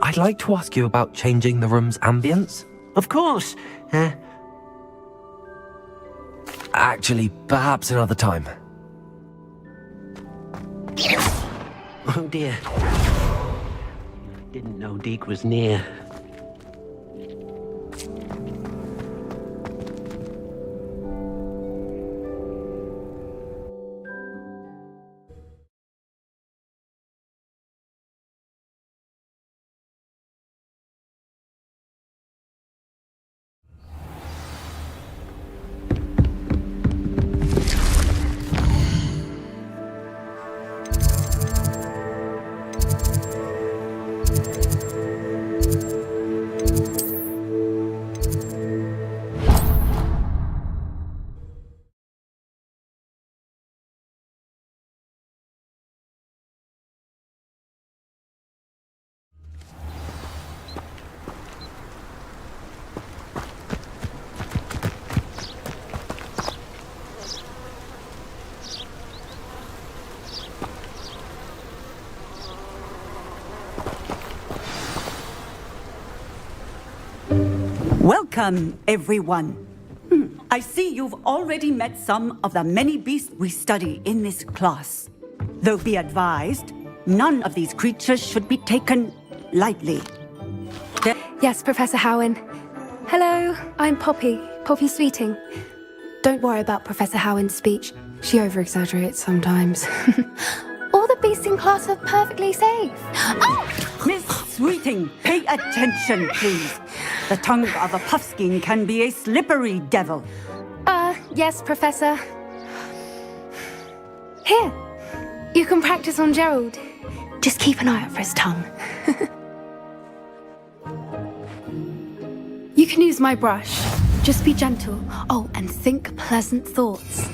I'd like to ask you about changing the room's ambience. Of course. Actually, perhaps another time. Oh dear. Didn't know Deke was near. Welcome, everyone. I see you've already met some of the many beasts we study in this class. Though be advised, none of these creatures should be taken lightly. Yes, Professor Howin. Hello, I'm Poppy Sweeting. Don't worry about Professor Howin's speech. She over-exaggerates sometimes. All the beasts in class are perfectly safe. Oh! Miss Sweeting, pay attention, please. The tongue of a puffskein can be a slippery devil. Yes, Professor. Here, you can practice on Gerald. Just keep an eye out for his tongue. You can use my brush. Just be gentle. Oh, and think pleasant thoughts.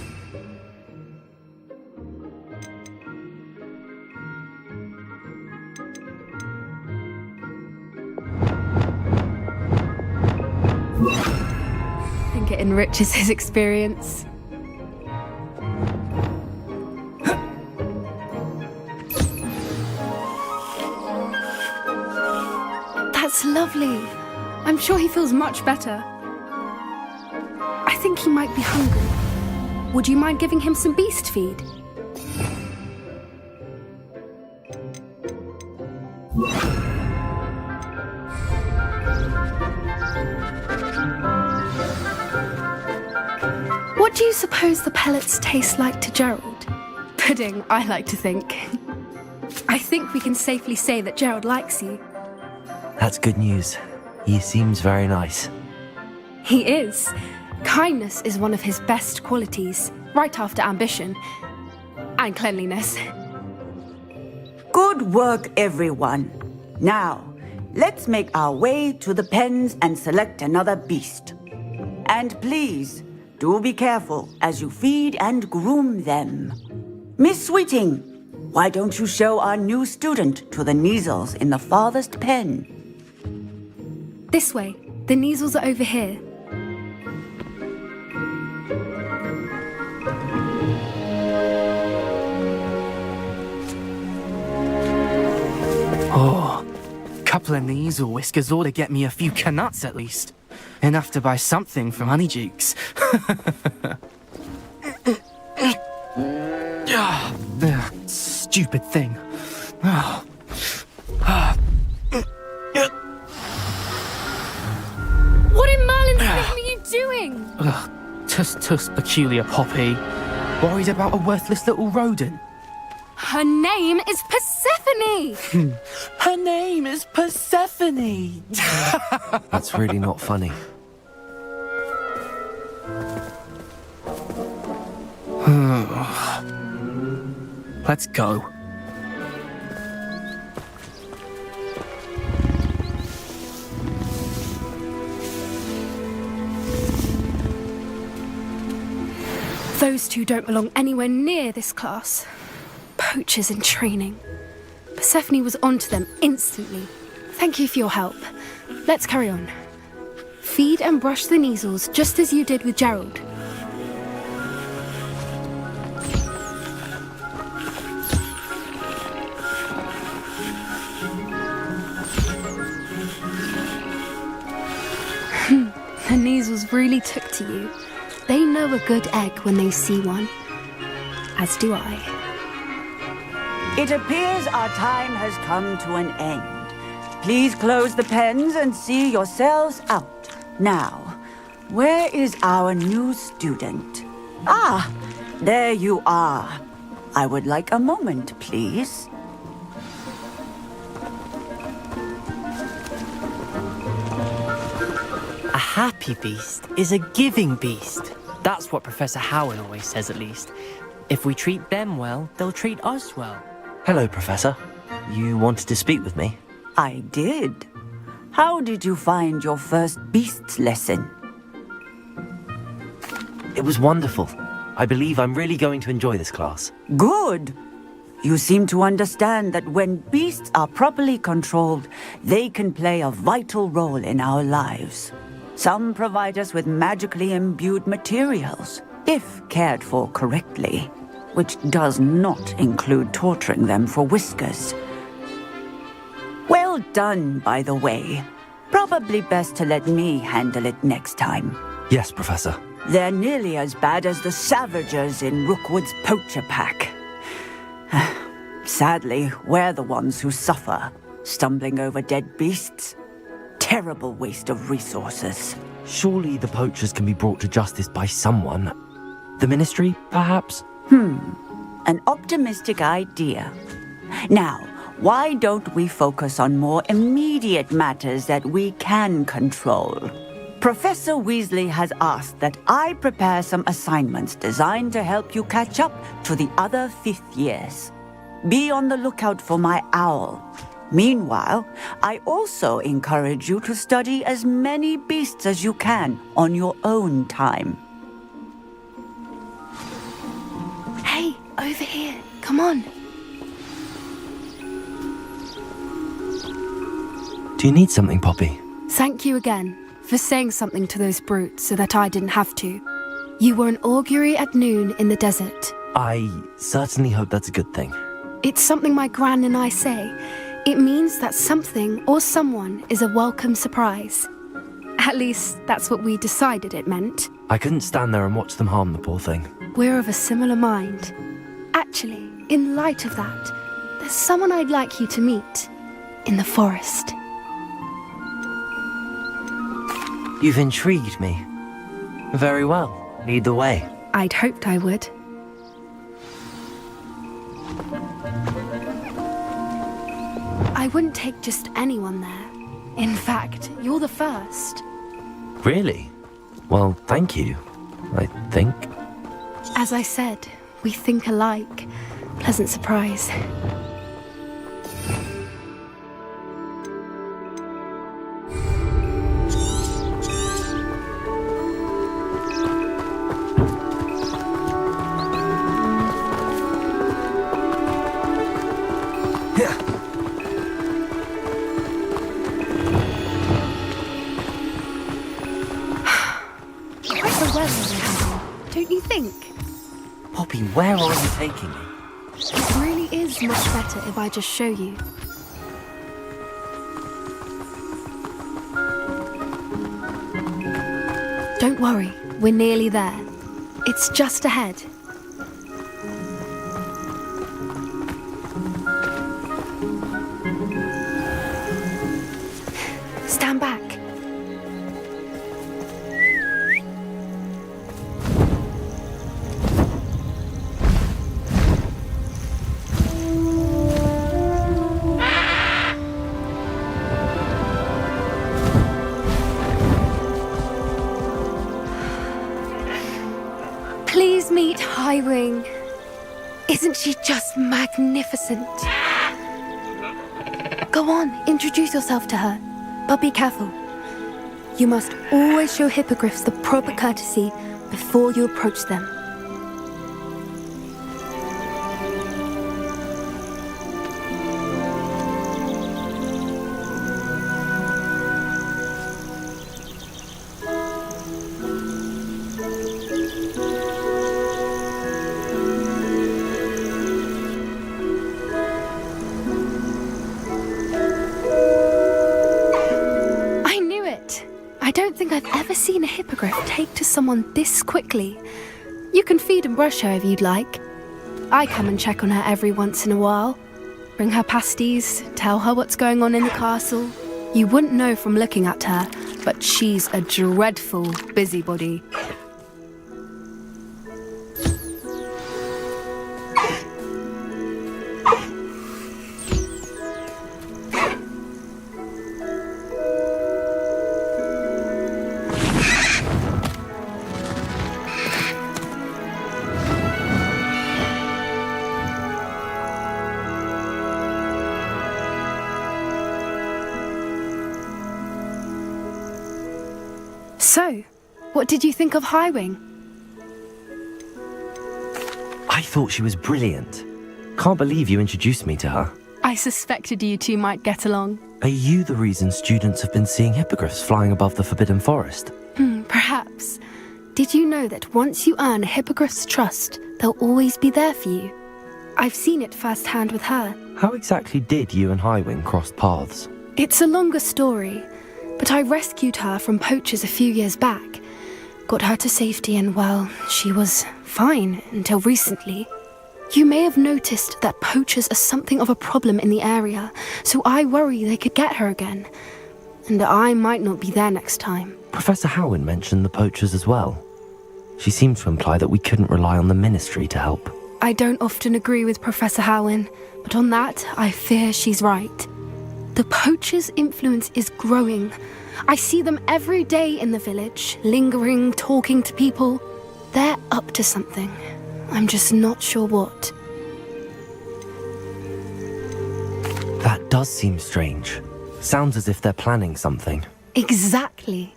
I think it enriches his experience. That's lovely. I'm sure he feels much better. I think he might be hungry. Would you mind giving him some beast feed? What do you suppose the pellets taste like to Gerald? Pudding, I like to think. I think we can safely say that Gerald likes you. That's good news. He seems very nice. He is. Kindness is one of his best qualities, right after ambition. And cleanliness. Good work, everyone. Now, let's make our way to the pens and select another beast. And please, do be careful as you feed and groom them. Miss Sweeting, why don't you show our new student to the Kneazles in the farthest pen? This way. The Kneazles are over here. Oh, couple of Kneazle whiskers ought to get me a few canuts at least. Enough to buy something from Honeydukes. Stupid thing. What in Merlin's name are you doing? Tuss, peculiar Poppy. Worried about a worthless little rodent. Her name is Persephone! Her name is Persephone! That's really not funny. Let's go. Those two don't belong anywhere near this class. Poachers in training. Persephone was onto them instantly. Thank you for your help. Let's carry on. Feed and brush the Kneazles just as you did with Gerald. weasels really took to you. They know a good egg when they see one. As do I. It appears our time has come to an end. Please close the pens and see yourselves out. Now, where is our new student? Ah, there you are. I would like a moment, please. A happy beast is a giving beast. That's what Professor Howard always says, at least. If we treat them well, they'll treat us well. Hello, Professor. You wanted to speak with me? I did. How did you find your first beasts lesson? It was wonderful. I believe I'm really going to enjoy this class. Good. You seem to understand that when beasts are properly controlled, they can play a vital role in our lives. Some provide us with magically imbued materials, if cared for correctly, which does not include torturing them for whiskers. Well done, by the way. Probably best to let me handle it next time. Yes, Professor. They're nearly as bad as the Savagers in Rookwood's poacher pack. Sadly, we're the ones who suffer, stumbling over dead beasts. Terrible waste of resources. Surely the poachers can be brought to justice by someone. The Ministry, perhaps? An optimistic idea. Now, why don't we focus on more immediate matters that we can control? Professor Weasley has asked that I prepare some assignments designed to help you catch up to the other fifth years. Be on the lookout for my owl. Meanwhile, I also encourage you to study as many beasts as you can on your own time. Hey, over here. Come on. Do you need something, Poppy? Thank you again for saying something to those brutes so that I didn't have to. You were an augury at noon in the desert. I certainly hope that's a good thing. It's something my gran and I say. It means that something or someone is a welcome surprise. At least, that's what we decided it meant. I couldn't stand there and watch them harm the poor thing. We're of a similar mind. Actually, in light of that, there's someone I'd like you to meet. In the forest. You've intrigued me. Very well. Lead the way. I'd hoped I would. I wouldn't take just anyone there. In fact, you're the first. Really? Well, thank you, I think. As I said, we think alike. Pleasant surprise. Don't you think? Poppy, where are you taking me? It really is much better if I just show you. Don't worry, we're nearly there. It's just ahead. Stand back. Please meet Highwing. Isn't she just magnificent? Go on, introduce yourself to her. But be careful. You must always show hippogriffs the proper courtesy before you approach them. I I've ever seen a hippogriff take to someone this quickly. You can feed and brush her if you'd like. I come and check on her every once in a while. Bring her pasties, tell her what's going on in the castle. You wouldn't know from looking at her, but she's a dreadful busybody. So, what did you think of Highwing? I thought she was brilliant. Can't believe you introduced me to her. I suspected you two might get along. Are you the reason students have been seeing hippogriffs flying above the Forbidden Forest? Perhaps. Did you know that once you earn a hippogriff's trust, they'll always be there for you? I've seen it firsthand with her. How exactly did you and Highwing cross paths? It's a longer story, but I rescued her from poachers a few years back. Got her to safety and, well, she was fine until recently. You may have noticed that poachers are something of a problem in the area, so I worry they could get her again. And I might not be there next time. Professor Howen mentioned the poachers as well. She seemed to imply that we couldn't rely on the Ministry to help. I don't often agree with Professor Howen, but on that, I fear she's right. The poachers' influence is growing. I see them every day in the village, lingering, talking to people. They're up to something. I'm just not sure what. That does seem strange. Sounds as if they're planning something. Exactly.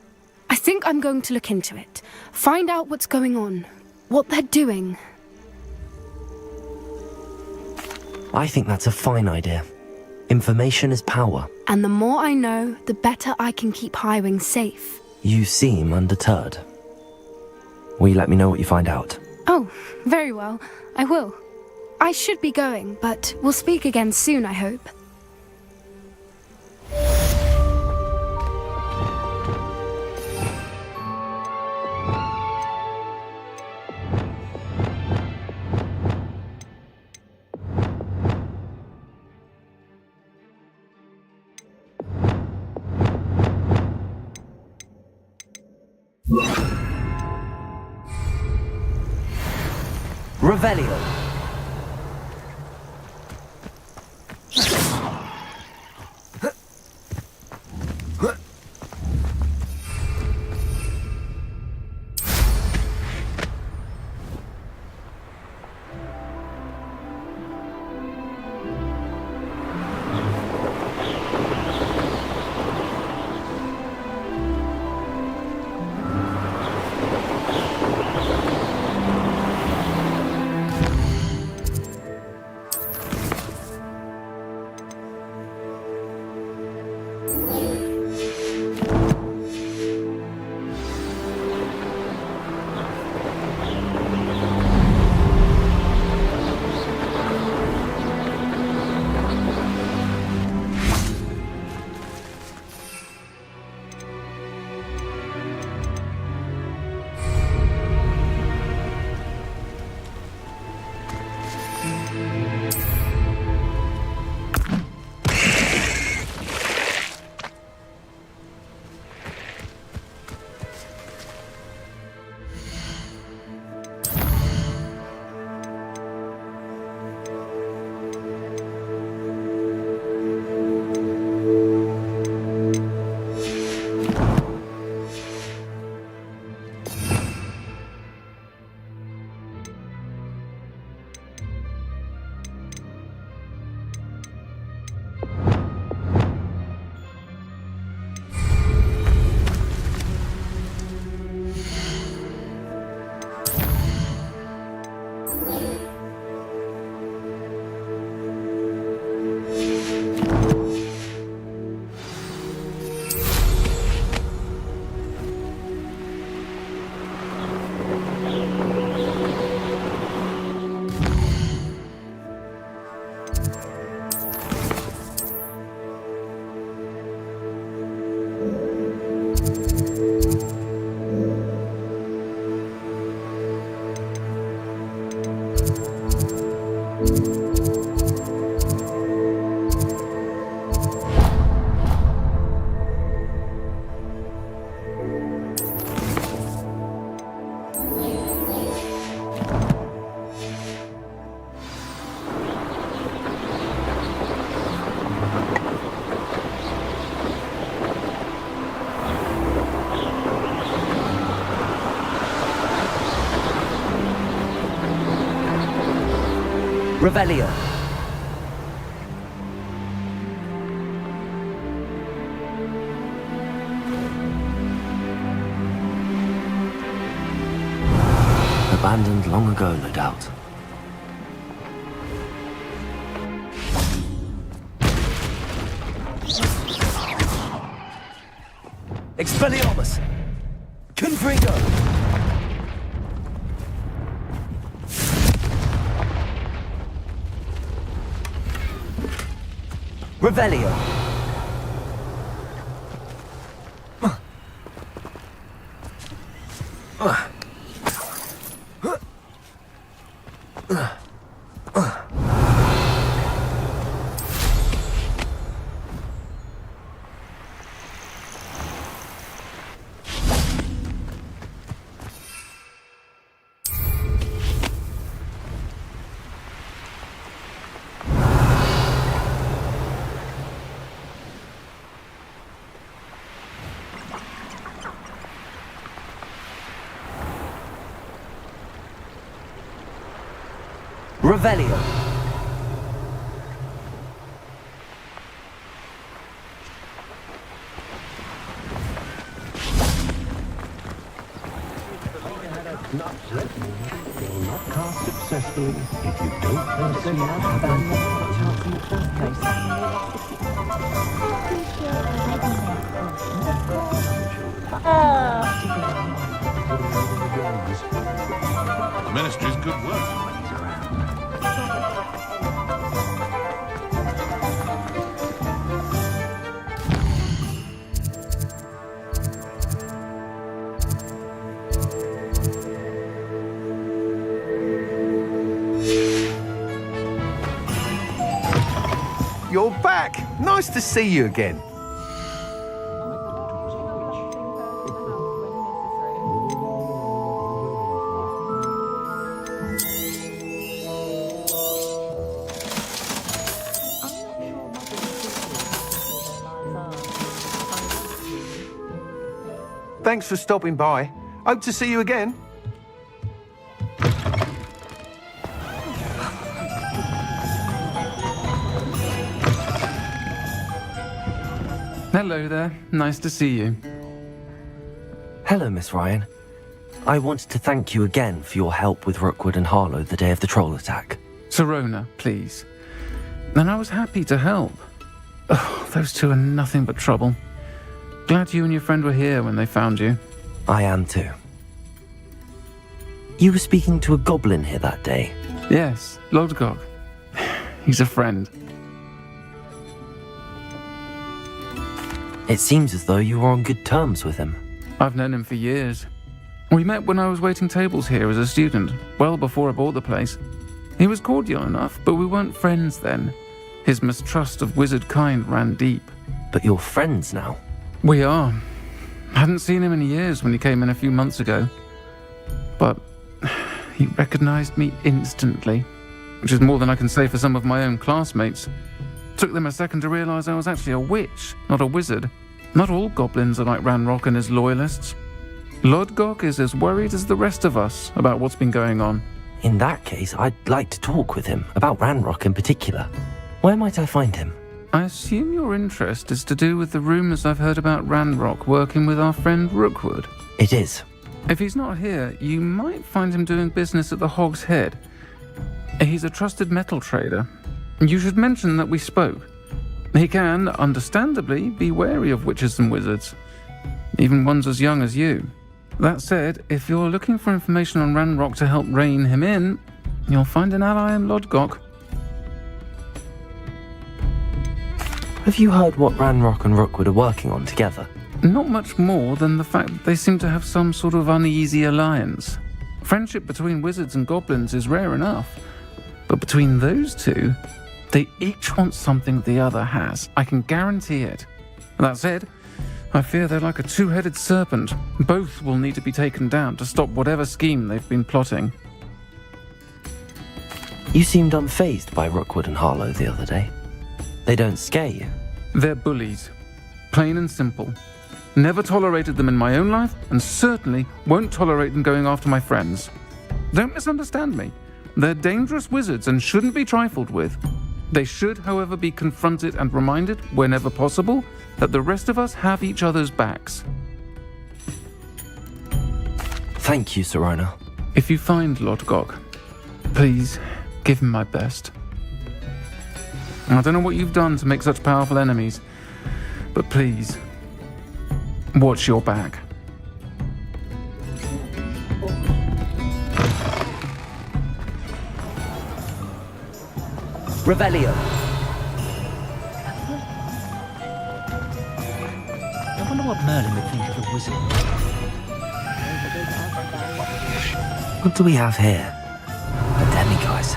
I think I'm going to look into it. Find out what's going on, what they're doing. I think that's a fine idea. Information is power. And the more I know, the better I can keep Highwing safe. You seem undeterred. Will you let me know what you find out? Oh, very well. I will. I should be going, but we'll speak again soon, I hope. Revelio. Revelio. Abandoned long ago, no doubt. Expelliarmus! Confringo! Revelio! Revelio. The Ministry's good work. You're back! Nice to see you again. Thanks for stopping by. Hope to see you again. Hello there. Nice to see you. Hello, Miss Ryan. I wanted to thank you again for your help with Rookwood and Harlow the day of the troll attack. Serona, please. And I was happy to help. Oh, those two are nothing but trouble. Glad you and your friend were here when they found you. I am too. You were speaking to a goblin here that day. Yes, Lodgok. He's a friend. It seems as though you were on good terms with him. I've known him for years. We met when I was waiting tables here as a student, well before I bought the place. He was cordial enough, but we weren't friends then. His mistrust of wizard kind ran deep. But you're friends now. We are. Hadn't seen him in years when he came in a few months ago. But he recognized me instantly, which is more than I can say for some of my own classmates. Took them a second to realize I was actually a witch, not a wizard. Not all goblins are like Ranrock and his loyalists. Lodgok is as worried as the rest of us about what's been going on. In that case, I'd like to talk with him, about Ranrock in particular. Where might I find him? I assume your interest is to do with the rumors I've heard about Ranrock working with our friend Rookwood. It is. If he's not here, you might find him doing business at the Hog's Head. He's a trusted metal trader. You should mention that we spoke. He can, understandably, be wary of witches and wizards, even ones as young as you. That said, if you're looking for information on Ranrock to help rein him in, you'll find an ally in Lodgok. Have you heard what Ranrock and Rookwood are working on together? Not much more than the fact that they seem to have some sort of uneasy alliance. Friendship between wizards and goblins is rare enough, but between those two, they each want something the other has. I can guarantee it. That said, I fear they're like a two-headed serpent. Both will need to be taken down to stop whatever scheme they've been plotting. You seemed unfazed by Rookwood and Harlow the other day. They don't scare you. They're bullies. Plain and simple. Never tolerated them in my own life, and certainly won't tolerate them going after my friends. Don't misunderstand me. They're dangerous wizards and shouldn't be trifled with. They should, however, be confronted and reminded, whenever possible, that the rest of us have each other's backs. Thank you, Sirona. If you find Lodgok, please give him my best. I don't know what you've done to make such powerful enemies, but please, watch your back. Revelio. I wonder what Merlin would think of a wizard. What do we have here? A demiguise.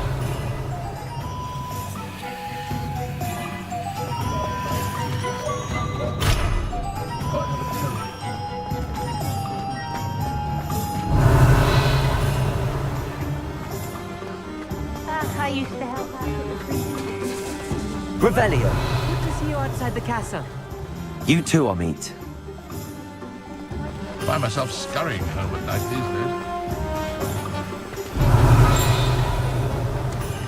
I used to help out with the trees. Revelio. Good to see you outside the castle. You too, Amit. I find myself scurrying home at night these days.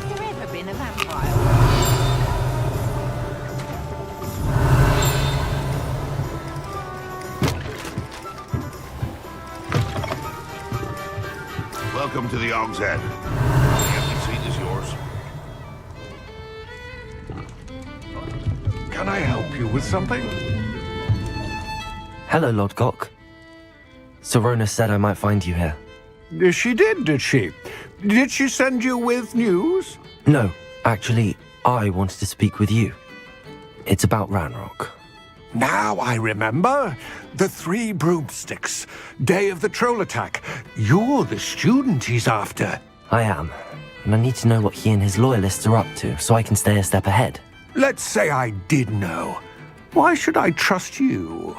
Have you ever been a vampire? Welcome to the Og's Head. The empty seat is yours. Can I help you with something? Hello, Lodgok. Sirona said I might find you here. She did she? Did she send you with news? No, actually, I wanted to speak with you. It's about Ranrock. Now I remember. The 3 broomsticks. Day of the troll attack. You're the student he's after. I am, and I need to know what he and his loyalists are up to so I can stay a step ahead. Let's say I did know. Why should I trust you?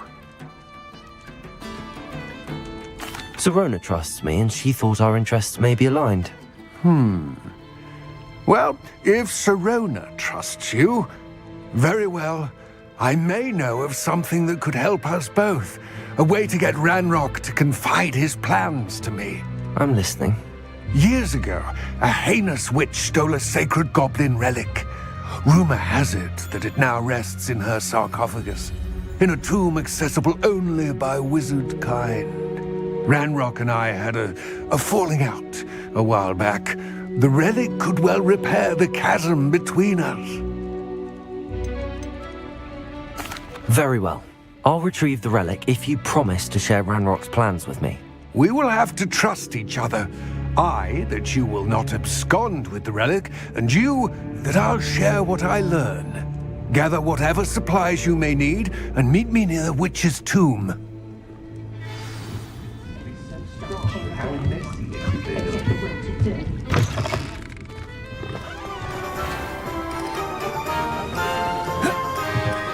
Sirona trusts me, and she thought our interests may be aligned. Well, if Sirona trusts you, very well. I may know of something that could help us both. A way to get Ranrock to confide his plans to me. I'm listening. Years ago, a heinous witch stole a sacred goblin relic. Rumor has it that it now rests in her sarcophagus, in a tomb accessible only by wizard kind. Ranrock and I had a falling out a while back. The relic could well repair the chasm between us. Very well. I'll retrieve the relic if you promise to share Ranrock's plans with me. We will have to trust each other. I, that you will not abscond with the relic, and you, that I'll share what I learn. Gather whatever supplies you may need, and meet me near the witch's tomb.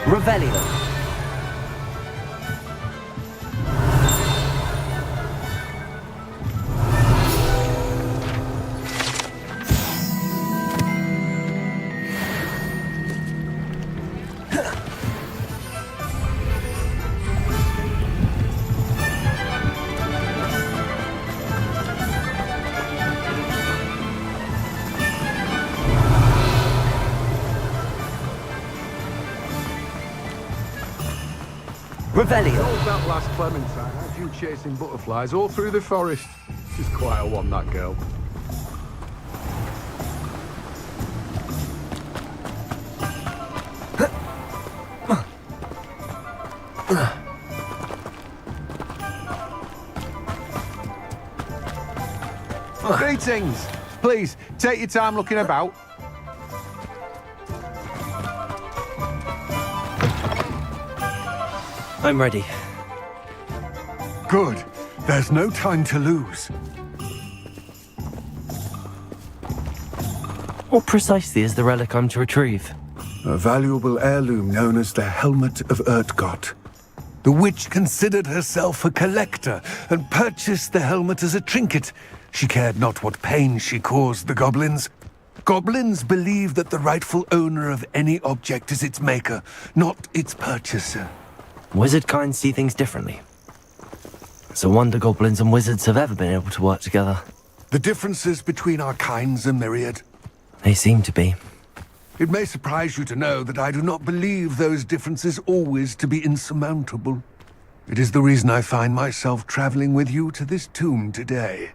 Revelio. Revelio. Told that last Clementine had you chasing butterflies all through the forest. She's quite a one, that girl. Greetings. Please, take your time looking about. I'm ready. Good. There's no time to lose. What precisely is the relic I'm to retrieve? A valuable heirloom known as the Helmet of Urtgot. The witch considered herself a collector and purchased the helmet as a trinket. She cared not what pain she caused the goblins. Goblins believe that the rightful owner of any object is its maker, not its purchaser. Wizard kind see things differently. It's a wonder goblins and wizards have ever been able to work together. The differences between our kinds are myriad. They seem to be. It may surprise you to know that I do not believe those differences always to be insurmountable. It is the reason I find myself traveling with you to this tomb today.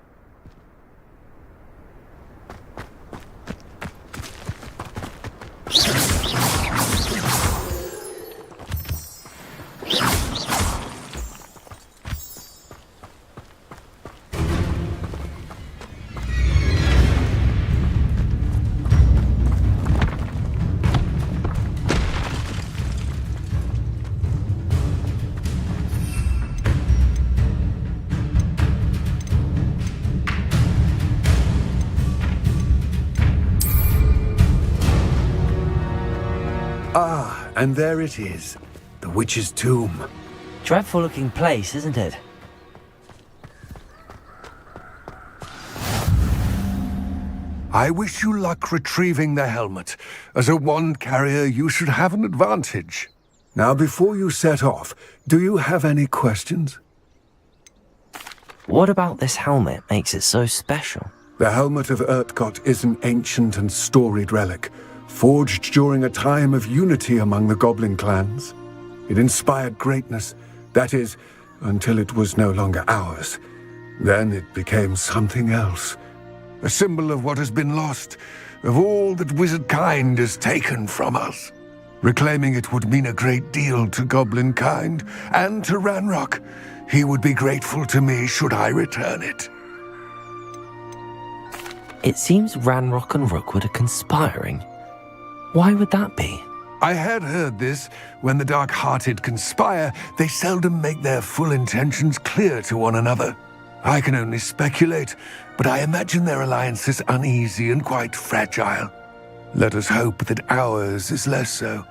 Ah, and there it is. The witch's tomb. Dreadful looking place, isn't it? I wish you luck retrieving the helmet. As a wand carrier, you should have an advantage. Now, before you set off, do you have any questions? What about this helmet makes it so special? The helmet of Urtkot is an ancient and storied relic, forged during a time of unity among the goblin clans. It inspired greatness, that is, until it was no longer ours. Then it became something else. A symbol of what has been lost, of all that wizard kind has taken from us. Reclaiming it would mean a great deal to goblin kind, and to Ranrock. He would be grateful to me should I return it. It seems Ranrock and Rookwood are conspiring. Why would that be? I had heard this. When the dark-hearted conspire, they seldom make their full intentions clear to one another. I can only speculate, but I imagine their alliance is uneasy and quite fragile. Let us hope that ours is less so.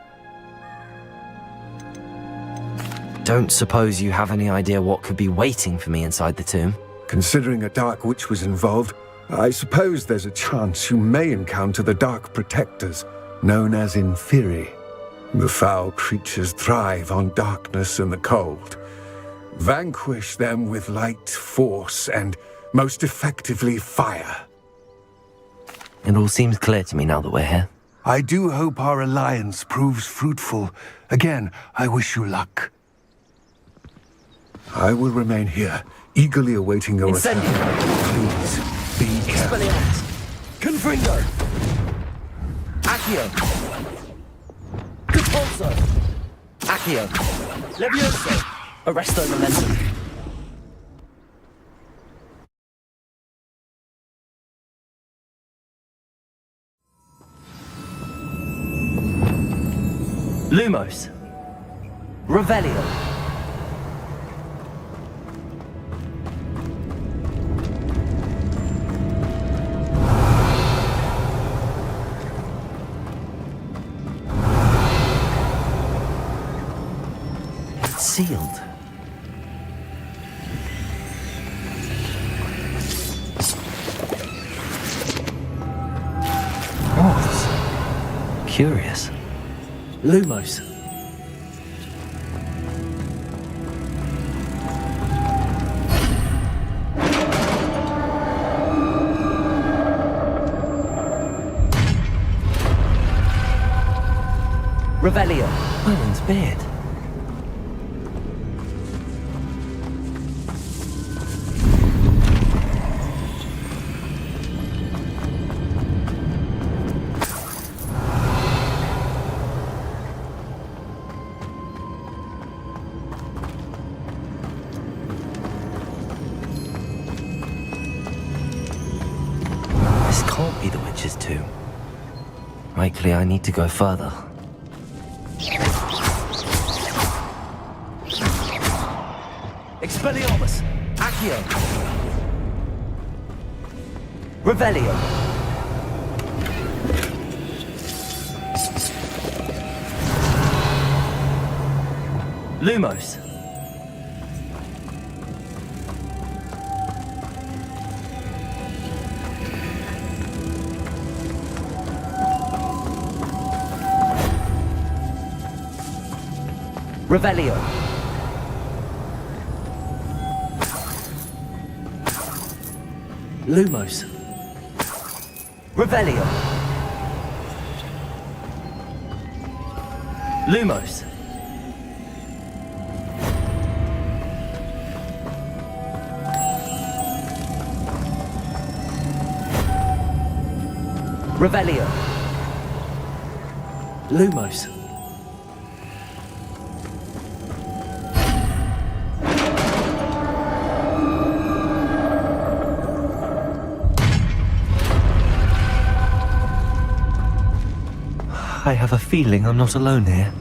Don't suppose you have any idea what could be waiting for me inside the tomb? Considering a dark witch was involved, I suppose there's a chance you may encounter the Dark Protectors, known as Inferi. The foul creatures thrive on darkness and the cold. Vanquish them with light, force, and most effectively fire. It all seems clear to me now that we're here. I do hope our alliance proves fruitful. Again, I wish you luck. I will remain here, eagerly awaiting your return. Please, be careful. Confringo! Accio! Repulso! Accio! Levioso! Arresto momentum. Lumos. Revelio. Sealed. What? Curious. Lumos. Revelio. Merlin's beard. This can't be the witch's tomb. Likely I need to go further. Expelliarmus! Accio! Revelio! Lumos! Revelio! Lumos. Revelio. Lumos. Revelio. Lumos. I have a feeling I'm not alone here.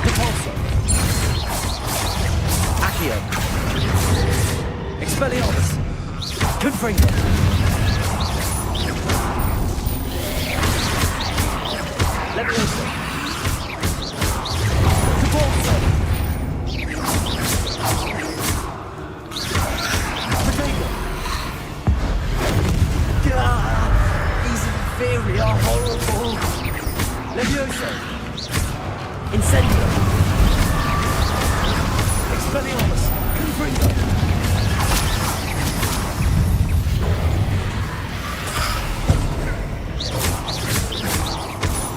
Repulsor. Accio. Expelliarmus. Confringo. Leviosa. Repulsor. Potato. These inferi are horrible. Leviosa. Incendio. Expelliarmus. Confringo.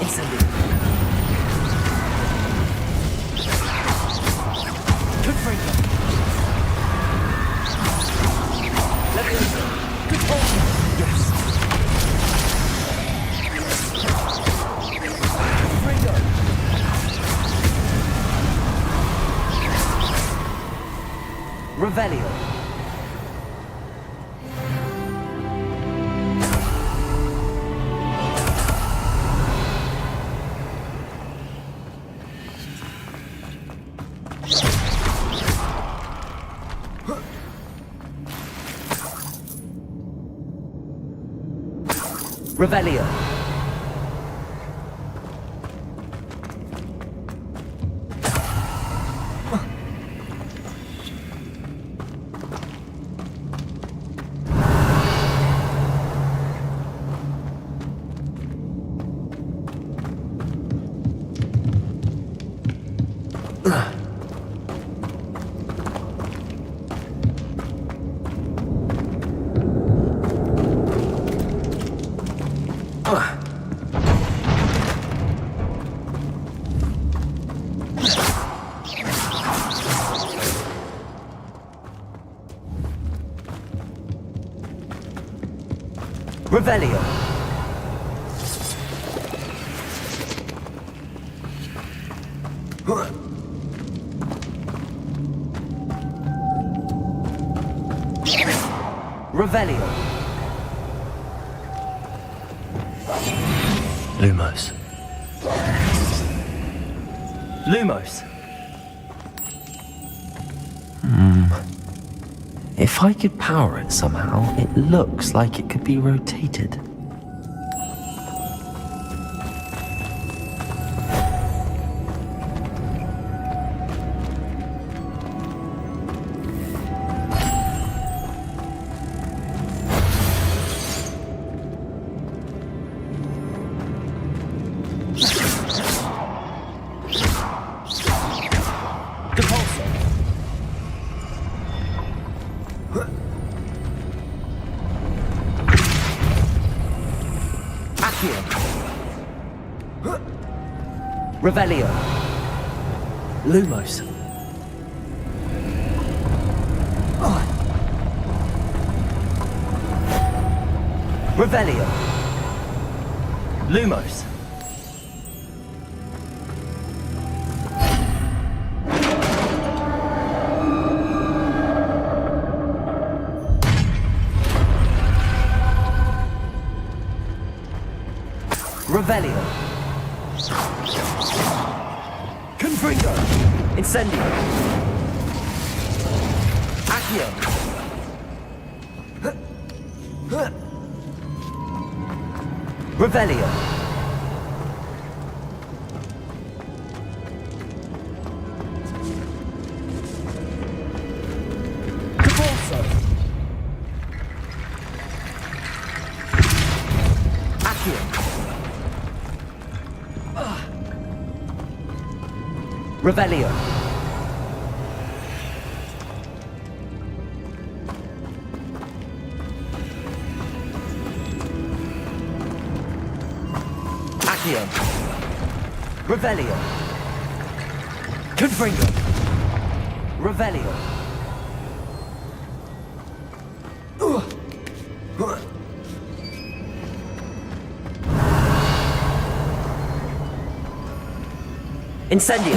Incendio. Confringo. Leviosa. Repulsor. Yes. Confringo. Revelio. Revelio. Revelio. Revelio. Lumos. Lumos. If I could power it somehow, it looks like it could be rotated. Repulsor. Accio. Revelio. Lumos. Revelio. Lumos. Revelio. Confringo. Incendio. Accio. Revelio. Repulsor. Accio. Revelio. Accio. Revelio. Confringo. Revelio. Incendio.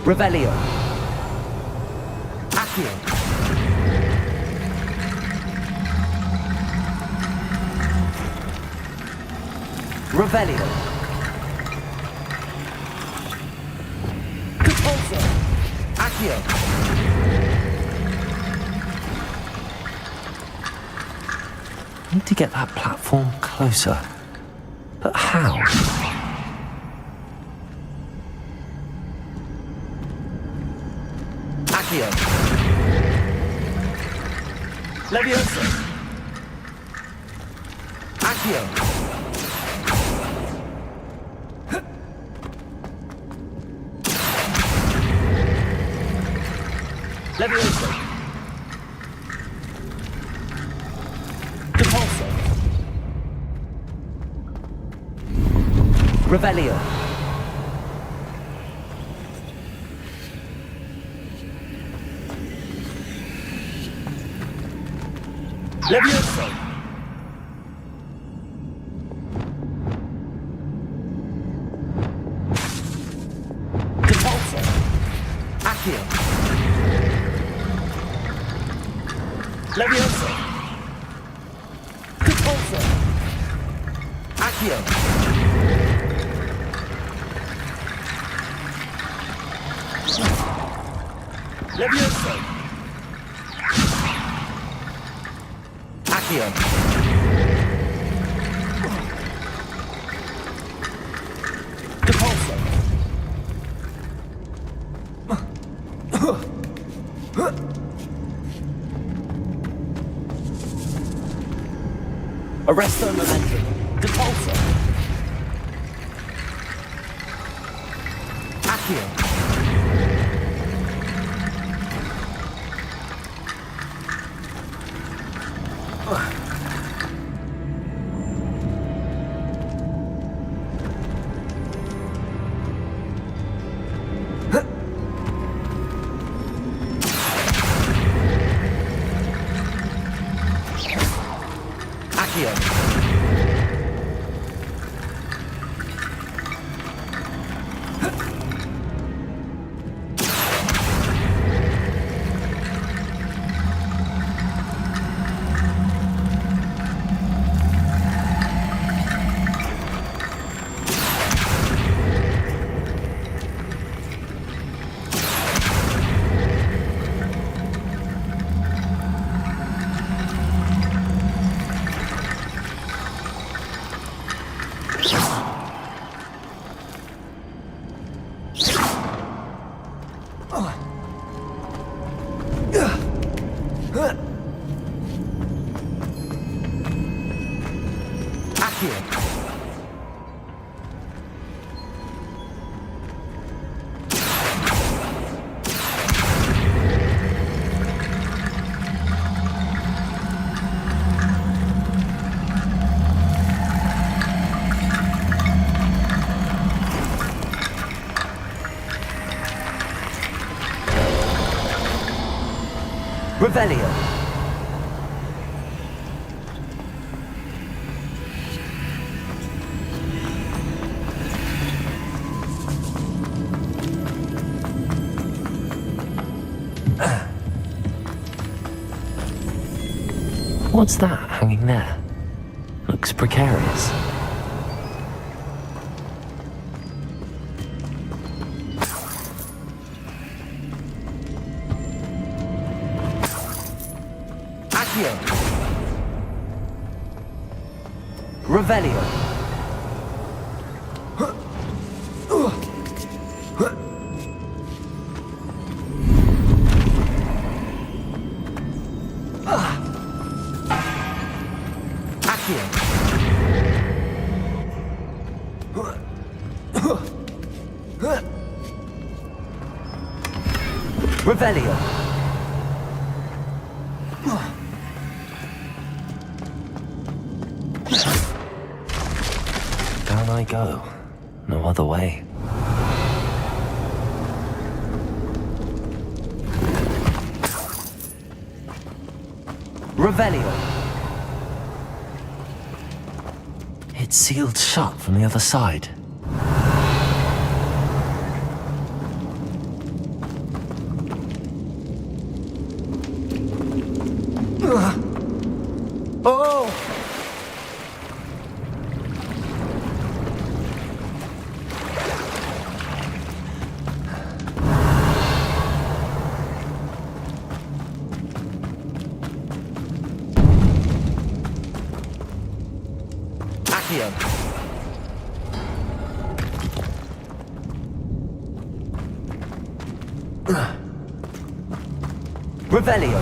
Revelio. Accio. Revelio. Compulso. Accio. Need to get that platform closer. But how? Accio. Levioso. Accio. Levioso. Compulso. Revelio. Levioso. Compulso. Accio. Levioso. Compulso. Accio. Levioso. Accio. Compulso. Arresto momentum. Compulso. Accio. Accio. Revelio. What's that hanging there? Looks precarious. Accio. Revelio. Accio. Revelio. Down I go. No other way. Revelio. It's sealed shut from the other side. Oh! Accio. Revelio.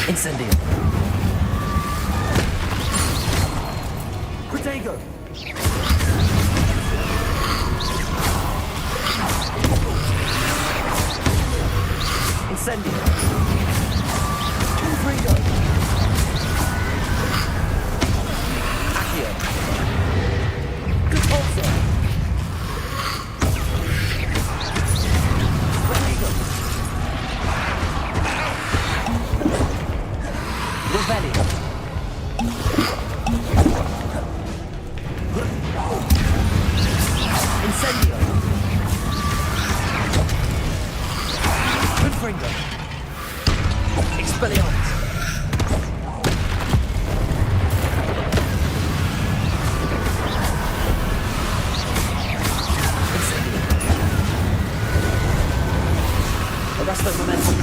Incendio. Protego. Incendio. Confrigo. Accio. Repulso. Protego. Revelio. Incendio. Confringo. Expelliarmus. Incendio. Arresto momentum.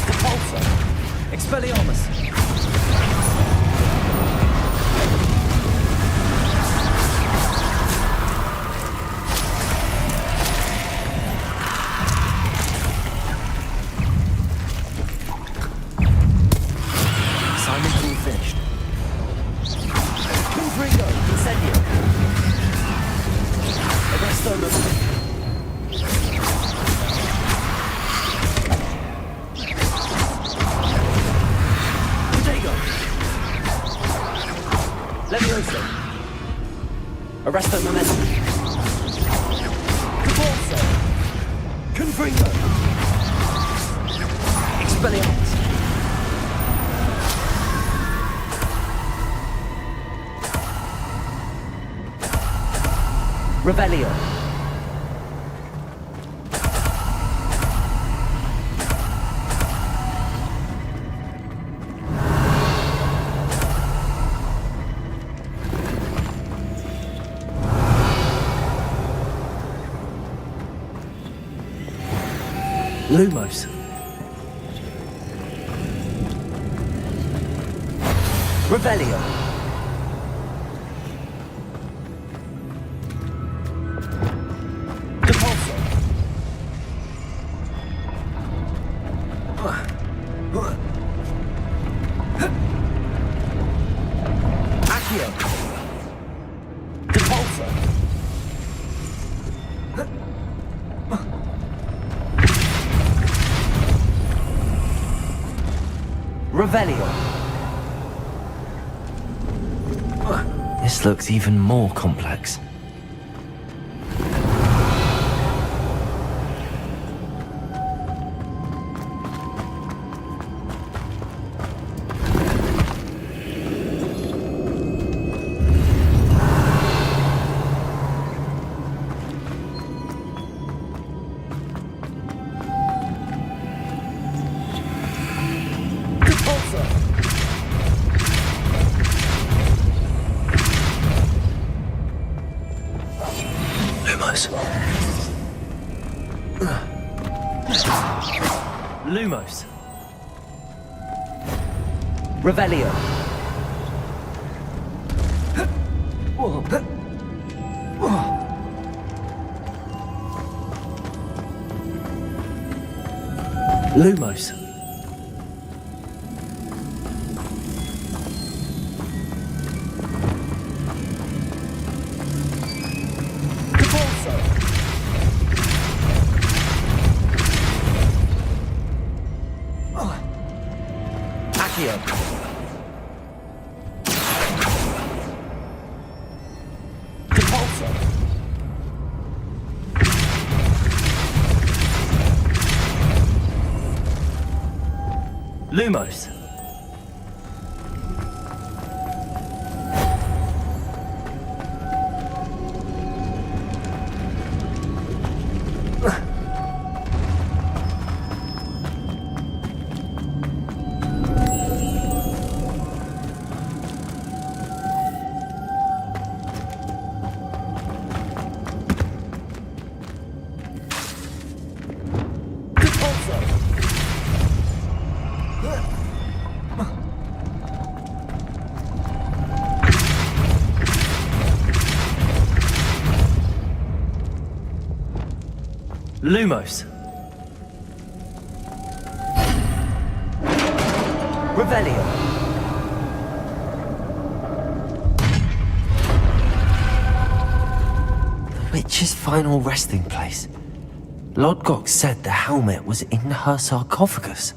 Repulso. Expelliarmus. Assignment tool finished. Confringo. Incendio. Arresto momentum. Levioso. Arresto momentum. Repulso. Confringo. Expelliarmus. Revelio. Lumos. Revelio. Repulso. Accio. Repulso. Revelio. This looks even more complex. Lumos. Revelio. Lumos. Accio. Depulso. Lumos. Lumos. Revelio. The witch's final resting place. Lodgok said the helmet was in her sarcophagus.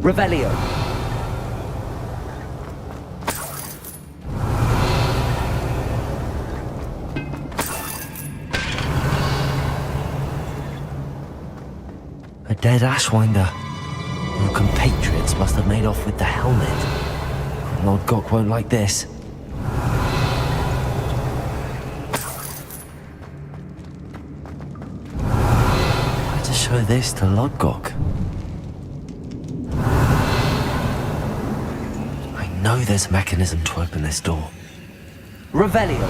Revelio. A dead Ashwinder. Your compatriots must have made off with the helmet. Lodgok won't like this. How to show this to Lodgok? I know there's a mechanism to open this door. Revelio.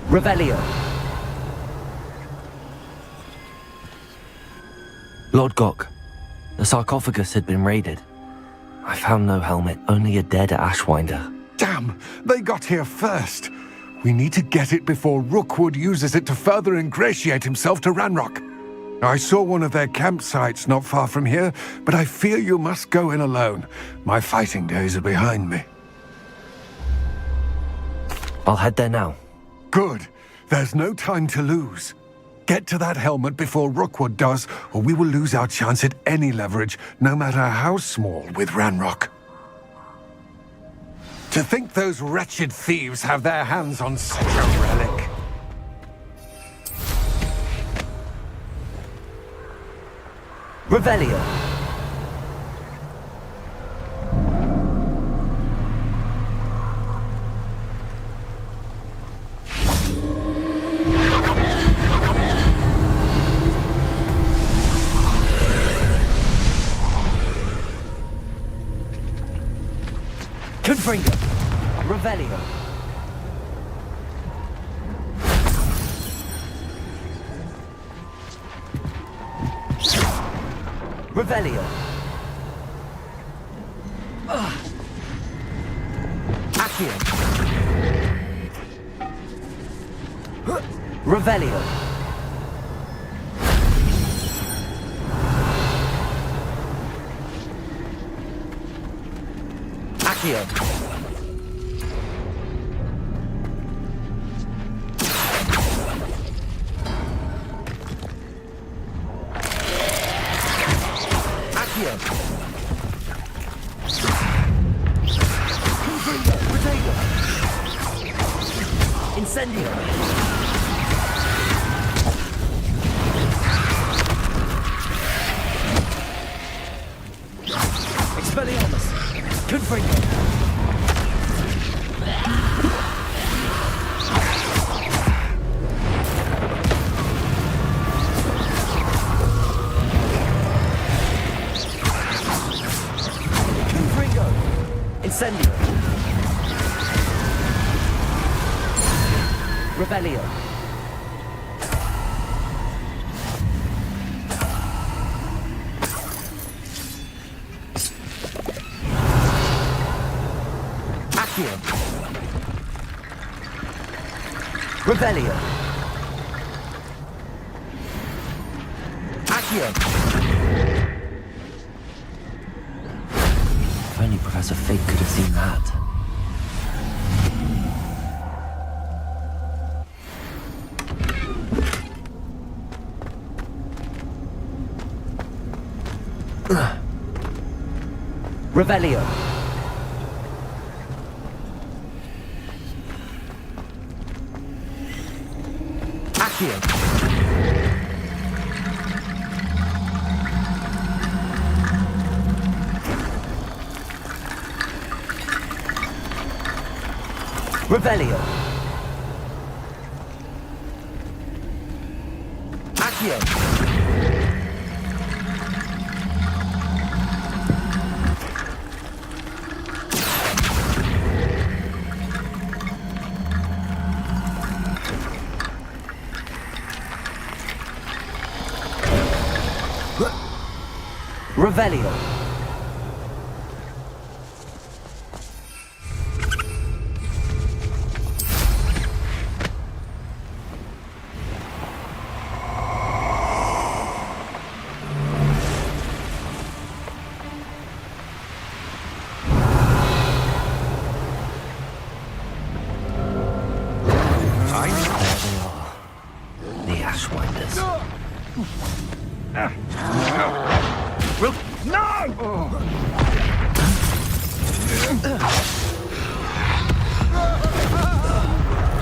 Revelio. Lodgok, the sarcophagus had been raided. I found no helmet, only a dead Ashwinder. Damn! They got here first. We need to get it before Rookwood uses it to further ingratiate himself to Ranrock. I saw one of their campsites not far from here, but I fear you must go in alone. My fighting days are behind me. I'll head there now. Good. There's no time to lose. Get to that helmet before Rookwood does, or we will lose our chance at any leverage, no matter how small, with Ranrock. To think those wretched thieves have their hands on such a relic. Revelio. Confringo. Revelio. Revelio. Accio. Revelio. Accio. Accio. Confringo. Potato. Incendio. Expelliarmus. Confringo. Confringo. Incendio. Revelio. Accio. Revelio. Accio. If only Professor Fig could have seen that. Revelio. Accio. Revelio. Accio. Revelio. The Ashwinders.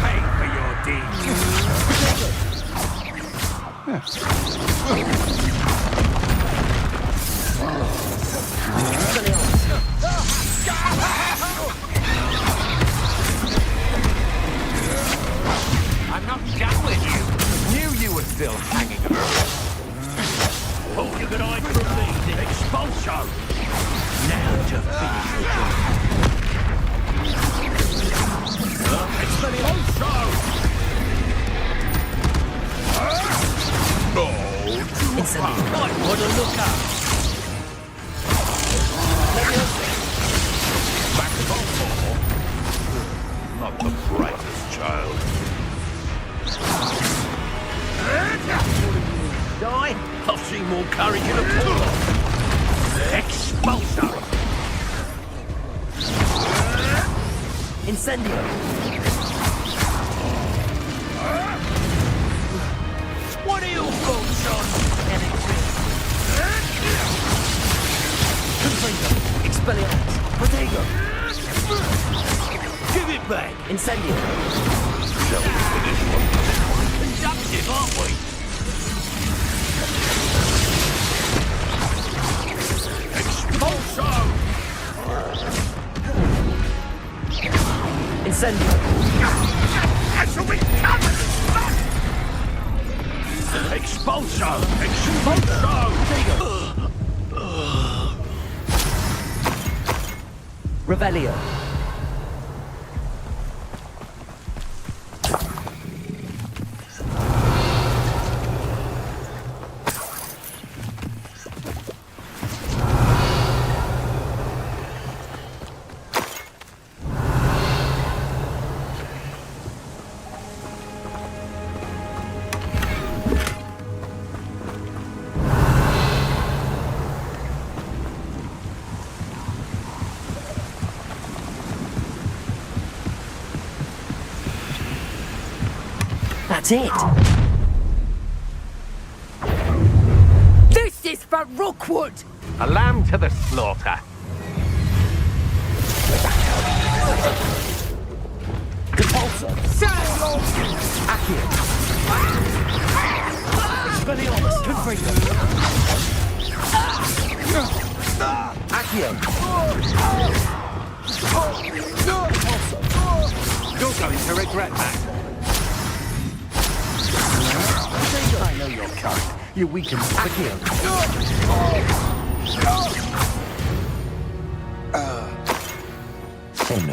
Pay for your deeds. I'm not done with you. Knew you were still hanging around. Hope you can hide from me, then expulso. Now to finish the job. Expulso! Oh, might want to look up. Back to Baltimore. Not the brightest child. Die? I've seen more courage in a pool. Expulso! Incendio. What are your thoughts on anything? Confringo. Expelliarmus. Protego. Give it back. Incendio. Conductive, aren't we? Expulso! Incendio. I shall be covered! Expulso! Expulso! Revelio. That's it. This is for Rookwood! A lamb to the slaughter. Compulso. Accio. Expelliarmus. Confringo. Accio. Compulso. You're going to regret that. I know your kind. You weaken Accio.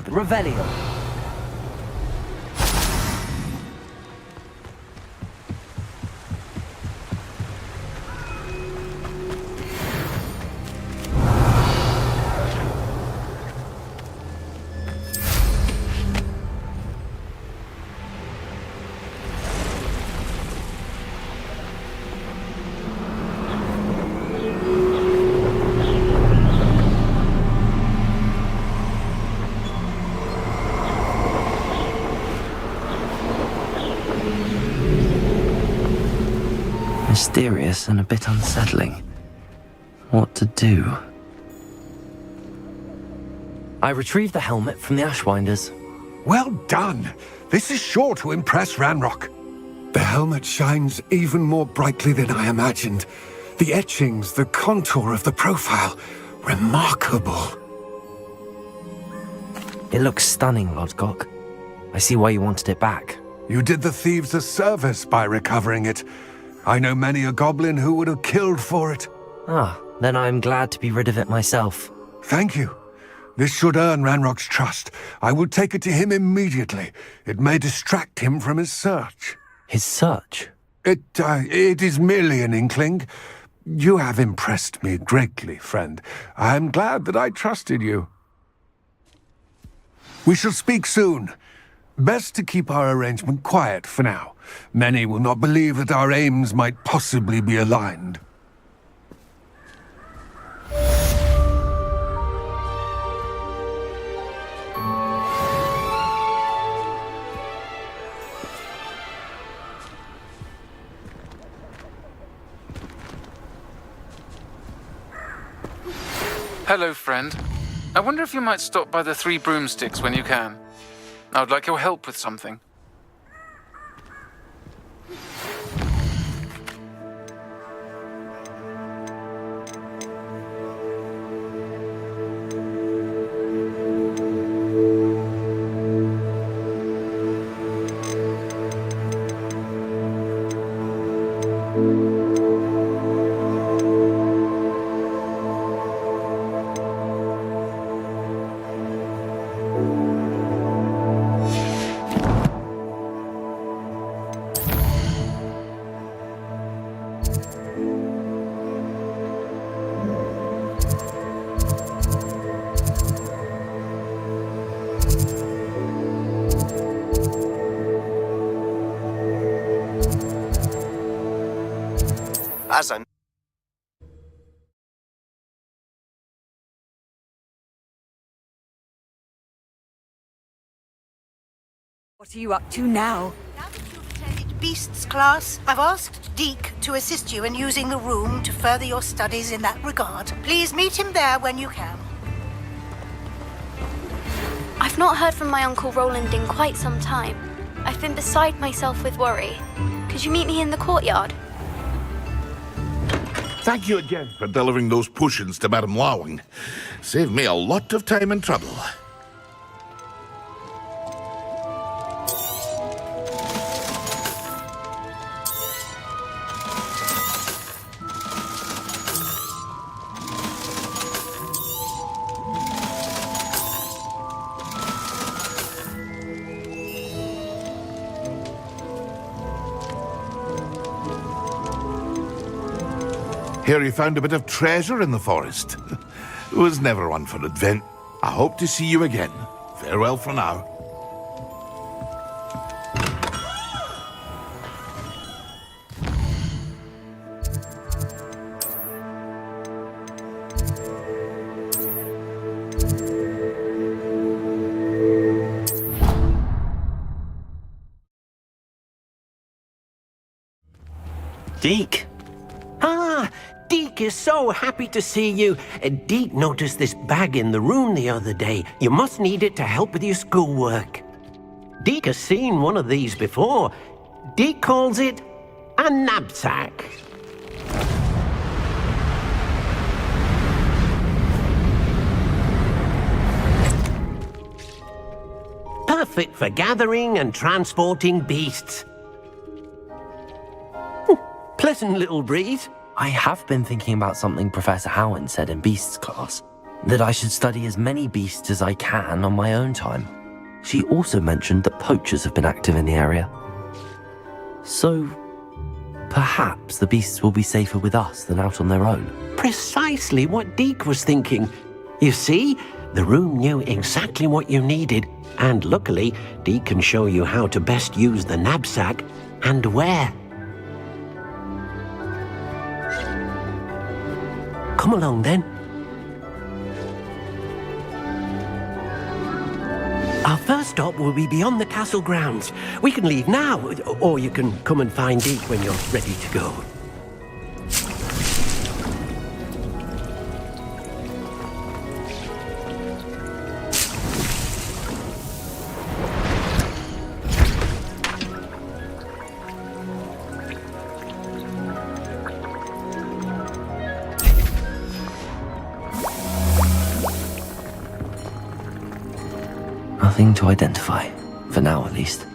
Revelio. Mysterious and a bit unsettling. What to do? I retrieved the helmet from the Ashwinders. Well done. This is sure to impress Ranrock. The helmet shines even more brightly than I imagined. The etchings, the contour of the profile. Remarkable. It looks stunning, Lodgok. I see why you wanted it back. You did the thieves a service by recovering it. I know many a goblin who would have killed for it. Ah, then I'm glad to be rid of it myself. Thank you. This should earn Ranrock's trust. I will take it to him immediately. It may distract him from his search. His search? It is merely an inkling. You have impressed me greatly, friend. I am glad that I trusted you. We shall speak soon. Best to keep our arrangement quiet for now. Many will not believe that our aims might possibly be aligned. Hello, friend. I wonder if you might stop by the Three Broomsticks when you can. I would like your help with something. As a What are you up to now? Now that you've turned it beasts, class. I've asked Deke to assist you in using the room to further your studies in that regard. Please meet him there when you can. I've not heard from my Uncle Roland in quite some time. I've been beside myself with worry. Could you meet me in the courtyard? Thank you again for delivering those potions to Madame Lawing. Saved me a lot of time and trouble. Hear you found a bit of treasure in the forest. Was never one for advent. I hope to see you again. Farewell for now. Deke. Ah, Deke is so happy to see you. Deke noticed this bag in the room the other day. You must need it to help with your schoolwork. Deke has seen one of these before. Deke calls it a knapsack. Perfect for gathering and transporting beasts. Pleasant little breeze. I have been thinking about something Professor Howin said in Beasts class, that I should study as many beasts as I can on my own time. She also mentioned that poachers have been active in the area. So, perhaps the beasts will be safer with us than out on their own. Precisely what Deke was thinking. You see, the room knew exactly what you needed, and luckily, Deke can show you how to best use the knapsack and where. Come along, then. Our first stop will be beyond the castle grounds. We can leave now, or you can come and find Deke when you're ready to go. Nothing to identify, for now at least.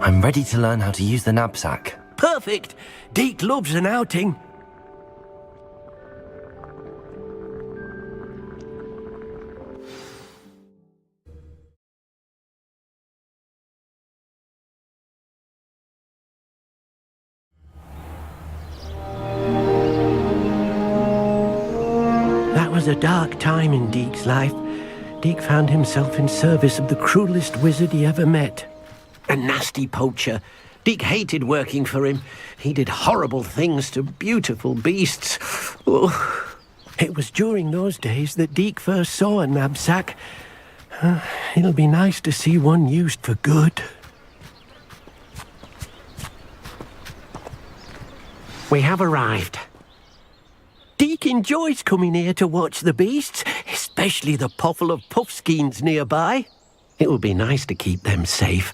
I'm ready to learn how to use the knapsack. Perfect! Deke loves an outing. That was a dark time in Deke's life. Deke found himself in service of the cruelest wizard he ever met. A nasty poacher. Deke hated working for him. He did horrible things to beautiful beasts. Oh. It was during those days that Deke first saw a knapsack. It'll be nice to see one used for good. We have arrived. Deke enjoys coming here to watch the beasts, especially the potful of puffskeins nearby. It will be nice to keep them safe.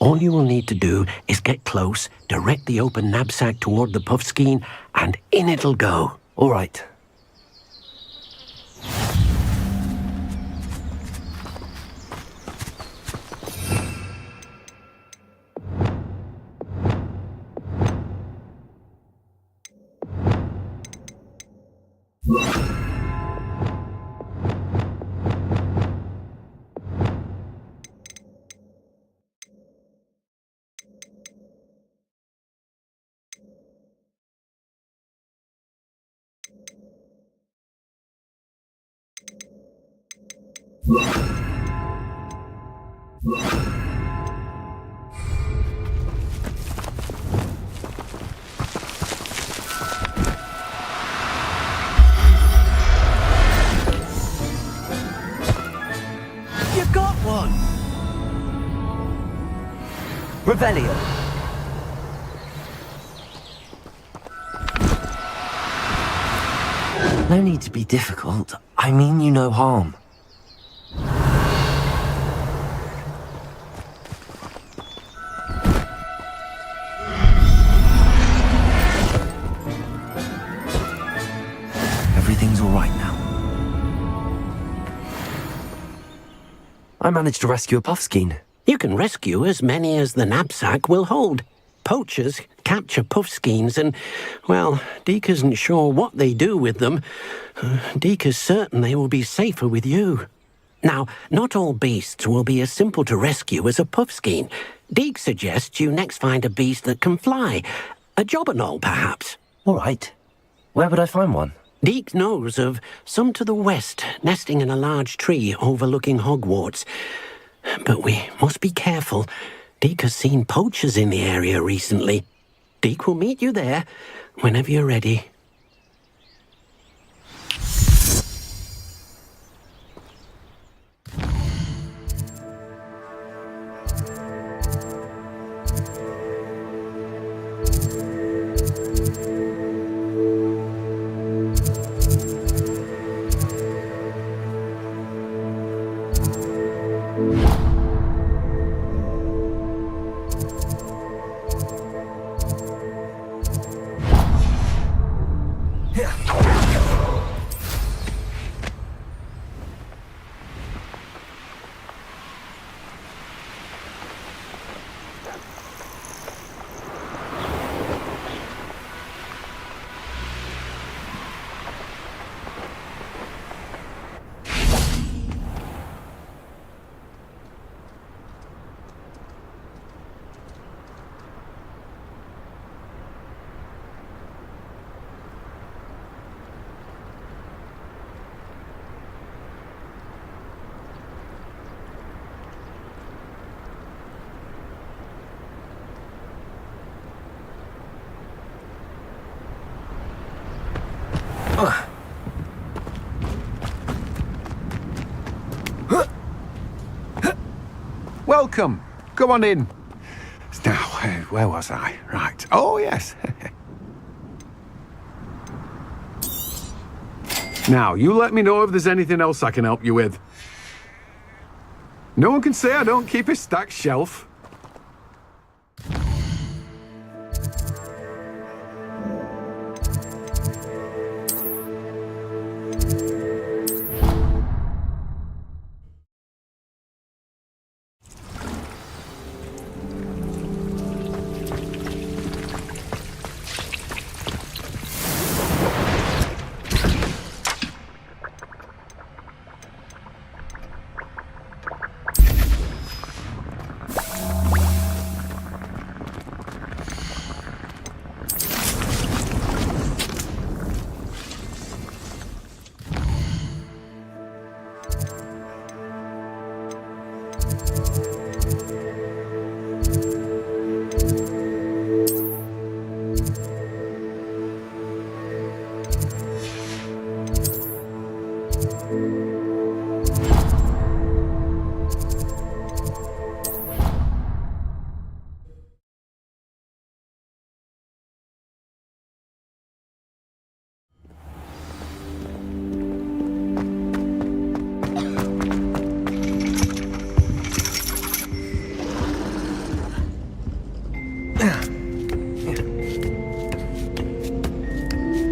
All you will need to do is get close, direct the open knapsack toward the puffskein, and in it'll go. All right. You got one! Revelio. No need to be difficult. I mean you no harm. Everything's all right now. I managed to rescue a puffskein. You can rescue as many as the knapsack will hold. Poachers capture puffskeins and, well, Deke isn't sure what they do with them. Deke is certain they will be safer with you. Now, not all beasts will be as simple to rescue as a puffskein. Deke suggests you next find a beast that can fly. A jobberknoll, perhaps. All right. Where would I find one? Deke knows of some to the west, nesting in a large tree overlooking Hogwarts. But we must be careful. Deke has seen poachers in the area recently. Deke will meet you there whenever you're ready. Welcome. Go on in. Now, where was I? Right. Oh, yes. Now, you let me know if there's anything else I can help you with. No one can say I don't keep a stacked shelf.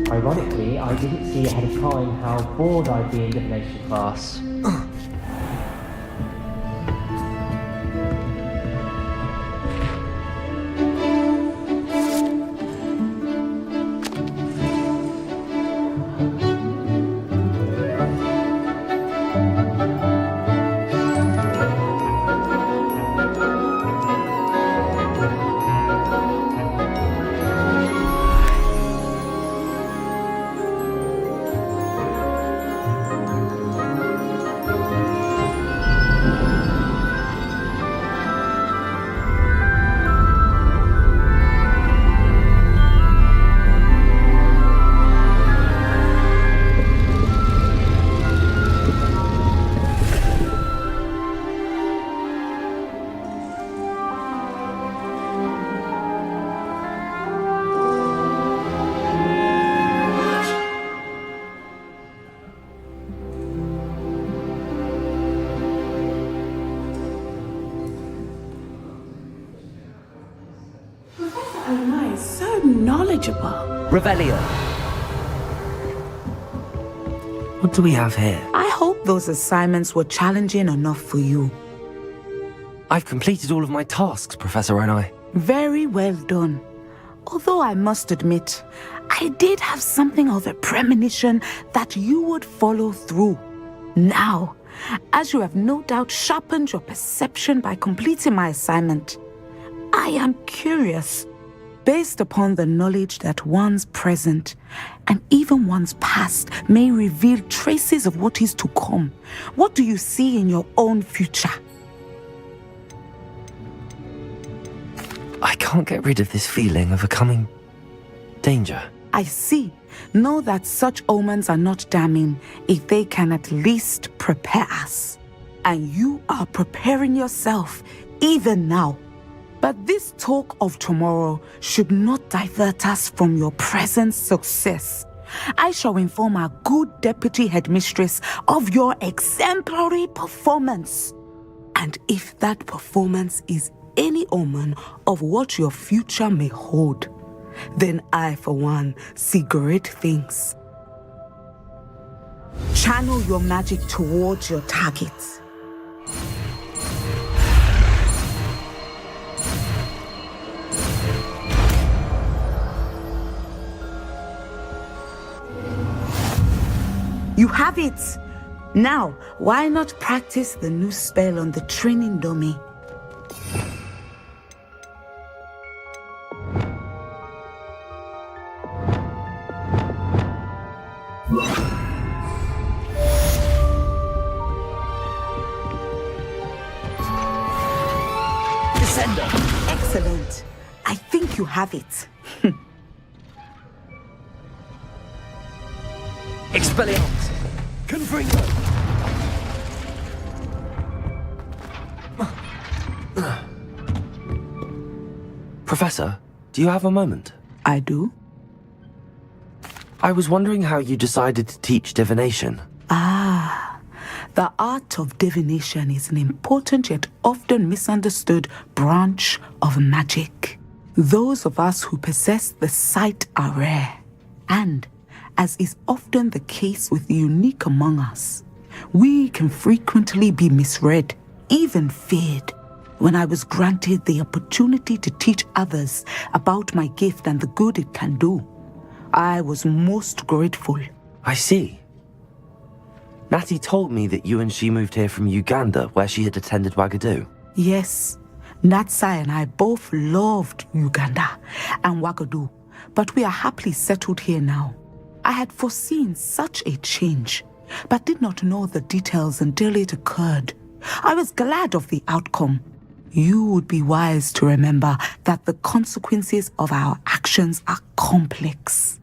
Ironically, I didn't see ahead of time how bored I'd be in divination class. manageable. Revelio. What do we have here? I hope those assignments were challenging enough for you. I've completed all of my tasks, Professor Raeins. Very well done. Although I must admit, I did have something of a premonition that you would follow through. Now, as you have no doubt sharpened your perception by completing my assignment, I am curious, based upon the knowledge that one's present and even one's past may reveal traces of what is to come. What do you see in your own future? I can't get rid of this feeling of a coming danger. I see. Know that such omens are not damning if they can at least prepare us. And you are preparing yourself even now. But this talk of tomorrow should not divert us from your present success. I shall inform our good deputy headmistress of your exemplary performance. And if that performance is any omen of what your future may hold, then I, for one, see great things. Channel your magic towards your targets. You have it! Now, why not practice the new spell on the training dummy? Excellent. I think you have it. Expelliarmus! Confringo! Professor, do you have a moment? I do. I was wondering how you decided to teach divination. The art of divination is an important yet often misunderstood branch of magic. Those of us who possess the sight are rare, and, as is often the case with the unique among us, we can frequently be misread, even feared. When I was granted the opportunity to teach others about my gift and the good it can do, I was most grateful. I see. Natty told me that you and she moved here from Uganda, where she had attended Wagadu. Yes, Natsai and I both loved Uganda and Wagadu, but we are happily settled here now. I had foreseen such a change, but did not know the details until it occurred. I was glad of the outcome. You would be wise to remember that the consequences of our actions are complex.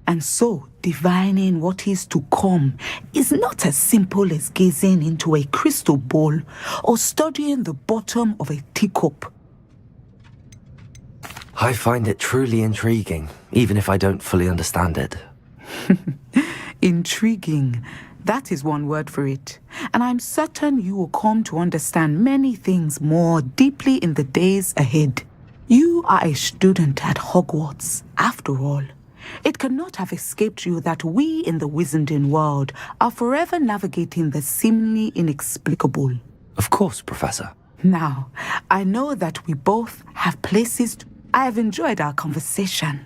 And so, divining what is to come is not as simple as gazing into a crystal ball or studying the bottom of a teacup. I find it truly intriguing, even if I don't fully understand it. Intriguing. That is one word for it. And I'm certain you will come to understand many things more deeply in the days ahead. You are a student at Hogwarts, after all. It cannot have escaped you that we in the Wizarding world are forever navigating the seemingly inexplicable. Of course, Professor. Now, I know that we both have places to... I have enjoyed our conversation.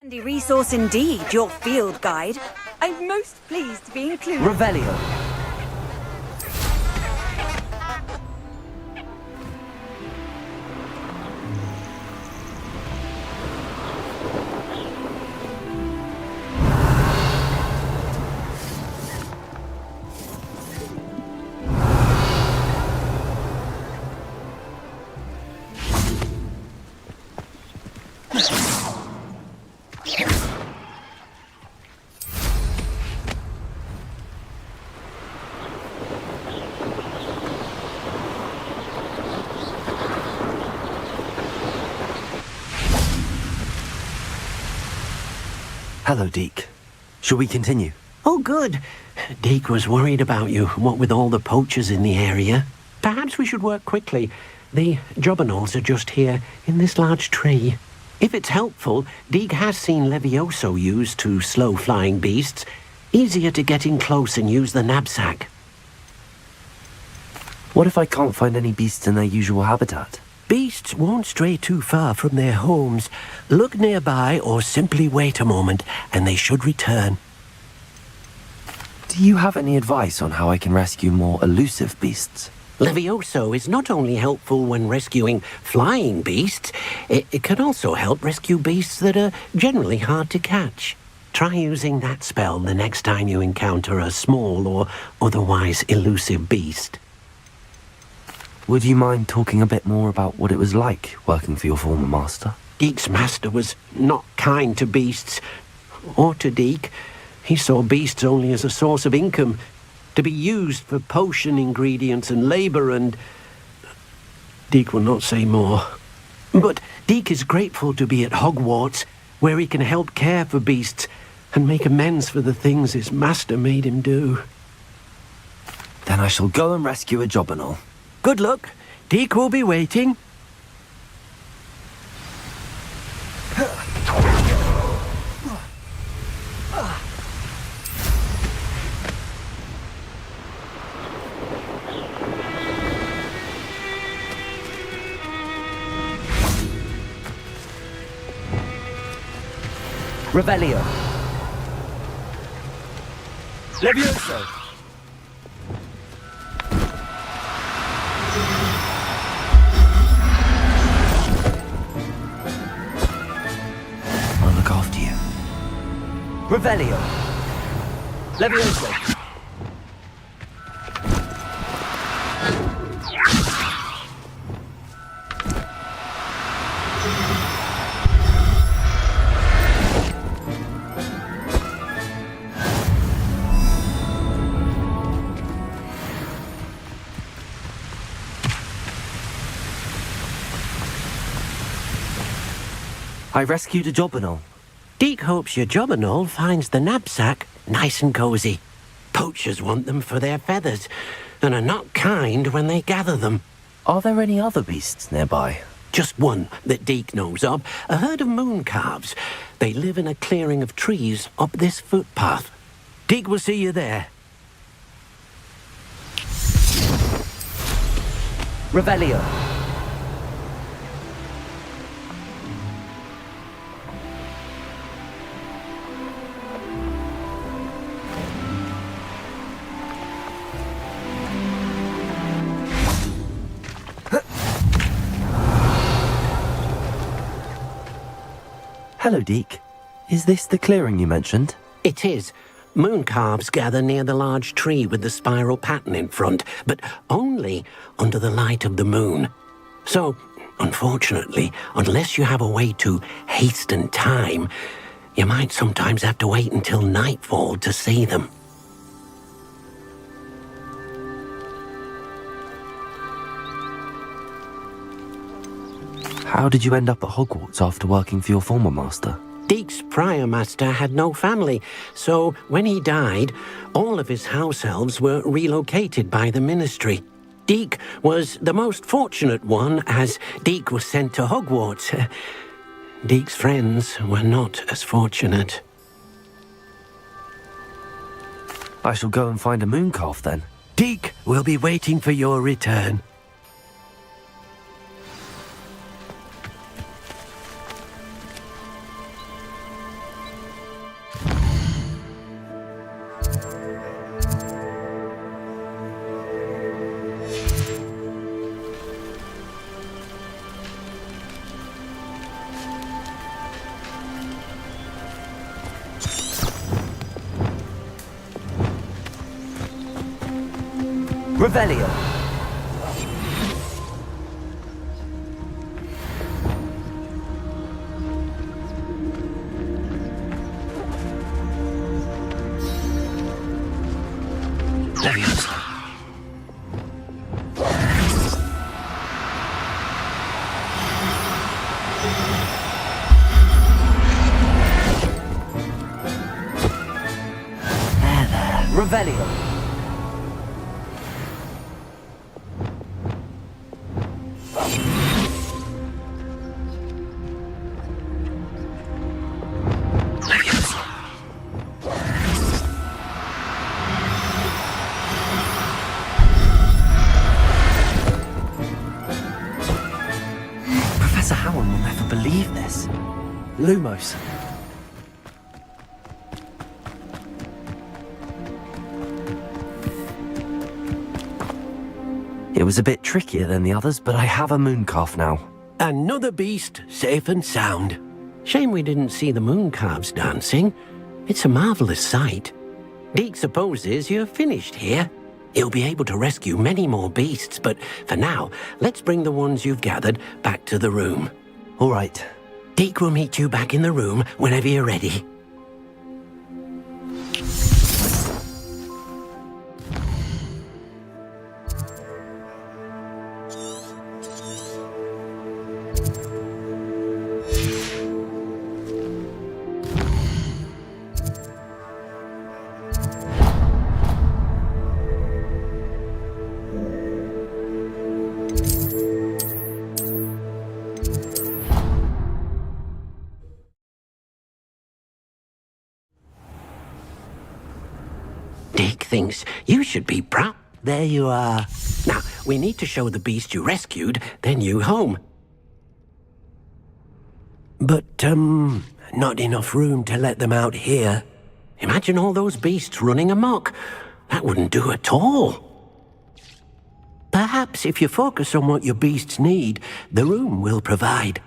Handy resource indeed, your field guide. I'm most pleased to be included. Revelio. Hello, Deke. Shall we continue? Oh, good. Deke was worried about you, what with all the poachers in the area. Perhaps we should work quickly. The jobberknolls are just here, in this large tree. If it's helpful, Deke has seen Levioso used to slow flying beasts. Easier to get in close and use the knapsack. What if I can't find any beasts in their usual habitat? Beasts won't stray too far from their homes. Look nearby or simply wait a moment, and they should return. Do you have any advice on how I can rescue more elusive beasts? Levioso is not only helpful when rescuing flying beasts, it can also help rescue beasts that are generally hard to catch. Try using that spell the next time you encounter a small or otherwise elusive beast. Would you mind talking a bit more about what it was like working for your former master? Deke's master was not kind to beasts, or to Deke. He saw beasts only as a source of income, to be used for potion ingredients and labour, and Deke will not say more. But Deke is grateful to be at Hogwarts, where he can help care for beasts and make amends for the things his master made him do. Then I shall go and rescue a jobberknoll. Good luck. Deke will be waiting. Revelio. Levioso. I'll look after you. Revelio. Levioso. I rescued a jobberknoll. Deke hopes your jobberknoll finds the knapsack nice and cozy. Poachers want them for their feathers, and are not kind when they gather them. Are there any other beasts nearby? Just one that Deke knows of, a herd of moon calves. They live in a clearing of trees up this footpath. Deke will see you there. Revelio. Hello, Deke. Is this the clearing you mentioned? It is. Moon calves gather near the large tree with the spiral pattern in front, but only under the light of the moon. So, unfortunately, unless you have a way to hasten time, you might sometimes have to wait until nightfall to see them. How did you end up at Hogwarts after working for your former master? Deke's prior master had no family, so when he died, all of his house elves were relocated by the ministry. Deke was the most fortunate one, as Deke was sent to Hogwarts. Deke's friends were not as fortunate. I shall go and find a moon calf then. Deke will be waiting for your return. Revelio. Levioso. Revelio. Professor Howard will never believe this. Lumos. It was a bit trickier than the others, but I have a moon calf now. Another beast, safe and sound. Shame we didn't see the moon calves dancing. It's a marvelous sight. Deke supposes you're finished here. He'll be able to rescue many more beasts, but for now, let's bring the ones you've gathered back to the room. All right. Deke will meet you back in the room whenever you're ready. Deke thinks you should be proud. There you are. Now, we need to show the beast you rescued their new home. But, not enough room to let them out here. Imagine all those beasts running amok. That wouldn't do at all. Perhaps if you focus on what your beasts need, the room will provide.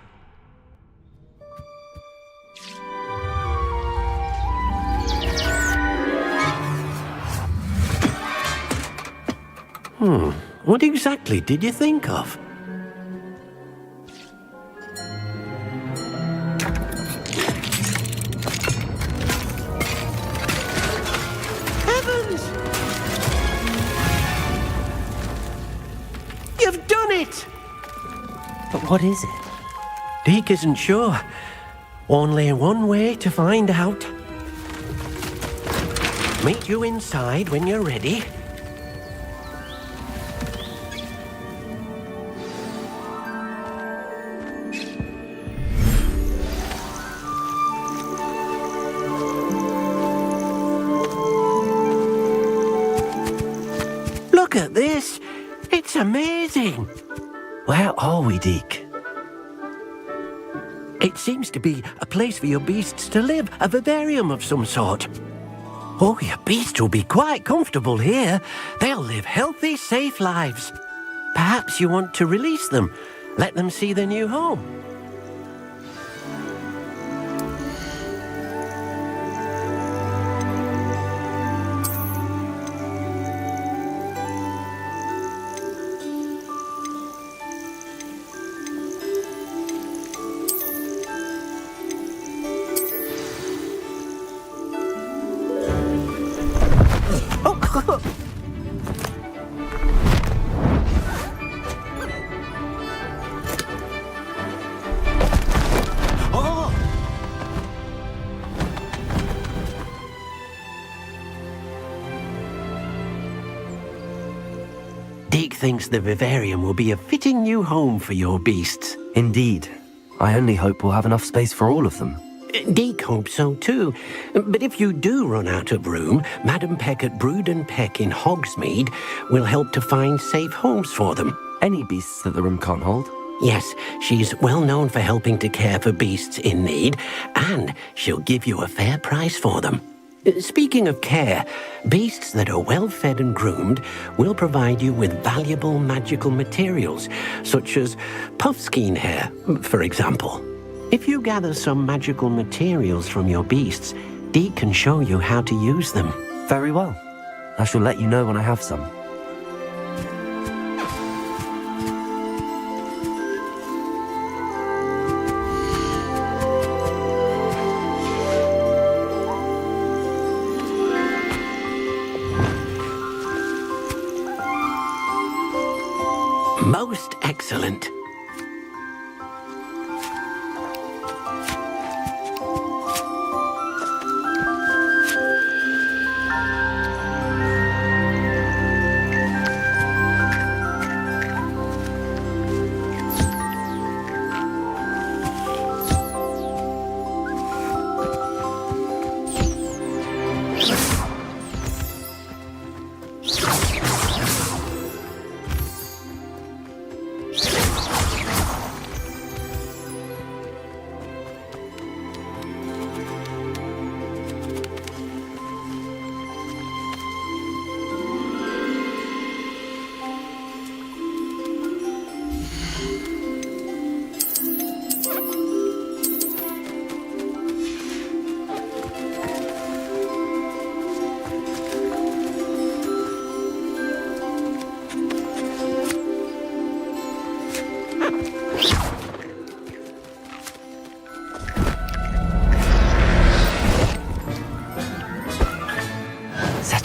What exactly did you think of? Heavens! You've done it! But what is it? Deke isn't sure. Only one way to find out. Meet you inside when you're ready. Look at this! It's amazing! Where are we, Deke? It seems to be a place for your beasts to live, a vivarium of some sort. Oh, your beasts will be quite comfortable here. They'll live healthy, safe lives. Perhaps you want to release them, let them see their new home. Deke thinks the vivarium will be a fitting new home for your beasts. Indeed. I only hope we'll have enough space for all of them. Deke hopes so too. But if you do run out of room, Madam Peck at Brood and Peck in Hogsmeade will help to find safe homes for them. Any beasts that the room can't hold? Yes, she's well known for helping to care for beasts in need, and she'll give you a fair price for them. Speaking of care, beasts that are well fed and groomed will provide you with valuable magical materials, such as puffskein hair, for example. If you gather some magical materials from your beasts, Deke can show you how to use them. Very well. I shall let you know when I have some. Most excellent.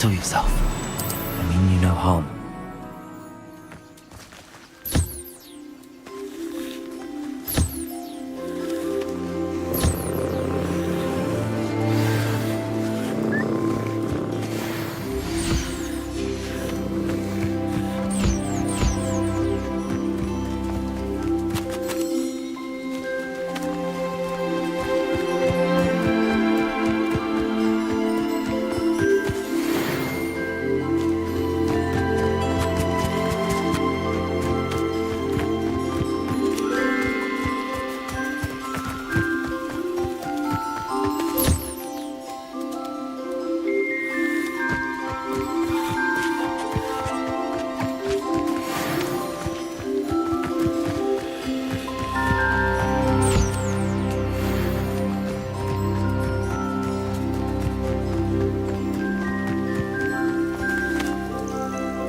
Settle yourself. I mean you no harm.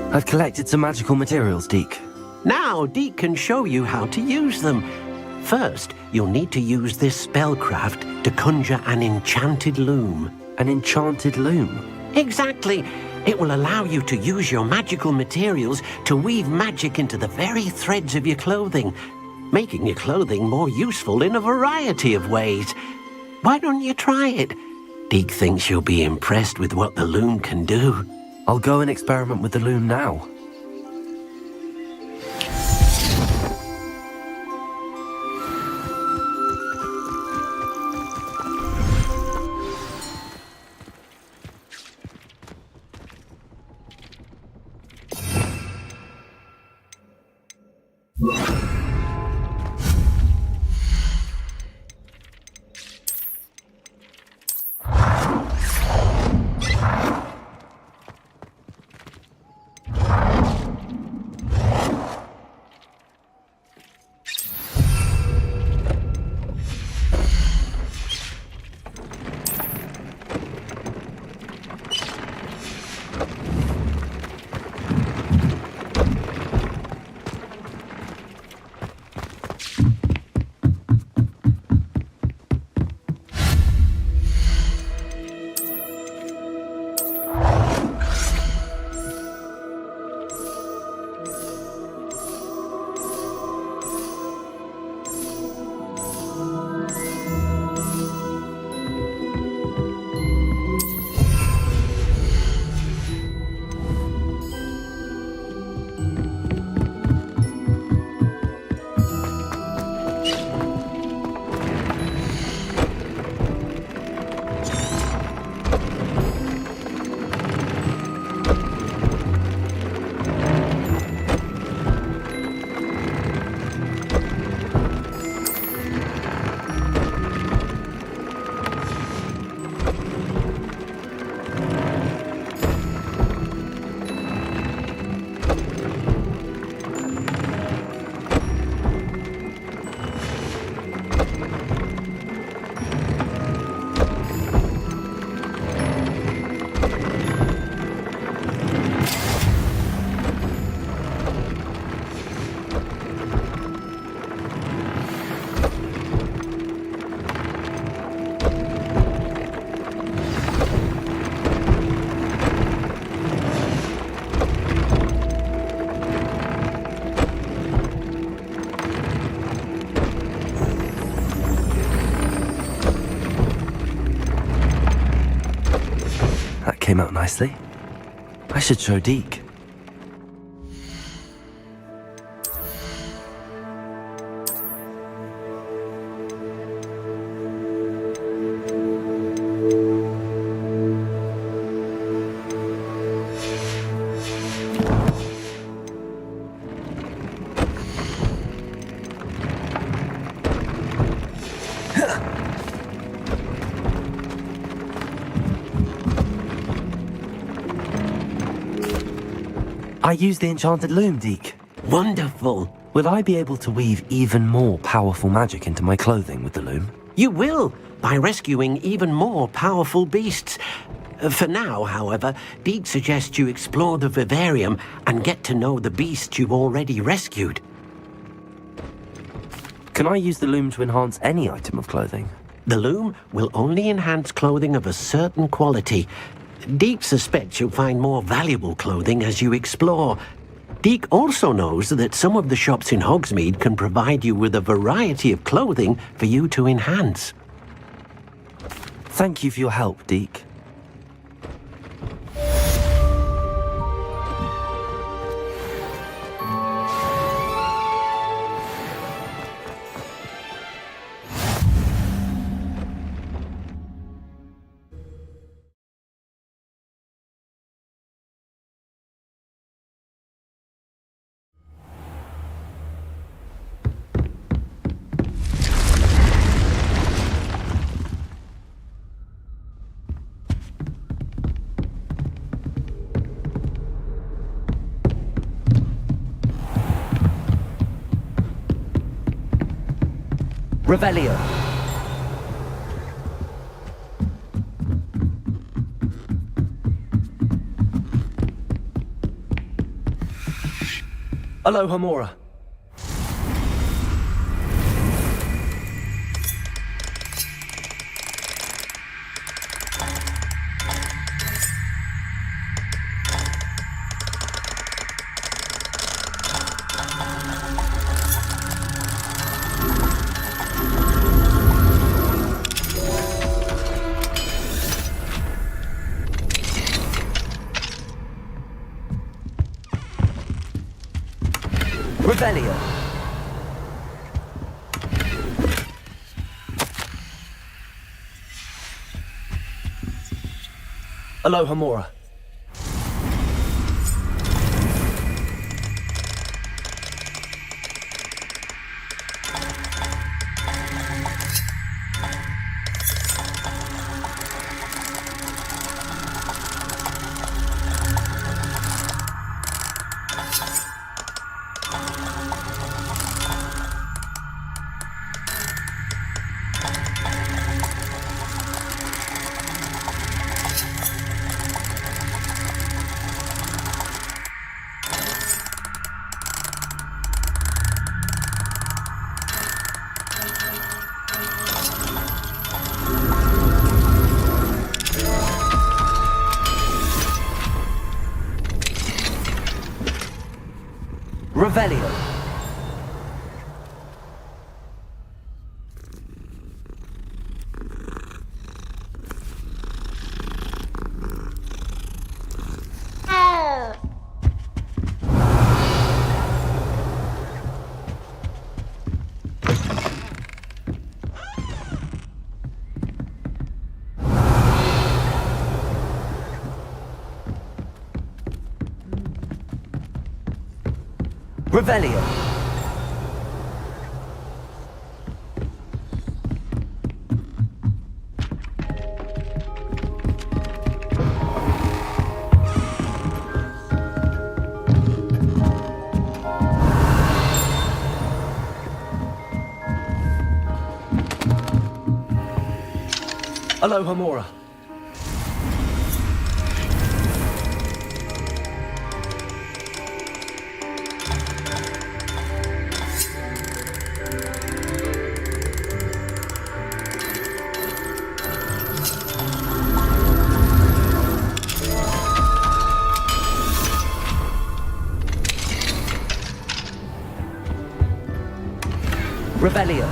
I've collected some magical materials, Deke. Now, Deke can show you how to use them. First, you'll need to use this spellcraft to conjure an enchanted loom. An enchanted loom? Exactly. It will allow you to use your magical materials to weave magic into the very threads of your clothing, making your clothing more useful in a variety of ways. Why don't you try it? Deke thinks you'll be impressed with what the loom can do. I'll go and experiment with the loom now. Came out nicely. I should show Deke. I used the enchanted loom, Deke. Wonderful. Will I be able to weave even more powerful magic into my clothing with the loom? You will, by rescuing even more powerful beasts. For now, however, Deke suggests you explore the vivarium and get to know the beasts you've already rescued. Can I use the loom to enhance any item of clothing? The loom will only enhance clothing of a certain quality. Deke suspects you'll find more valuable clothing as you explore. Deke also knows that some of the shops in Hogsmeade can provide you with a variety of clothing for you to enhance. Thank you for your help, Deke. Revelio. Alohomora. Revelio. Alohomora. Revelio. Revelio. Alohomora. Revelio.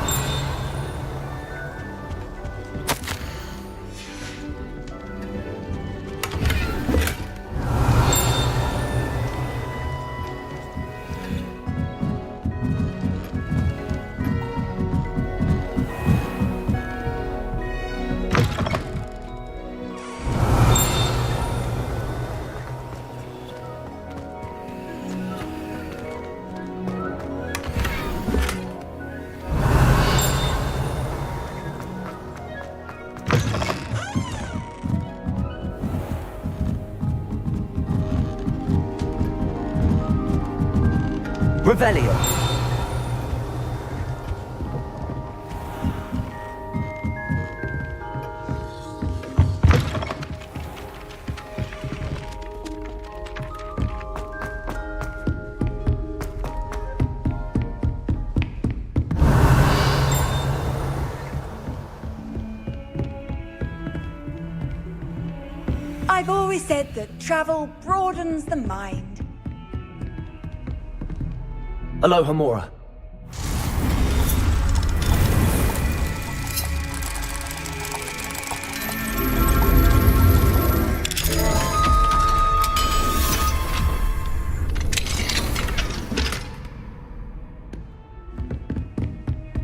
Revelio. I've always said that travel broadens the mind. Aloha Mora.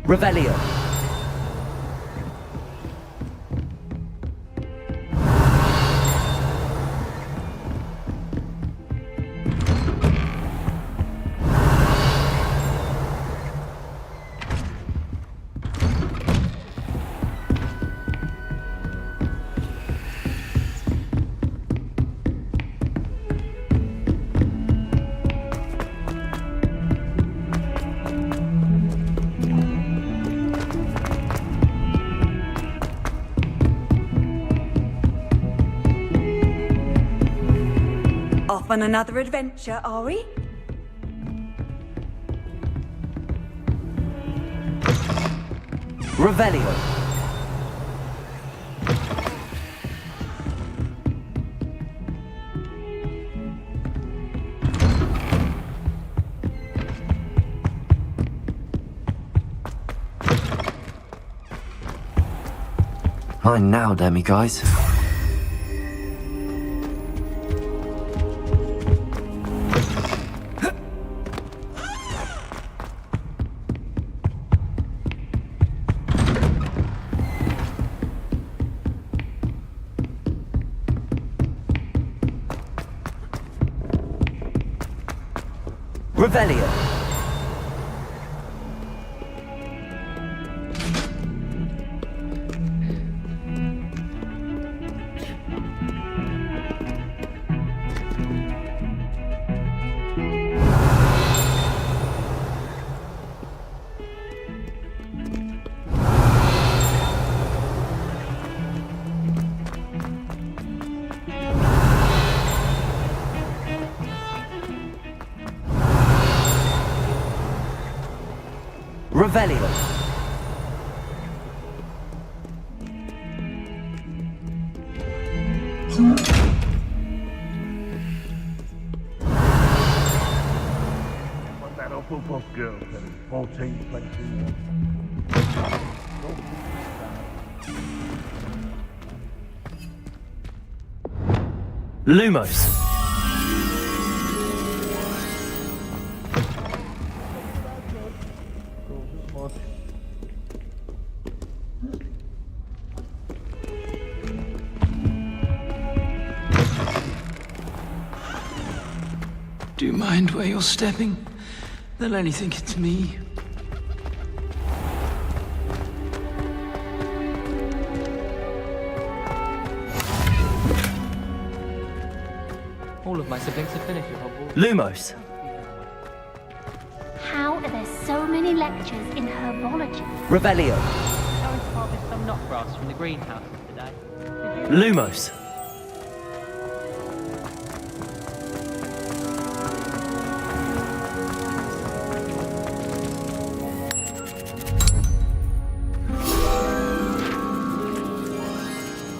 Revelio. Off on another adventure, are we? Revelio. Mine now, demiguise. Revelio. Revelio. That Hufflepuff girl said it's 14 places. Lumos. Do you mind where you're stepping? They'll only think it's me. All of my siblings have finished at Hogwarts. Lumos. How are there so many lectures in herbology? Revelio. Going to harvest some knot grass from the greenhouses today. Lumos.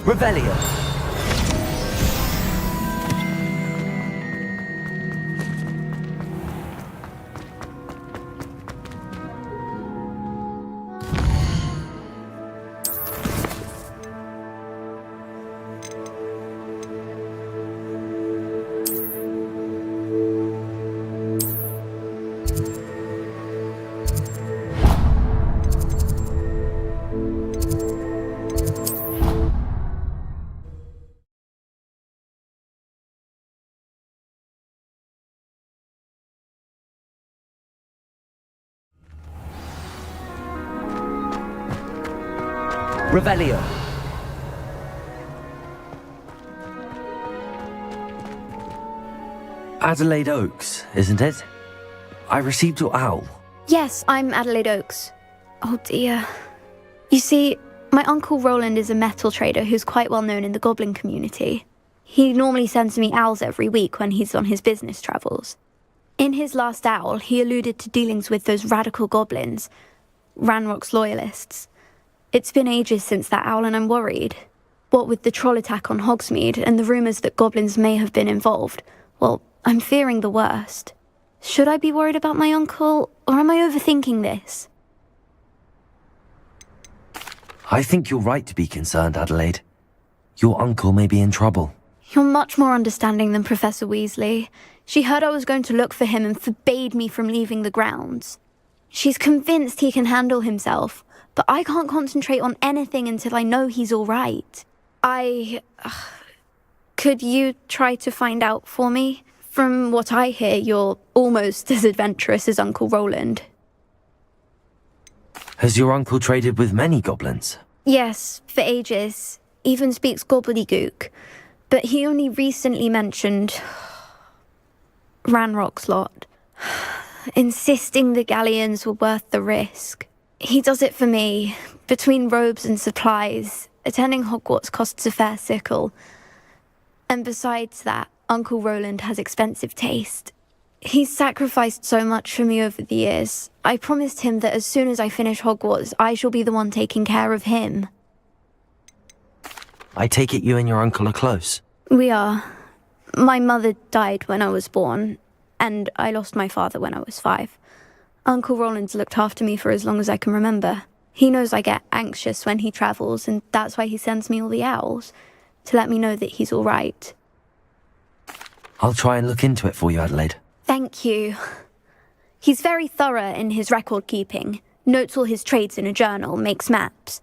Revelio. Revelio. Adelaide Oaks, isn't it? I received your owl. Yes, I'm Adelaide Oaks. Oh dear. You see, my uncle Roland is a metal trader who's quite well known in the goblin community. He normally sends me owls every week when he's on his business travels. In his last owl, he alluded to dealings with those radical goblins, Ranrock's loyalists. It's been ages since that owl and I'm worried. What with the troll attack on Hogsmeade and the rumours that goblins may have been involved, well, I'm fearing the worst. Should I be worried about my uncle, or am I overthinking this? I think you're right to be concerned, Adelaide. Your uncle may be in trouble. You're much more understanding than Professor Weasley. She heard I was going to look for him and forbade me from leaving the grounds. She's convinced he can handle himself, but I can't concentrate on anything until I know he's all right. Could you try to find out for me? From what I hear, you're almost as adventurous as Uncle Roland. Has your uncle traded with many goblins? Yes, for ages. Even speaks gobbledygook. But he only recently mentioned Ranrock's lot, insisting the galleons were worth the risk. He does it for me. Between robes and supplies, attending Hogwarts costs a fair sickle. And besides that, Uncle Roland has expensive taste. He's sacrificed so much for me over the years. I promised him that as soon as I finish Hogwarts, I shall be the one taking care of him. I take it you and your uncle are close. We are. My mother died when I was born, and I lost my father when I was 5. Uncle Roland's looked after me for as long as I can remember. He knows I get anxious when he travels, and that's why he sends me all the owls, to let me know that he's all right. I'll try and look into it for you, Adelaide. Thank you. He's very thorough in his record keeping, notes all his trades in a journal, makes maps.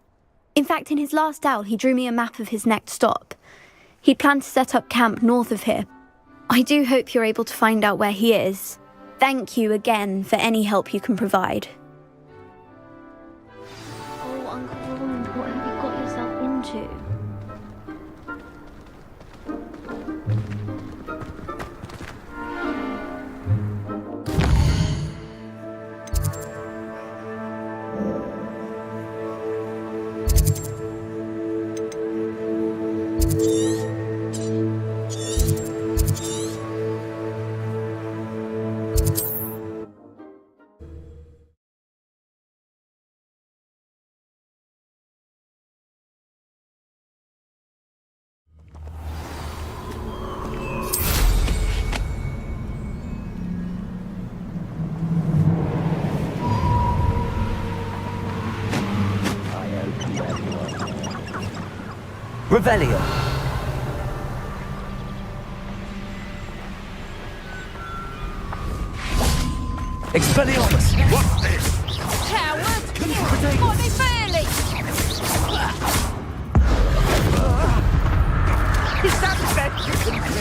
In fact, in his last owl, he drew me a map of his next stop. He'd planned to set up camp north of here. I do hope you're able to find out where he is. Thank you again for any help you can provide. Oh, Uncle Roland, what have you got yourself into? Revelio. Expelliarmus! What's this? Coward! What they fairly? Is that the best you can do?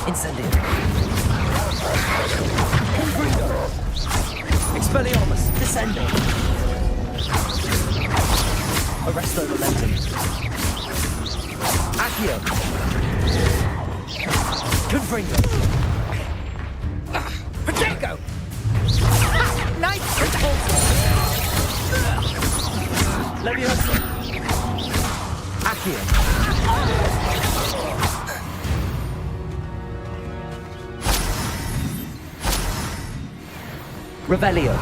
Incendio. Expelliarmus. Descendo. Arresto momentum. Accio. Confringo. Protego. Nice repulsor. Leviosa. Accio. Revelio.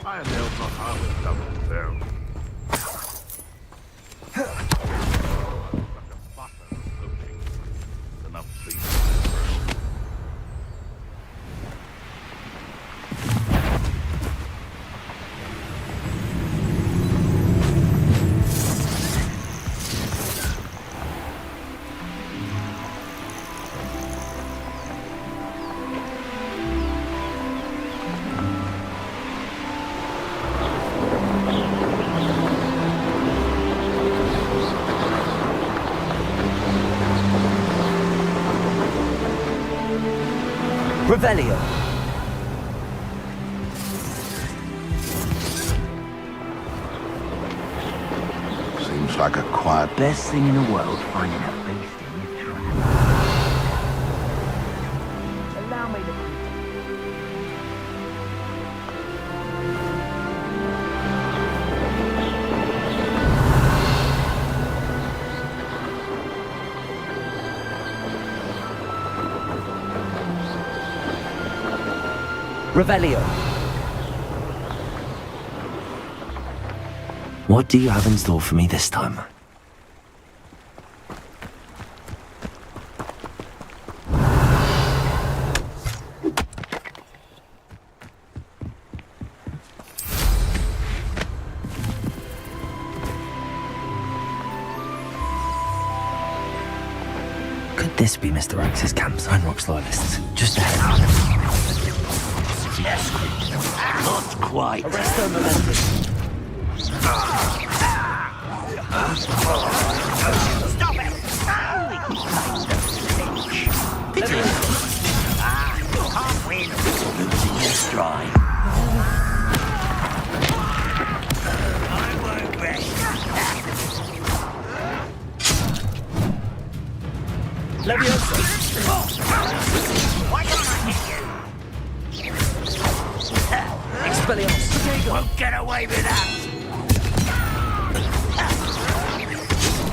Iron nail's not hard with double down. Enough beef. Revelio. Seems seems like a quiet... Best thing in the world, finding a beast in your trap. Allow me to... Revelio. What do you have in store for me this time? Could this be Mr. Axe's campsite rock slides? Just ahead. Yes, not quite. Arresto momentum. Stop it! Can't win. Losing your stride. I won't rest. Leviosa. Why can't I hit you? Expelliarmus. Won't get away with that.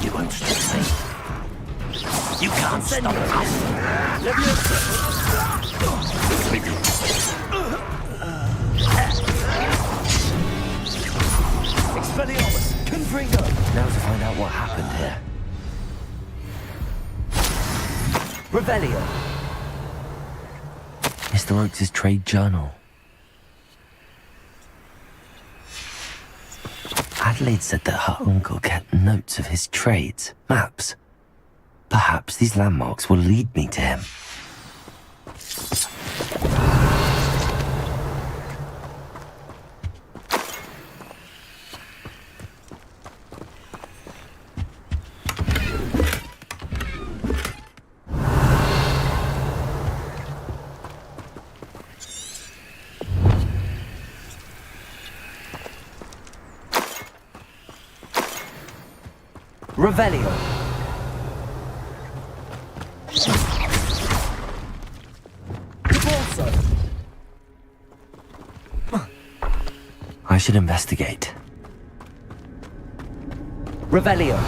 You won't stop me. You can't stop us. Leviosa. Expelliarmus. Confringo. Now to find out what happened here. Revelio. Mr. Oakes' trade journal. Adelaide said that her uncle kept notes of his trades, maps. Perhaps these landmarks will lead me to him. Revelio. I should investigate. Revelio.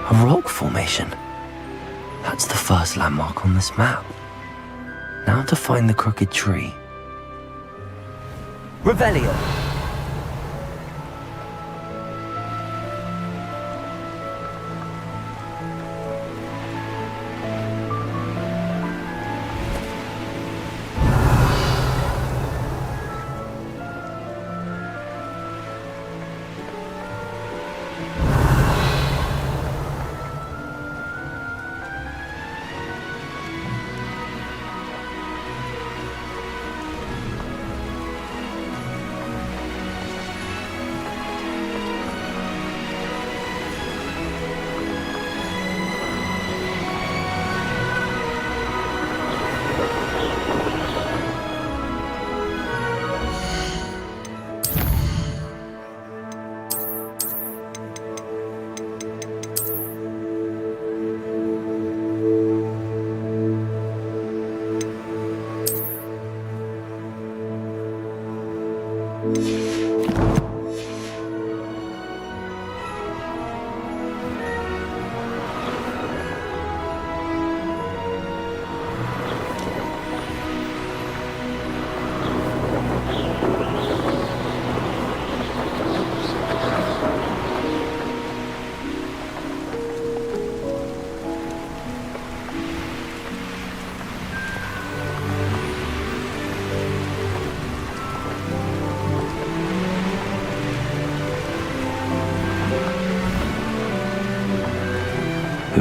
A rock formation. That's the first landmark on this map. Now to find the crooked tree. Revelio. Who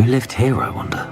lived here, I wonder?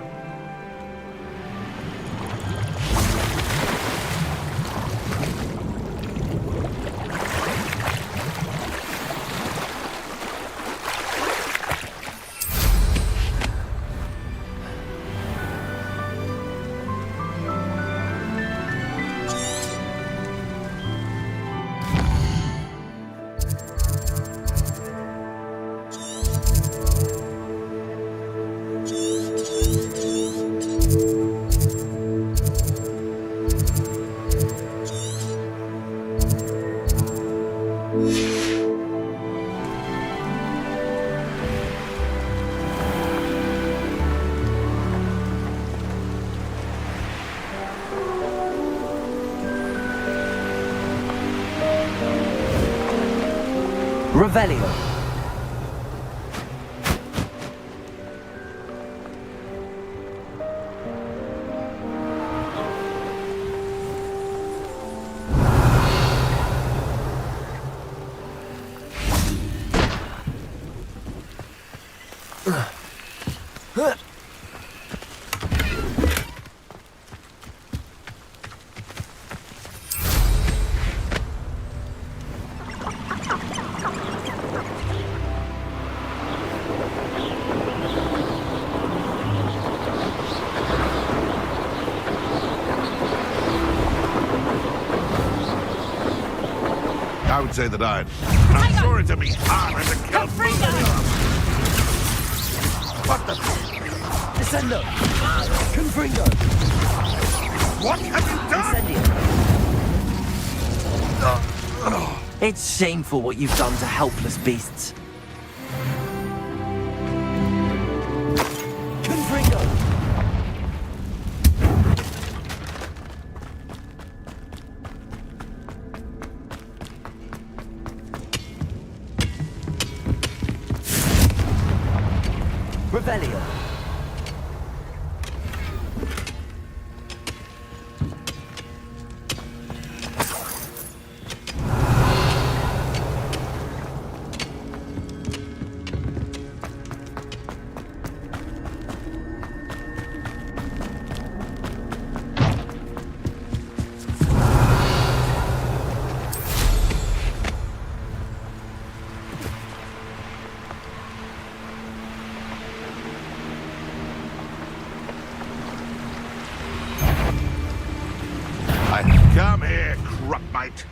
Revelio. I would say that I'm sure it'd be harder to kill. What the? Descendo! Confringo! What have you done? It's shameful what you've done to helpless beasts. Confringo! Revelio. Come here, crupmite.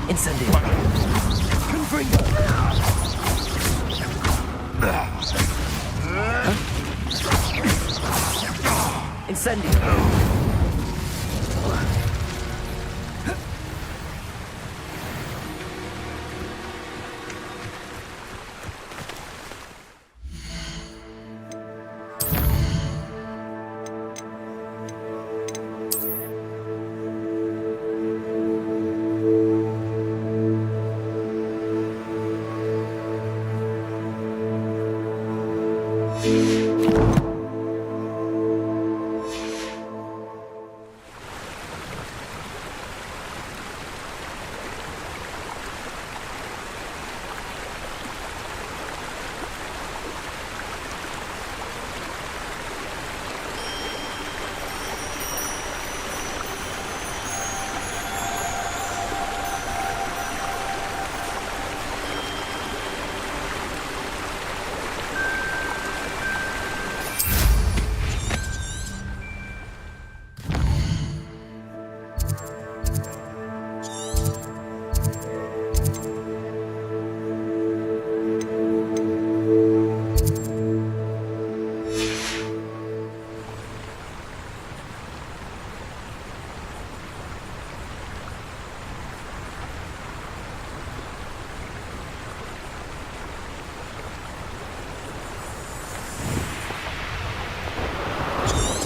Incendio. Confringo. Incendio.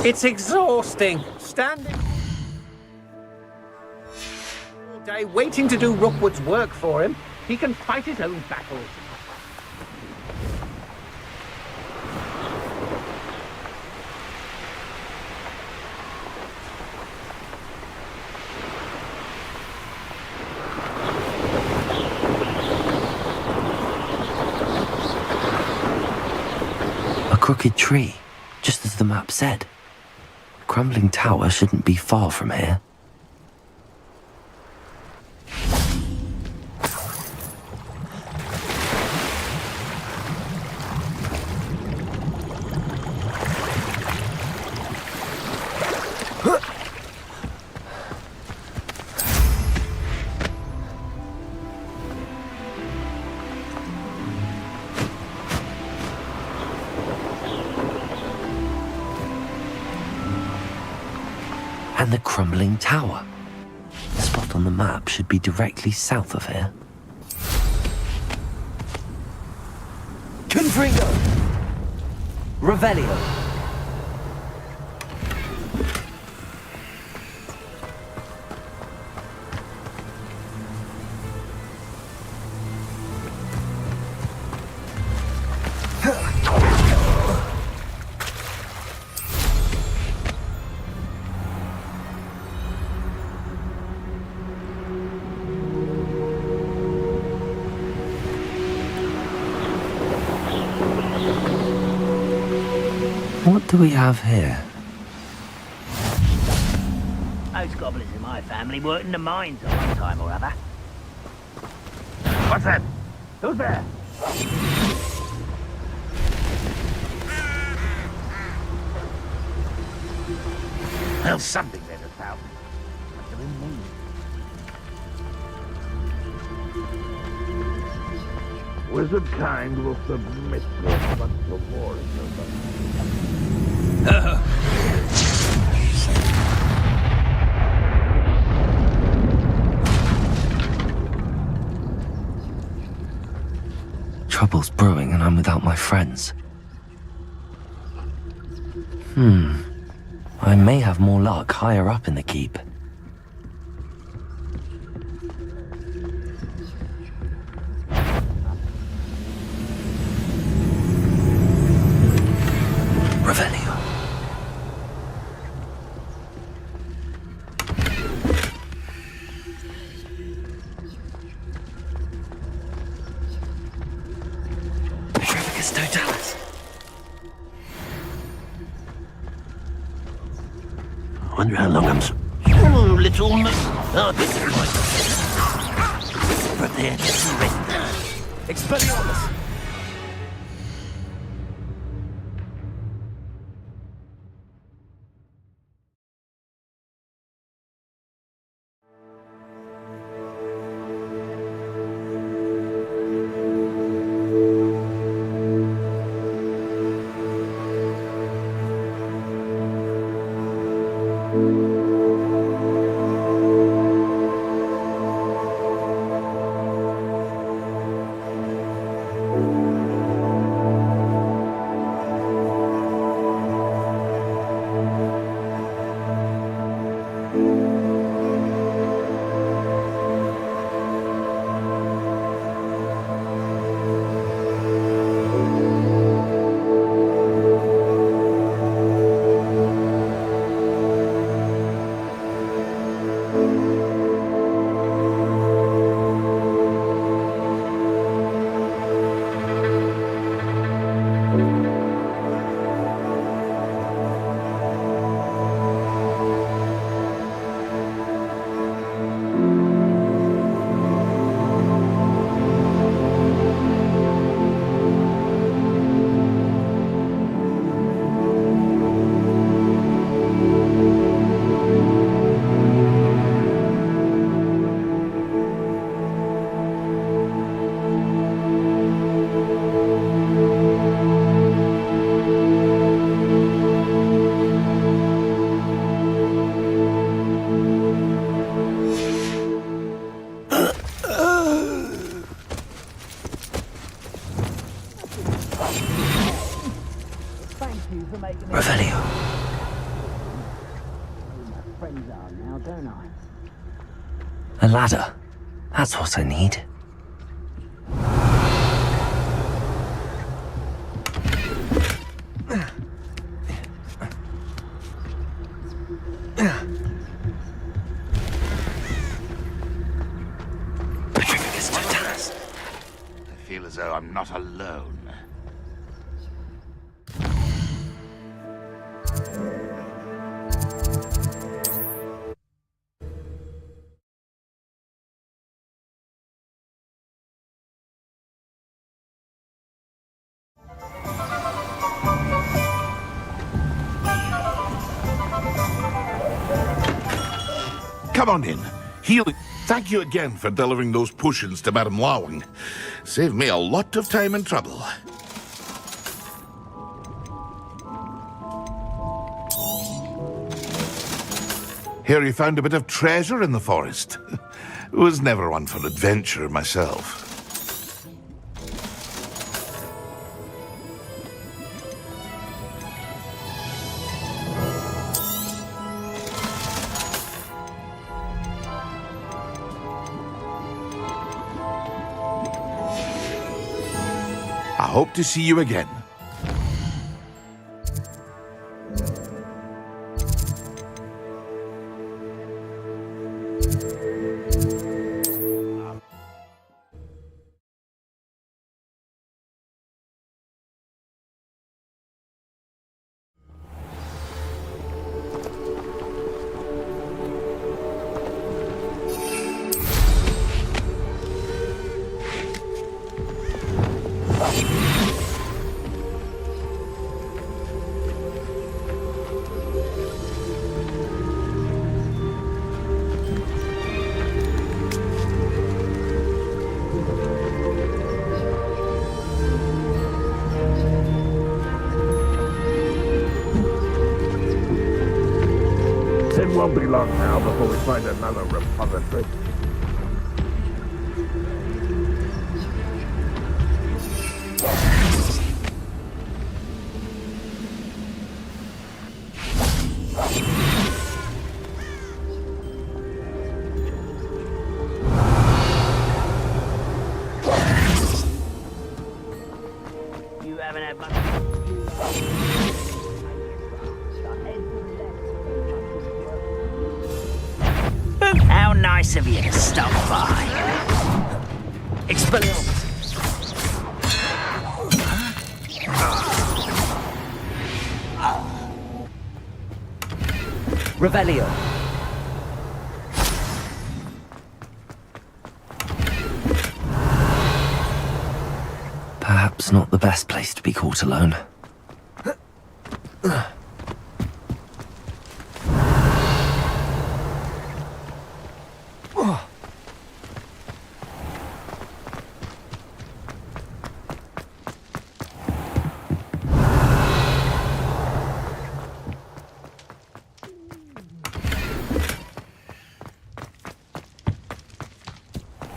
It's exhausting. Standing all day waiting to do Rookwood's work for him. He can fight his own battles. A crooked tree, just as the map said. Crumbling tower shouldn't be far from here. And the crumbling tower. The spot on the map should be directly south of here. Confringo! Revelio! What do we have here? Those goblins in my family worked in the mines at one time or other. What's that? Who's there? There's something there to found. Must have been me. Wizard kind will submit to a bunch of war in your Trouble's brewing and I'm without my friends. I may have more luck higher up in the keep. Revelio. Petrificus totalis. I wonder how long I'm Oh, little Oh, this is my... Prepare to rest. Expelliarmus! Thank you for making me... Revelio. buttons on now, don't I? A ladder. That's what I need. I feel as though I'm not alone. Come on in. Healing. Thank you again for delivering those potions to Madame Lawing. Saved me a lot of time and trouble. Hear you found a bit of treasure in the forest. Was never one for adventure myself. I hope to see you again. It won't be long now before we find another repository. You haven't had much. How nice of you to stop by. Expelliarmus. Revelio. Perhaps not the best place to be caught alone.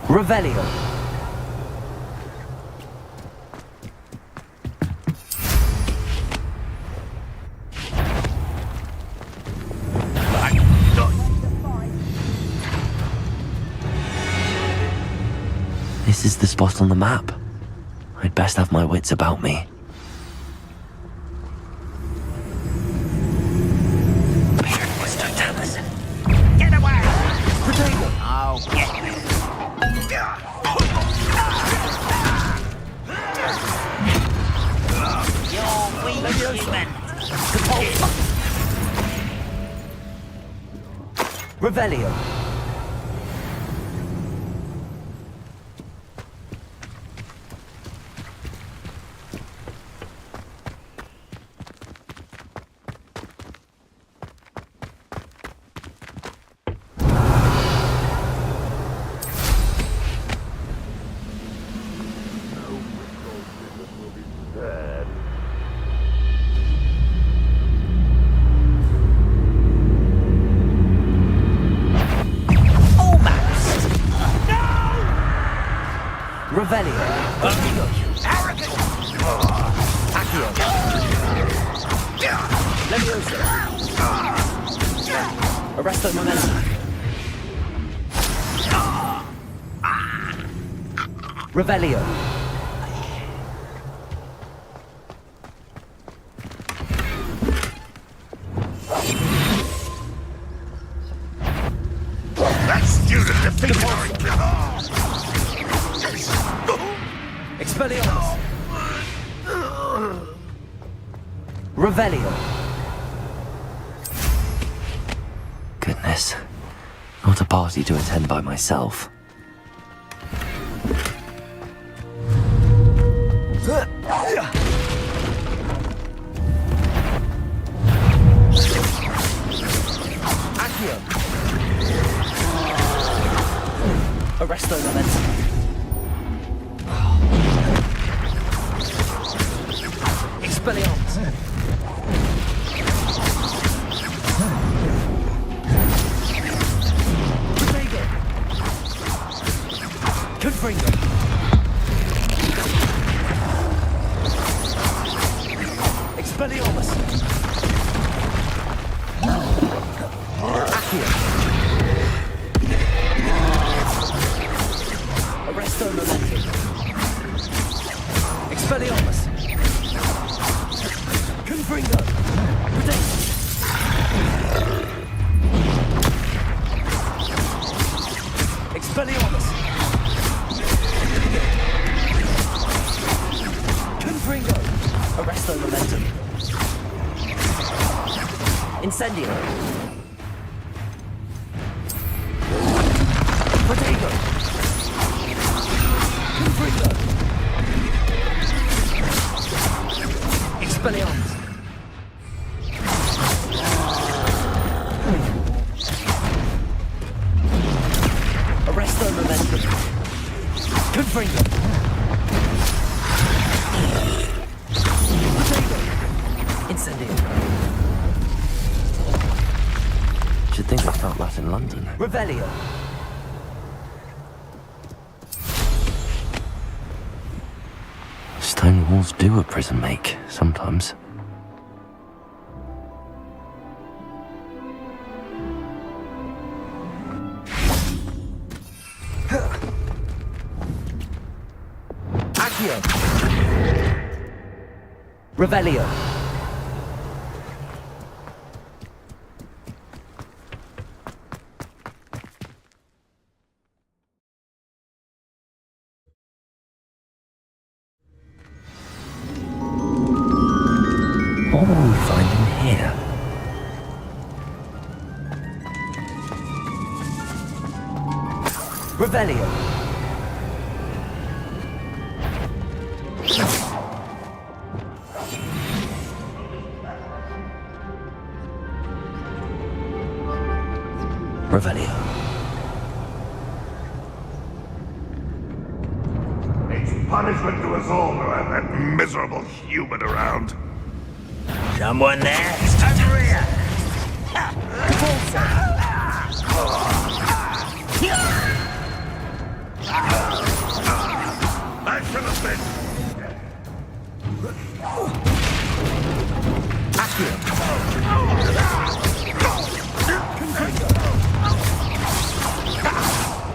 Revelio. This is the spot on the map. I'd best have my wits about me. Get away! I'll get you. You're weak, human. Revelio. Revelio. Arrogant! Accio. Leviosa. Arresto momentum. Revelio. That student defeated our... Expelliarmus. Revelio. Goodness. Not a party to attend by myself. Accio. Arresto momentum. Expelliarmus. Protego. Confringo. Expelliarmus. Accio. Arresto momentum. Expelliarmus. Confringo. Protego. Expelliarmus. Confringo. Arresto momentum. Incendio. Protego. Confringo. Expelliarmus. Arresto momentum. Confringo. Protego. Incendio. Should think I felt that in London. Revelio. Stone walls do a prison make, sometimes. Accio. Revelio. What will we find in here? Revelio. Revelio. It's punishment to us all to have that miserable human around. Someone there? Hurry! I should have been.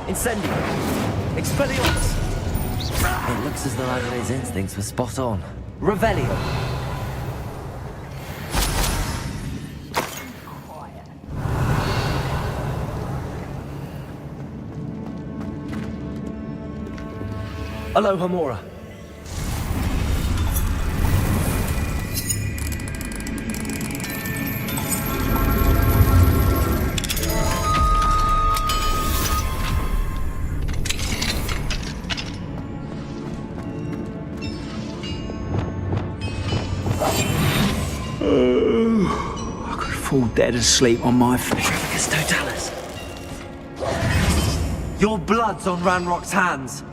Incendio. Expelliarmus. It looks as though Adelaide's instincts were spot on. Revelio. Aloha Mora. I could fall dead asleep on my feet. Totalis. Your blood's on Ranrock's hands.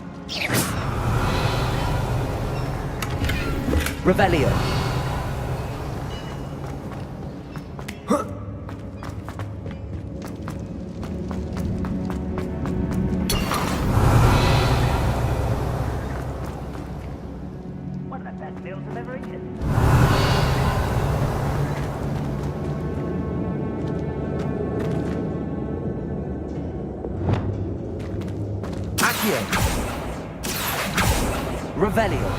Revelio. One of the best meals I've ever eaten. Accio. Revelio.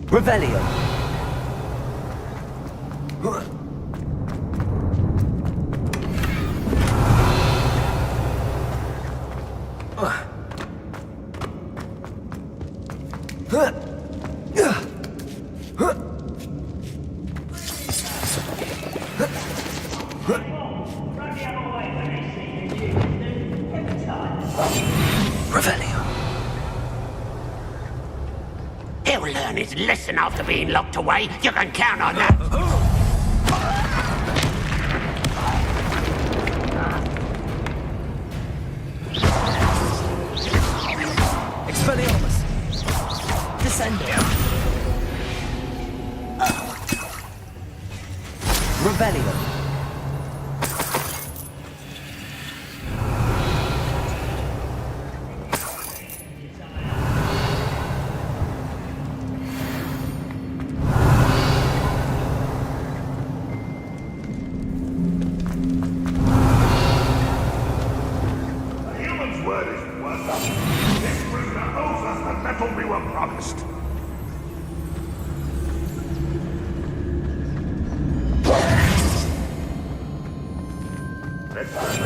Revelio. Revelio. He'll learn his lesson after being locked away. You can count on that. Expelliarmus. Descendo. Revelio. We were promised. Next time I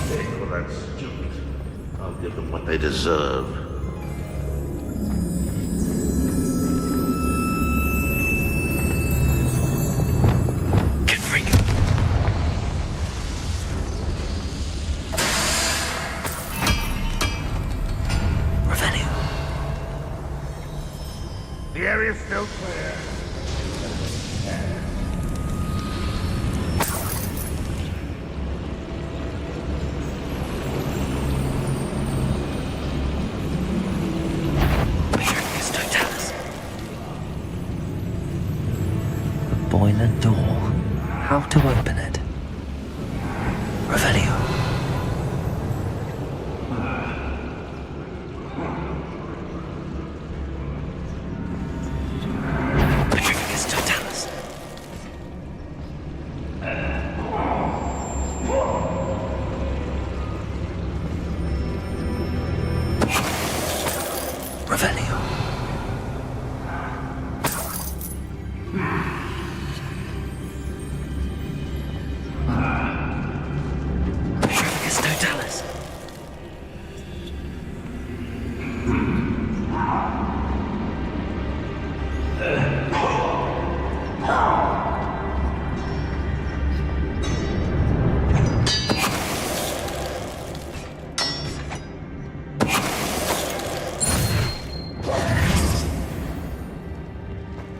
take for that student, I'll give them what they deserve. The area's still clear. The boiler door. How to open it? Revelio. Revelio. Petrificus totalis.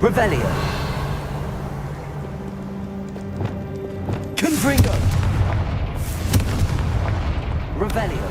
Revelio. Confringo. Revelio.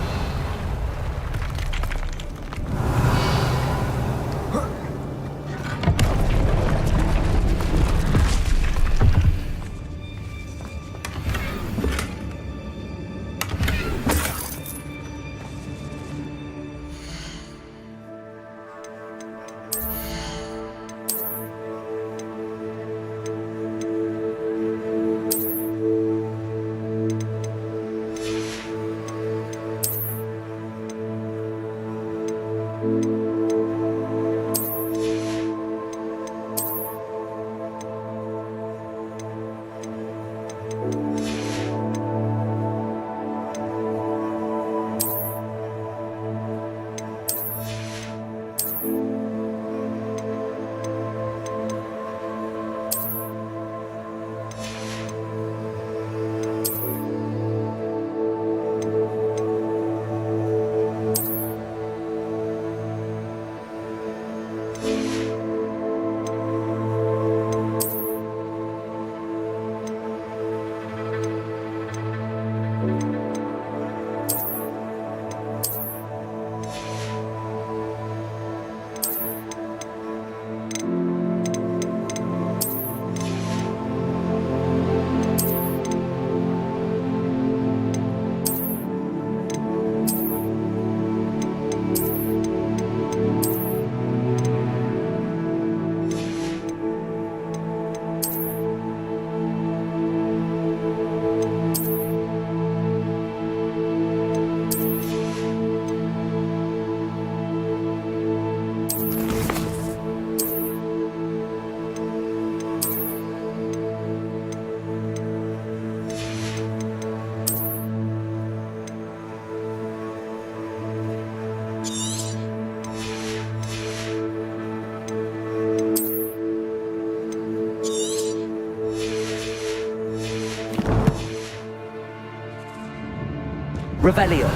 Revelio.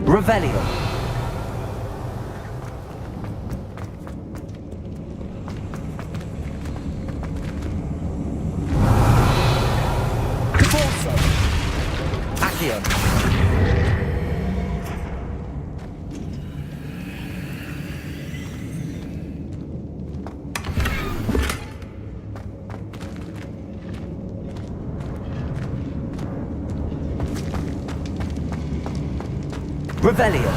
Revelio. Caporso. Accio. Revelio.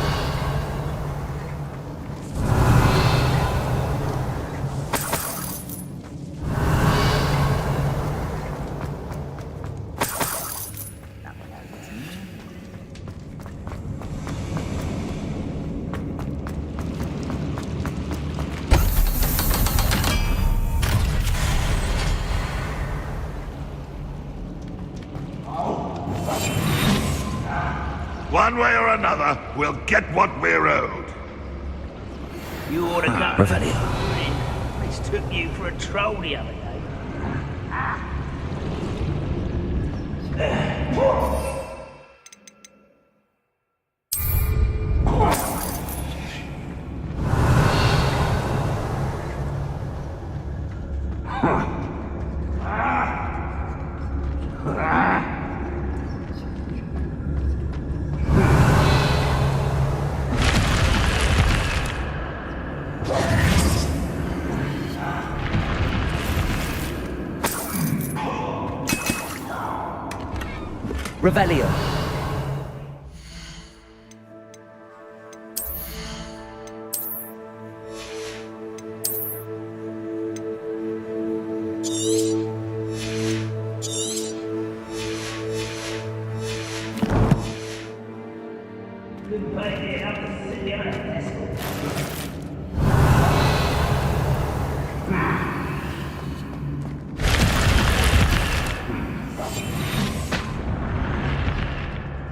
One way or another, we'll get what we're owed. You ought to go. Revelio. I mistook you for a troll the other day. Revelio.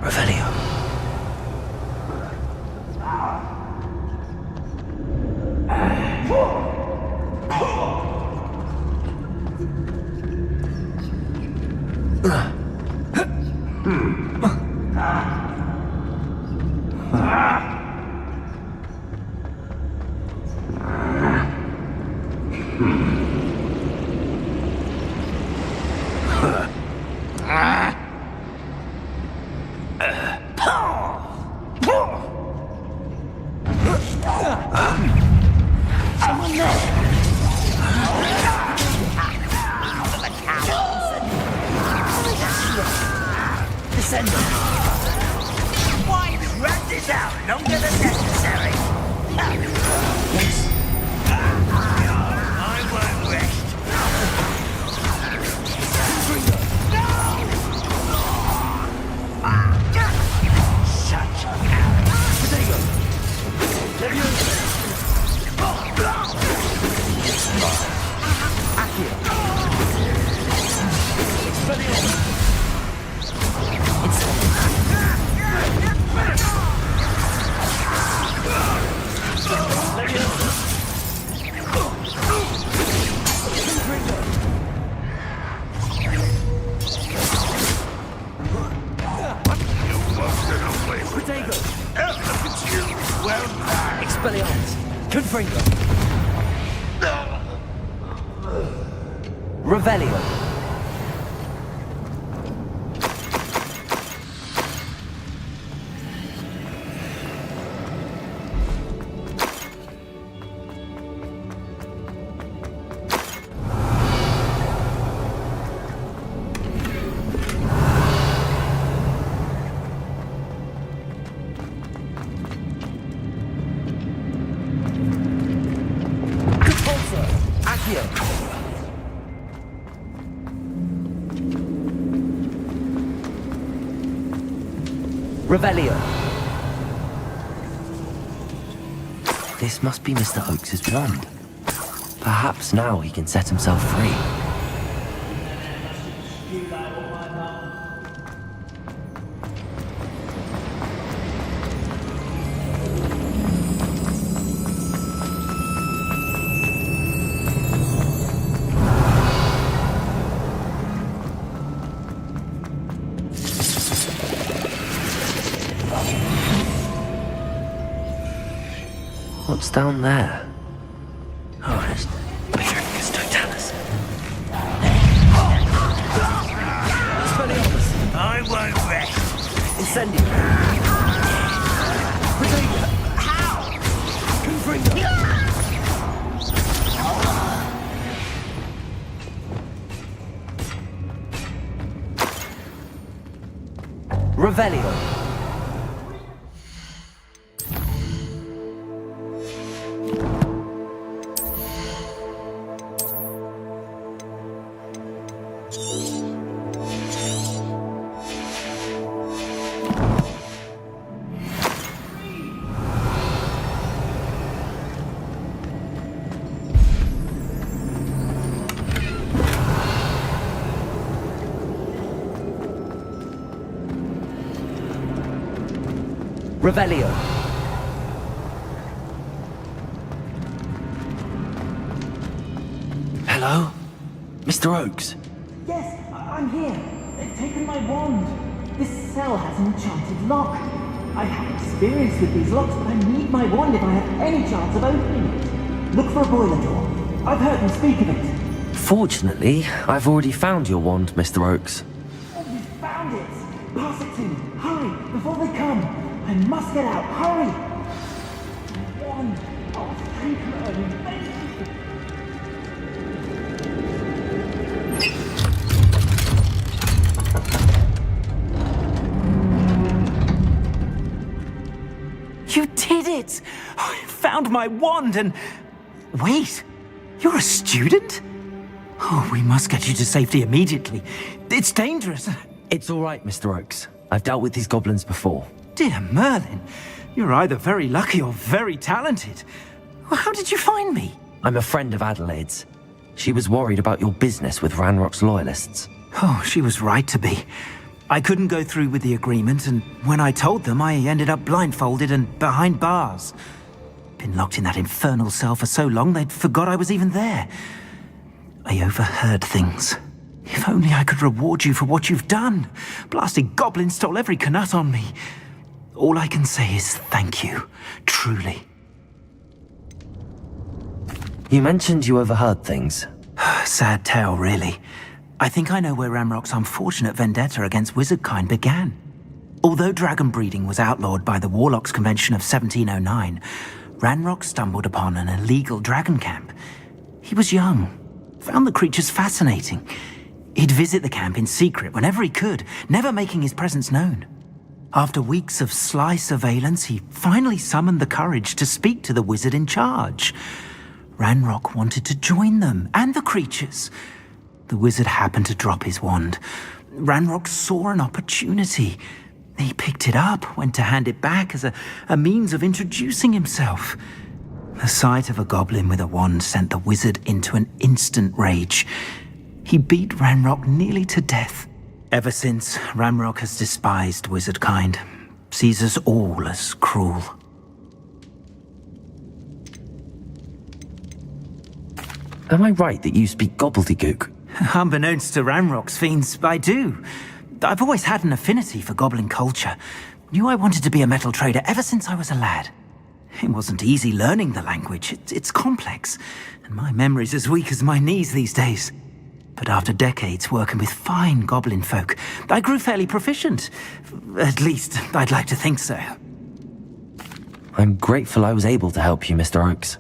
Revelio. Why drag this out longer than necessary? I won't rest. Such Confringo. Revelio. Revelio. This must be Mr. Oakes's wand. Perhaps now he can set himself free. What's down there? Oh, it's Bacterius totalis. I won't rest. Incendio. How? Revelio. Revelio. Hello? Mr. Oakes? Yes, I'm here. They've taken my wand. This cell has an enchanted lock. I have experience with these locks, but I need my wand if I have any chance of opening it. Look for a boiler door. I've heard them speak of it. Fortunately, I've already found your wand, Mr. Oakes. Oh, you found it! Pass it to me. Hurry, before they come. I must get out. Hurry! Wand. Oh, thank you, Erwin. Thank you. You did it! I found my wand and... Wait! You're a student? Oh, we must get you to safety immediately. It's dangerous. It's all right, Mr. Oakes. I've dealt with these goblins before. Dear Merlin, you're either very lucky or very talented. Well, how did you find me? I'm a friend of Adelaide's. She was worried about your business with Ranrock's loyalists. Oh, she was right to be. I couldn't go through with the agreement, and when I told them, I ended up blindfolded and behind bars. Been locked in that infernal cell for so long, they'd forgot I was even there. I overheard things. If only I could reward you for what you've done. Blasted goblins stole every Knut on me. All I can say is thank you, truly. You mentioned you overheard things. Sad tale, really. I think I know where Ranrock's unfortunate vendetta against wizardkind began. Although dragon breeding was outlawed by the Warlocks Convention of 1709, Ranrock stumbled upon an illegal dragon camp. He was young, found the creatures fascinating. He'd visit the camp in secret whenever he could, never making his presence known. After weeks of sly surveillance, he finally summoned the courage to speak to the wizard in charge. Ranrock wanted to join them, and the creatures. The wizard happened to drop his wand. Ranrock saw an opportunity. He picked it up, went to hand it back as a means of introducing himself. The sight of a goblin with a wand sent the wizard into an instant rage. He beat Ranrock nearly to death. Ever since, Ranrock has despised wizardkind, sees us all as cruel. Am I right that you speak gobbledygook? Unbeknownst to Ranrock's fiends, I do. I've always had an affinity for goblin culture. Knew I wanted to be a metal trader ever since I was a lad. It wasn't easy learning the language. It's complex, and my memory's as weak as my knees these days. But after decades working with fine goblin folk, I grew fairly proficient. At least, I'd like to think so. I'm grateful I was able to help you, Mr. Oakes.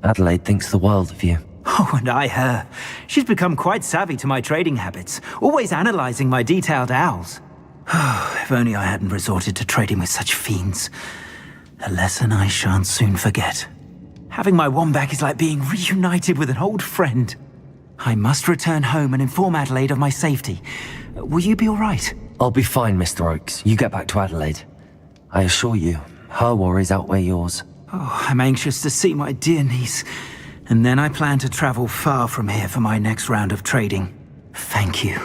Adelaide thinks the world of you. Oh, and I her. She's become quite savvy to my trading habits, always analyzing my detailed owls. If only I hadn't resorted to trading with such fiends. A lesson I shan't soon forget. Having my wand back is like being reunited with an old friend. I must return home and inform Adelaide of my safety. Will you be all right? I'll be fine, Mr. Oakes. You get back to Adelaide. I assure you, her worries outweigh yours. Oh, I'm anxious to see my dear niece. And then I plan to travel far from here for my next round of trading. Thank you.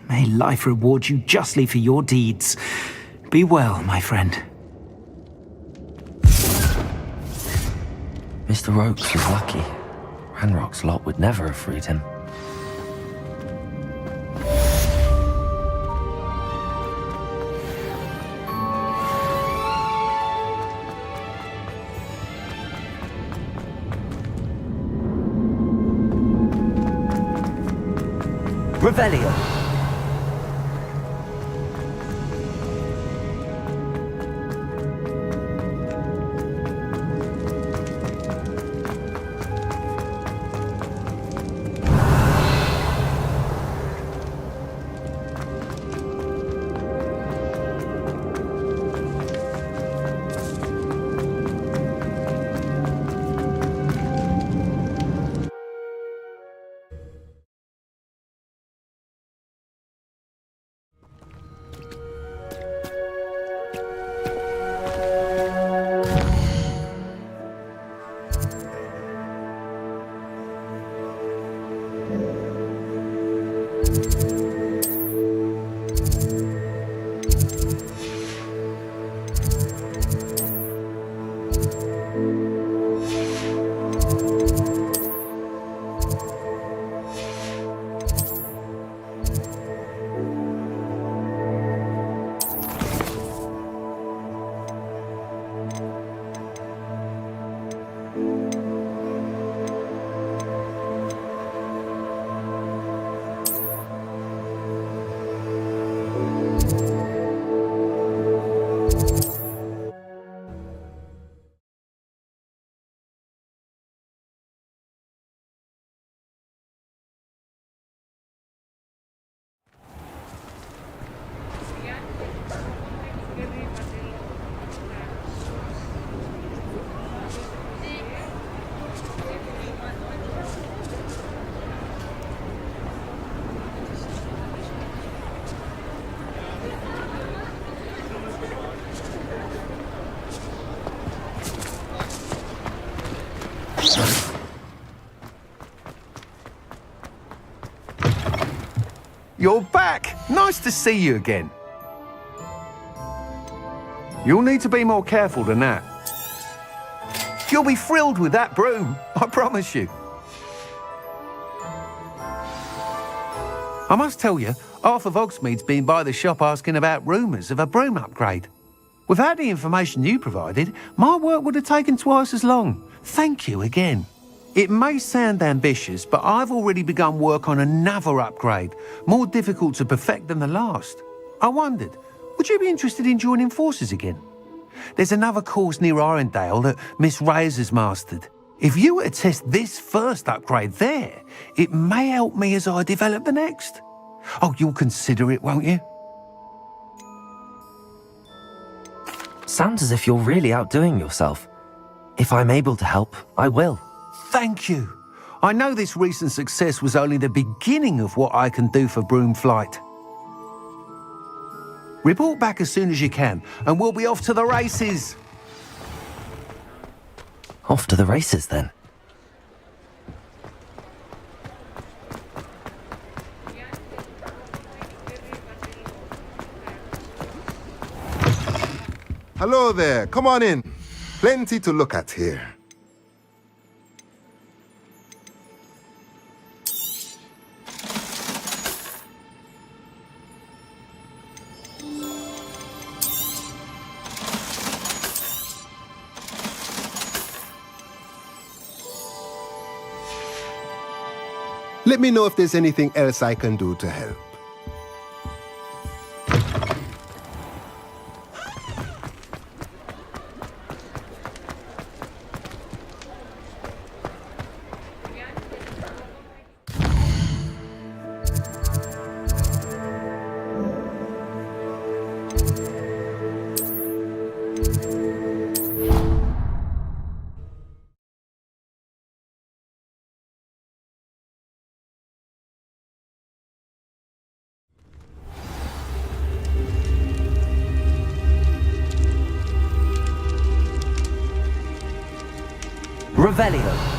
May life reward you justly for your deeds. Be well, my friend. Mr. Oakes was lucky. Ranrock's lot would never have freed him. Revelio. You're back! Nice to see you again. You'll need to be more careful than that. You'll be thrilled with that broom, I promise you. I must tell you, half of Hogsmeade's been by the shop asking about rumours of a broom upgrade. Without the information you provided, my work would have taken twice as long. Thank you again. It may sound ambitious, but I've already begun work on another upgrade, more difficult to perfect than the last. I wondered, would you be interested in joining forces again? There's another course near Arendale that Miss Raeins has mastered. If you were to test this first upgrade there, it may help me as I develop the next. Oh, you'll consider it, won't you? Sounds as if you're really outdoing yourself. If I'm able to help, I will. Thank you. I know this recent success was only the beginning of what I can do for broom flight. Report back as soon as you can, and we'll be off to the races. Off to the races, then. Hello there, come on in. Plenty to look at here. Let me know if there's anything else I can do to help. Revelio.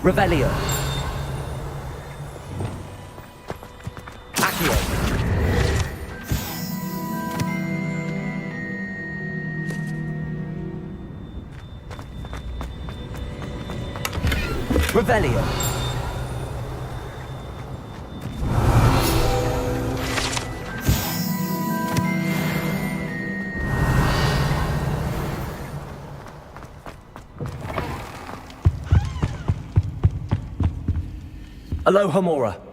Revelio. Accio. Revelio. Aloha Mora.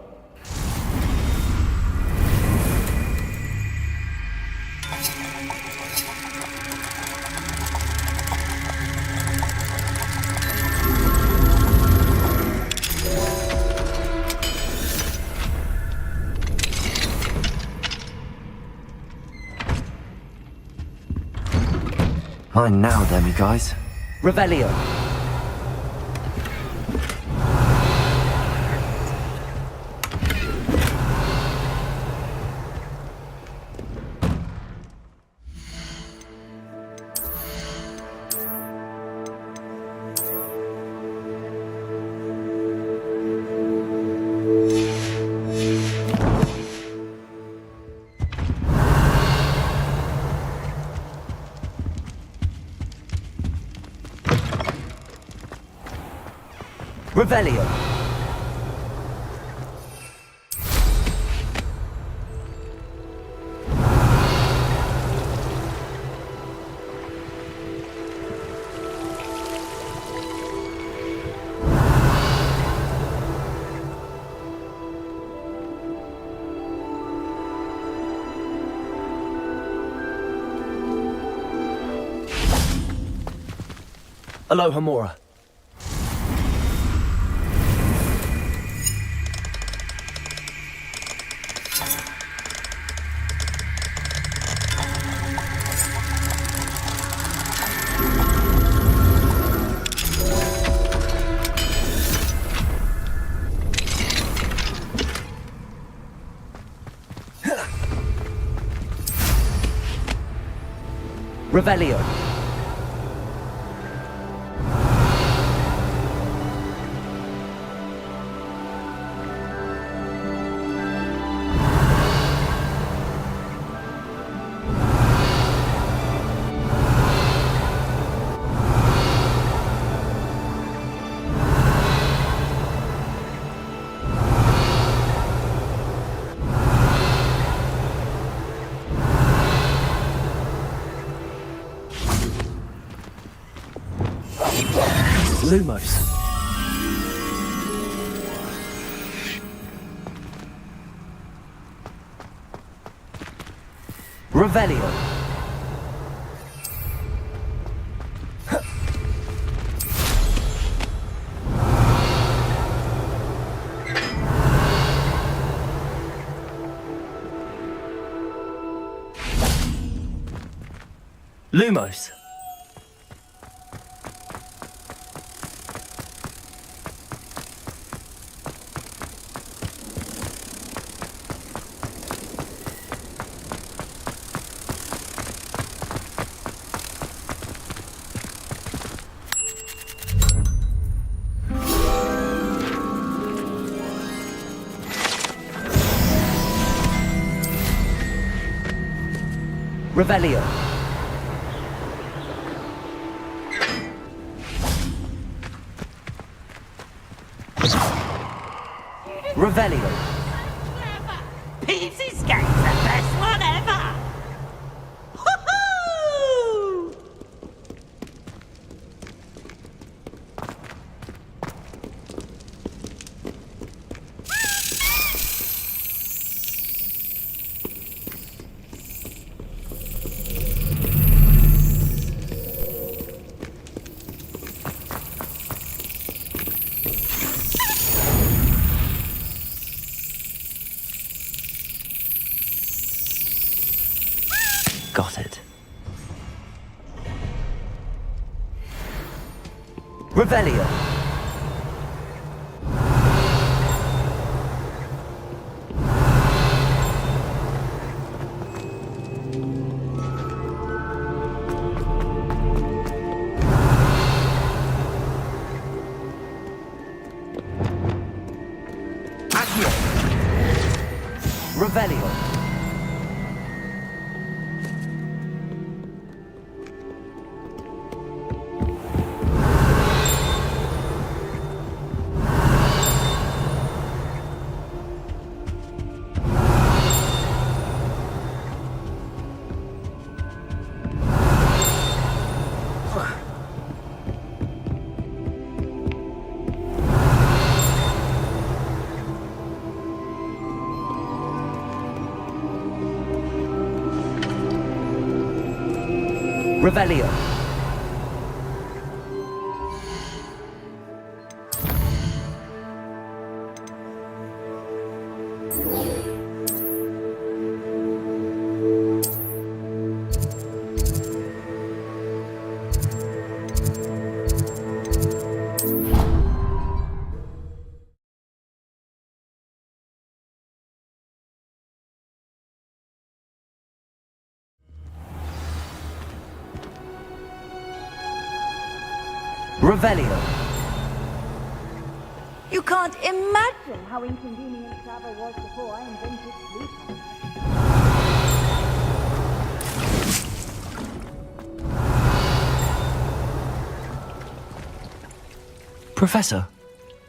Fine now, Demi guys. Revelio. Revelio. Aloha Mora. Revelio. Lumos. Revelio. Lumos. Revelio. Revelio. Pete's escape's the best one ever! Woohoo! Revelio. Accio. Revelio. Revelio. Revelio. You can't imagine how inconvenient travel was before I invented sleep. Professor,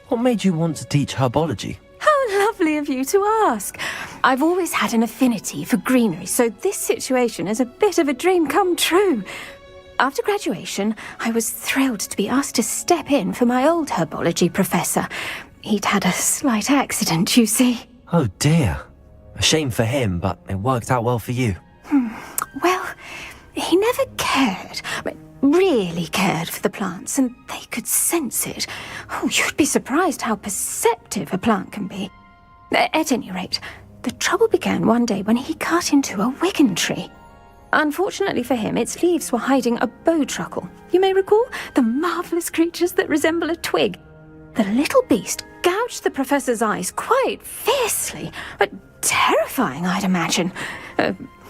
what made you want to teach herbology? How lovely of you to ask. I've always had an affinity for greenery, so this situation is a bit of a dream come true. After graduation, I was thrilled to be asked to step in for my old herbology professor. He'd had a slight accident, you see. Oh dear. A shame for him, but it worked out well for you. Well, he never cared, really cared for the plants, and they could sense it. Oh, you'd be surprised how perceptive a plant can be. At any rate, the trouble began one day when he cut into a wigan tree. Unfortunately for him, its leaves were hiding a bowtruckle. You may recall the marvellous creatures that resemble a twig. The little beast gouged the professor's eyes quite fiercely, but terrifying, I'd imagine.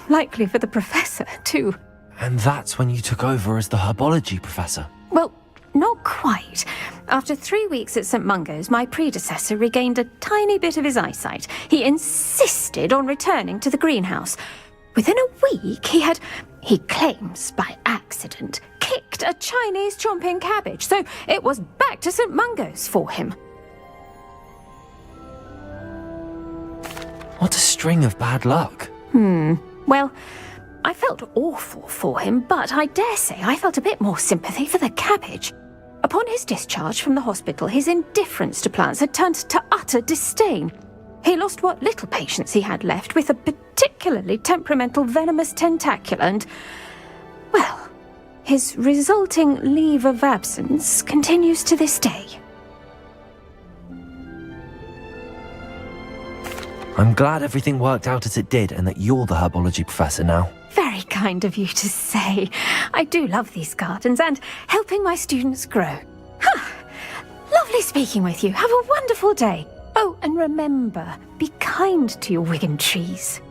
Likely for the professor, too. And that's when you took over as the herbology professor? Well, not quite. After 3 weeks at St. Mungo's, my predecessor regained a tiny bit of his eyesight. He insisted on returning to the greenhouse. Within a week, he claims by accident, kicked a Chinese chomping cabbage, so it was back to St. Mungo's for him. What a string of bad luck. Well, I felt awful for him, but I dare say I felt a bit more sympathy for the cabbage. Upon his discharge from the hospital, his indifference to plants had turned to utter disdain. He lost what little patience he had left with a particularly temperamental venomous tentacula and, well, his resulting leave of absence continues to this day. I'm glad everything worked out as it did and that you're the herbology professor now. Very kind of you to say. I do love these gardens and helping my students grow. Lovely speaking with you. Have a wonderful day. Oh, and remember, be kind to your wigan trees.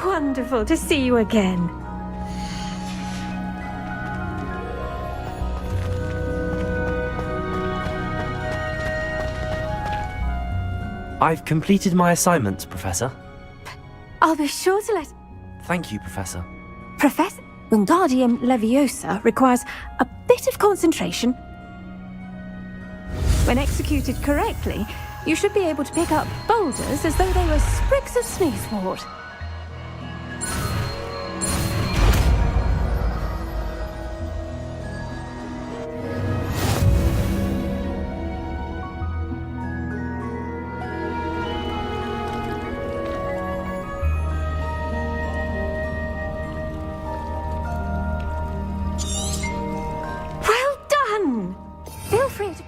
Wonderful to see you again. I've completed my assignments, Professor. I'll be sure to let... Thank you, Professor. Professor Wingardium Leviosa requires a bit of concentration. When executed correctly, you should be able to pick up boulders as though they were sprigs of sneezewort. Well done! Feel free to...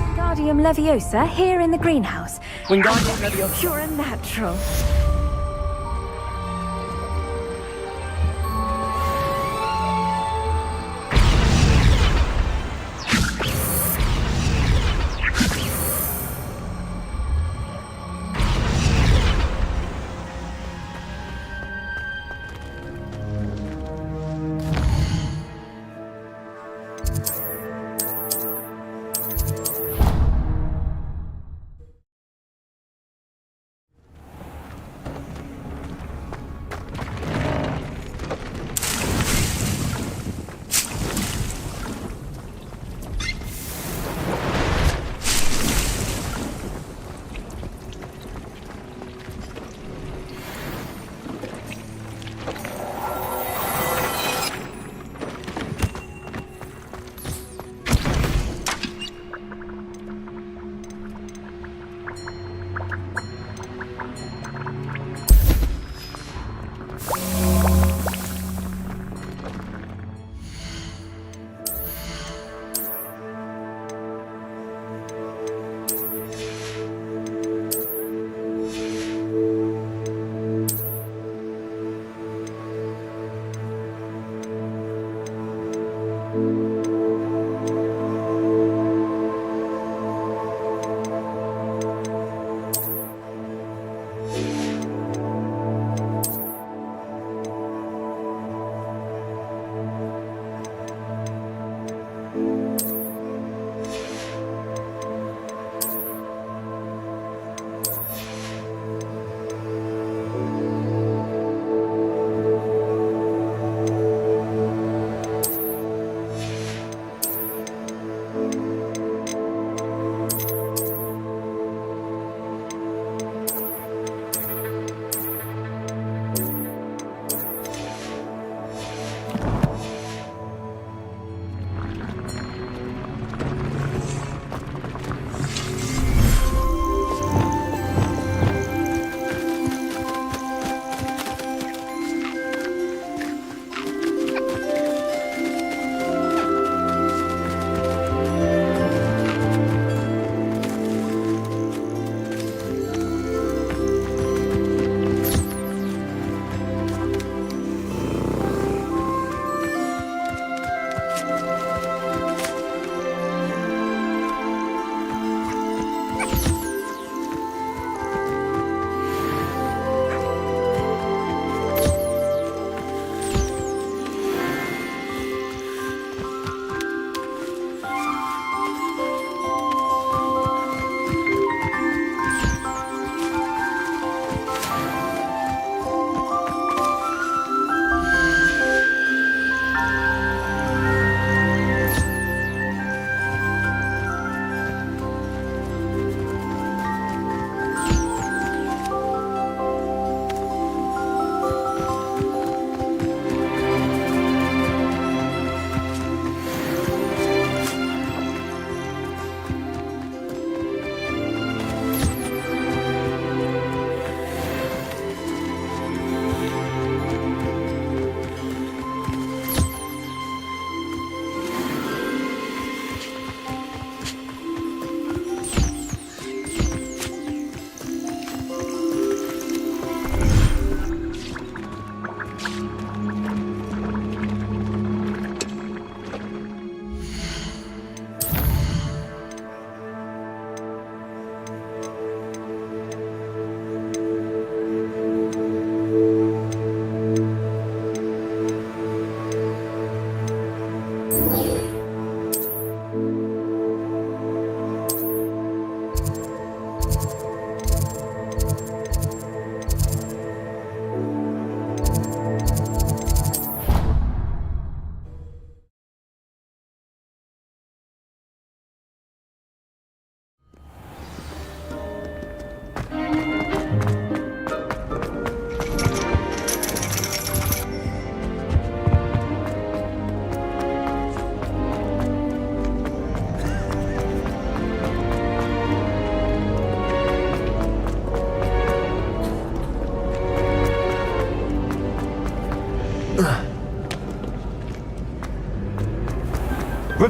Wingardium Leviosa here in the greenhouse. Wingardium Leviosa. You're a natural.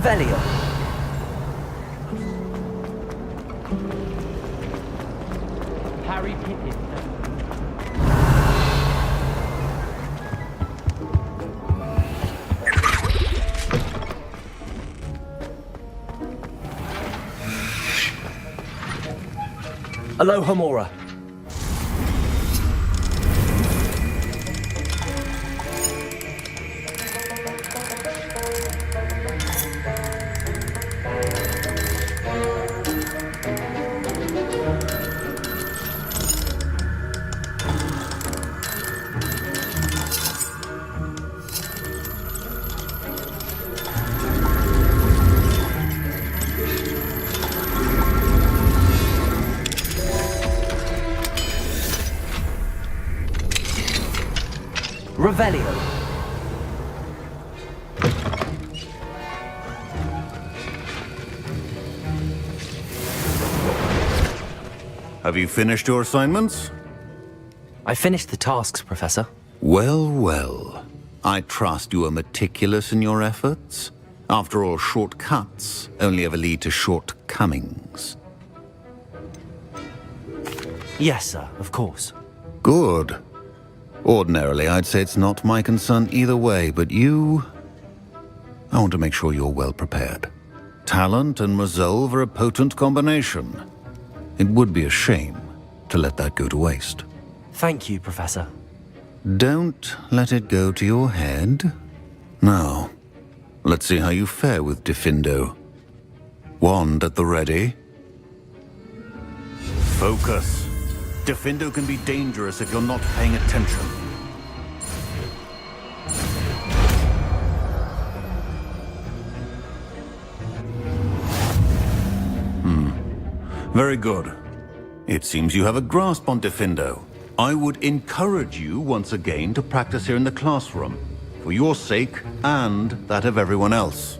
Revelio. Harry Pippin. Alohomora. Revelio. Have you finished your assignments? I finished the tasks, Professor. Well, well. I trust you are meticulous in your efforts. After all, shortcuts only ever lead to shortcomings. Yes, sir, of course. Good. Ordinarily, I'd say it's not my concern either way, but you... I want to make sure you're well prepared. Talent and resolve are a potent combination. It would be a shame to let that go to waste. Thank you, Professor. Don't let it go to your head. Now, let's see how you fare with Diffindo. Wand at the ready. Focus. Diffindo can be dangerous if you're not paying attention. Very good. It seems you have a grasp on Diffindo. I would encourage you once again to practice here in the classroom, for your sake and that of everyone else.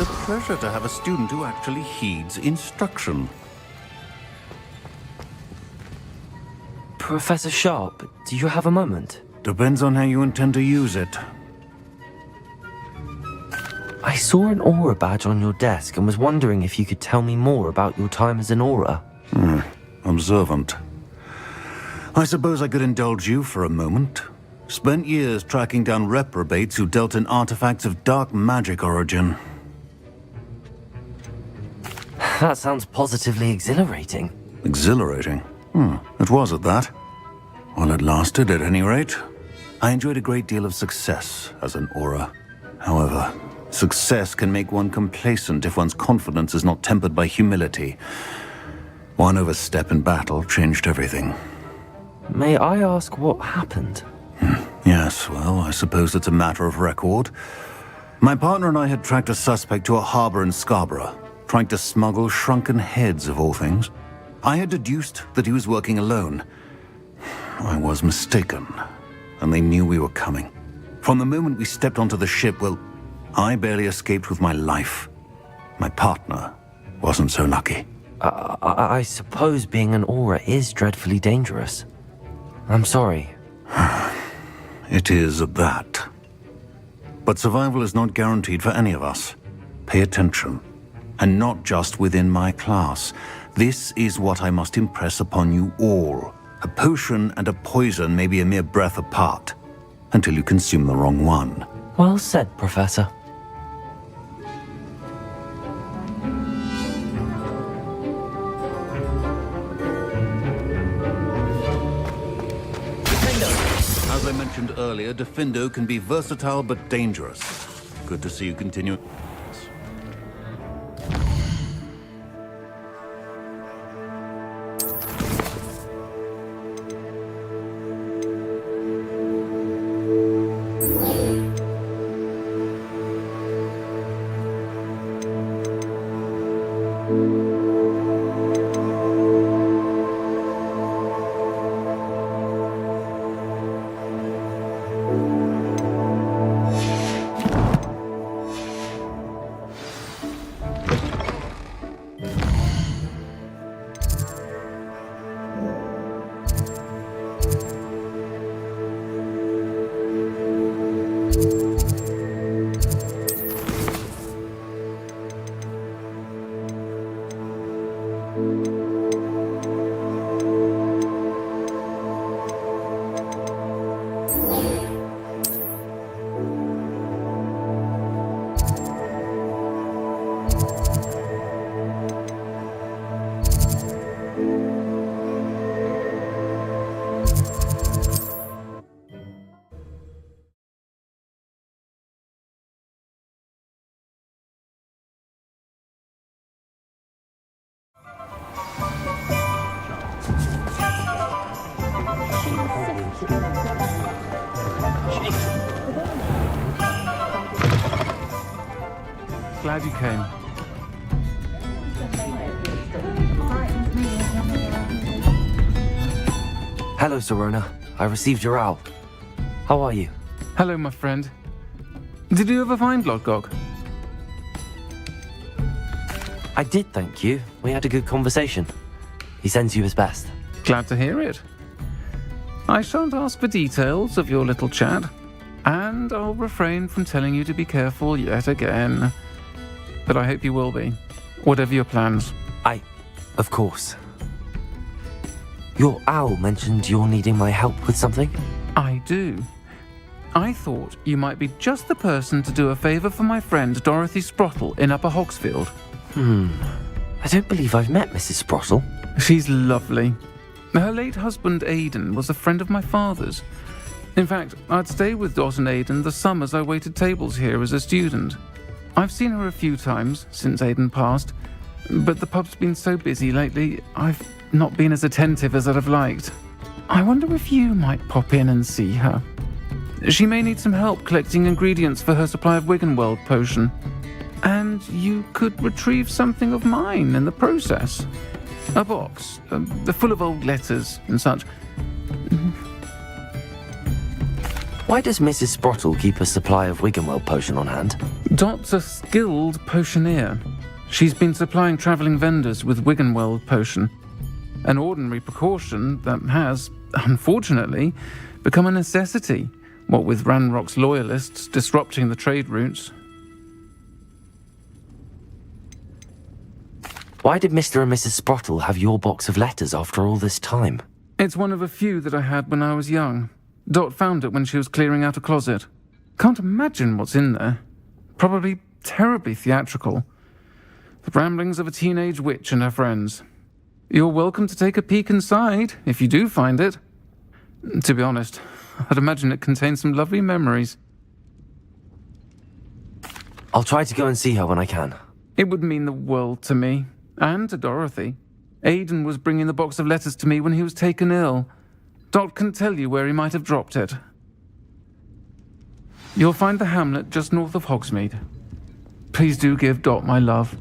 It's a pleasure to have a student who actually heeds instruction. Professor Sharp, do you have a moment? Depends on how you intend to use it. I saw an aura badge on your desk and was wondering if you could tell me more about your time as an aura. Observant. I suppose I could indulge you for a moment. Spent years tracking down reprobates who dealt in artifacts of dark magic origin. That sounds positively exhilarating. Exhilarating? It was at that. While it lasted, at any rate. I enjoyed a great deal of success as an aura. However, success can make one complacent if one's confidence is not tempered by humility. One overstep in battle changed everything. May I ask what happened? Yes, well, I suppose it's a matter of record. My partner and I had tracked a suspect to a harbor in Scarborough, trying to smuggle shrunken heads of all things. I had deduced that he was working alone. I was mistaken, and they knew we were coming. From the moment we stepped onto the ship, well, I barely escaped with my life. My partner wasn't so lucky. I suppose being an aura is dreadfully dangerous. I'm sorry. It is at that. But survival is not guaranteed for any of us. Pay attention. And not just within my class. This is what I must impress upon you all. A potion and a poison may be a mere breath apart, until you consume the wrong one. Well said, Professor. As I mentioned Defendo can be versatile but dangerous. Good to see you continue. Glad you came. Hello, Serona. I received your owl. How are you? Hello, my friend. Did you ever find Lodgok? I did, thank you. We had a good conversation. He sends you his best. Glad to hear it. I shan't ask for details of your little chat, and I'll refrain from telling you to be careful yet again. But I hope you will be, whatever your plans. Of course. Your owl mentioned you're needing my help with something? I do. I thought you might be just the person to do a favour for my friend Dorothy Sprottle in Upper Hogsfield. I don't believe I've met Mrs. Sprottle. She's lovely. Her late husband Aidan was a friend of my father's. In fact, I'd stay with Dot and Aidan the summers I waited tables here as a student. I've seen her a few times since Aidan passed, but the pub's been so busy lately, I've not been as attentive as I'd have liked. I wonder if you might pop in and see her. She may need some help collecting ingredients for her supply of Wiggenweld potion. And you could retrieve something of mine in the process. A box, full of old letters and such. Why does Mrs. Sprottle keep a supply of Wiggenweld potion on hand? Dot's a skilled potioneer. She's been supplying travelling vendors with Wiggenweld potion. An ordinary precaution that has, unfortunately, become a necessity, what with Ranrock's loyalists disrupting the trade routes. Why did Mr. and Mrs. Sprottle have your box of letters after all this time? It's one of a few that I had when I was young. Dot found it when she was clearing out a closet. Can't imagine what's in there. Probably terribly theatrical. The ramblings of a teenage witch and her friends. You're welcome to take a peek inside, if you do find it. To be honest, I'd imagine it contains some lovely memories. I'll try to go and see her when I can. It would mean the world to me, and to Dorothy. Aidan was bringing the box of letters to me when he was taken ill. Dot can tell you where he might have dropped it. You'll find the hamlet just north of Hogsmeade. Please do give Dot my love.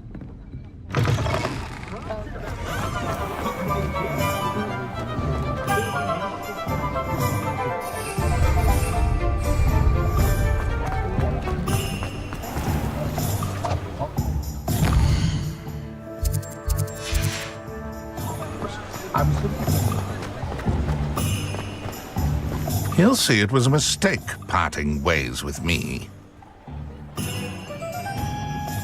He'll see it was a mistake parting ways with me.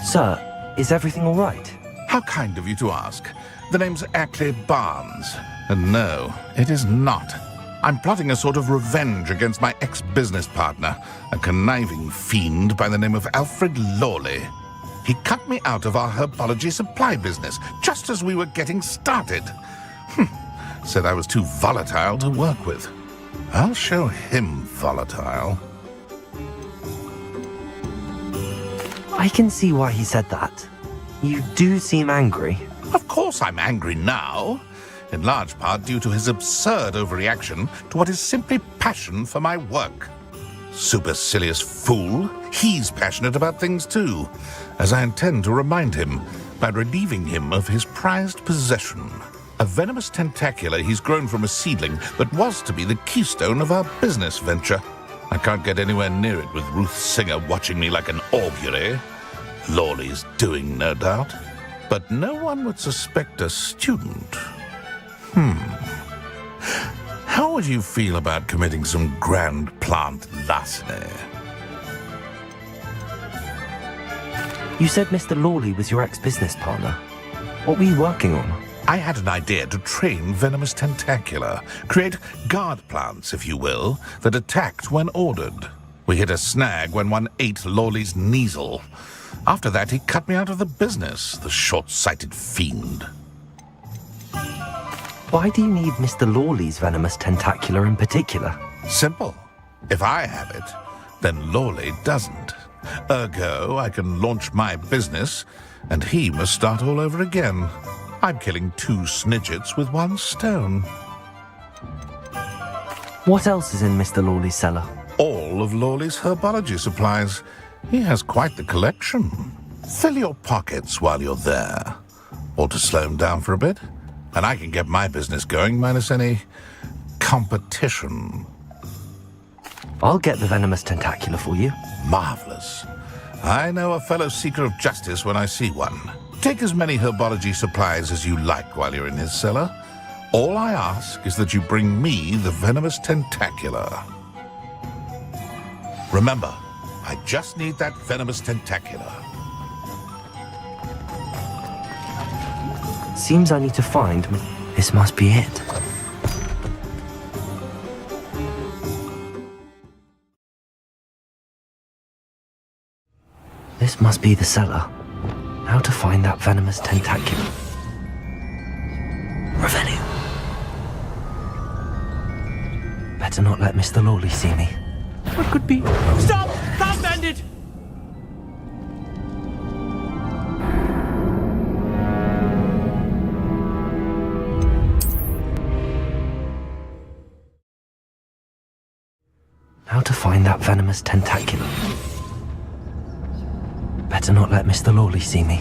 Sir, is everything all right? How kind of you to ask. The name's Ackley Barnes. And no, it is not. I'm plotting a sort of revenge against my ex-business partner, a conniving fiend by the name of Alfred Lawley. He cut me out of our herbology supply business just as we were getting started. Said I was too volatile to work with. I'll show him volatile. I can see why he said that. You do seem angry. Of course I'm angry now, in large part due to his absurd overreaction to what is simply passion for my work. Supercilious fool, he's passionate about things too, as I intend to remind him by relieving him of his prized possession. A venomous tentacula he's grown from a seedling that was to be the keystone of our business venture. I can't get anywhere near it with Ruth Singer watching me like an augury. Lawley's doing, no doubt. But no one would suspect a student. How would you feel about committing some grand plant larceny? You said Mr. Lawley was your ex-business partner. What were you working on? I had an idea to train venomous tentacula, create guard plants, if you will, that attacked when ordered. We hit a snag when one ate Lawley's Kneasel. After that, he cut me out of the business, the short-sighted fiend. Why do you need Mr. Lawley's venomous tentacula in particular? Simple. If I have it, then Lawley doesn't. Ergo, I can launch my business, and he must start all over again. I'm killing 2 snidgets with 1 stone. What else is in Mr. Lawley's cellar? All of Lawley's herbology supplies. He has quite the collection. Fill your pockets while you're there. Or to slow him down for a bit, and I can get my business going minus any competition. I'll get the venomous tentacula for you. Marvelous. I know a fellow seeker of justice when I see one. Take as many herbology supplies as you like while you're in his cellar. All I ask is that you bring me the venomous tentacula. Remember, I just need that venomous tentacula. Seems I need to find... This must be it. This must be the cellar. How to find that venomous tentacula? Revenue. Better not let Mr. Lawley see me. What could be... Stop! Stop, bandit! How to find that venomous tentacula? Better not let Mr. Lawley see me.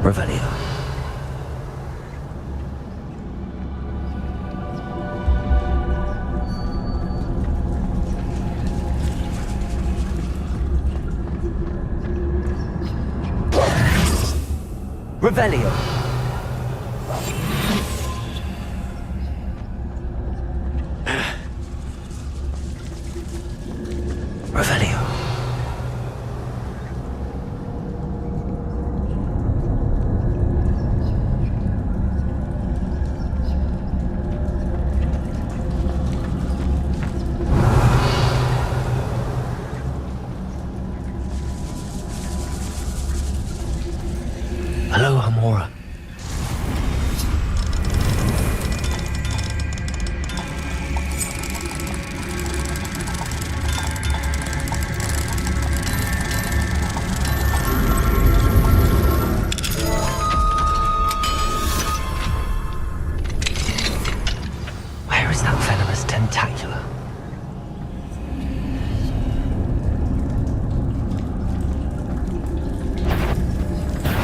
Revelio. Revelio. Revelio. Hello, Hamora. Where is that venomous tentacula?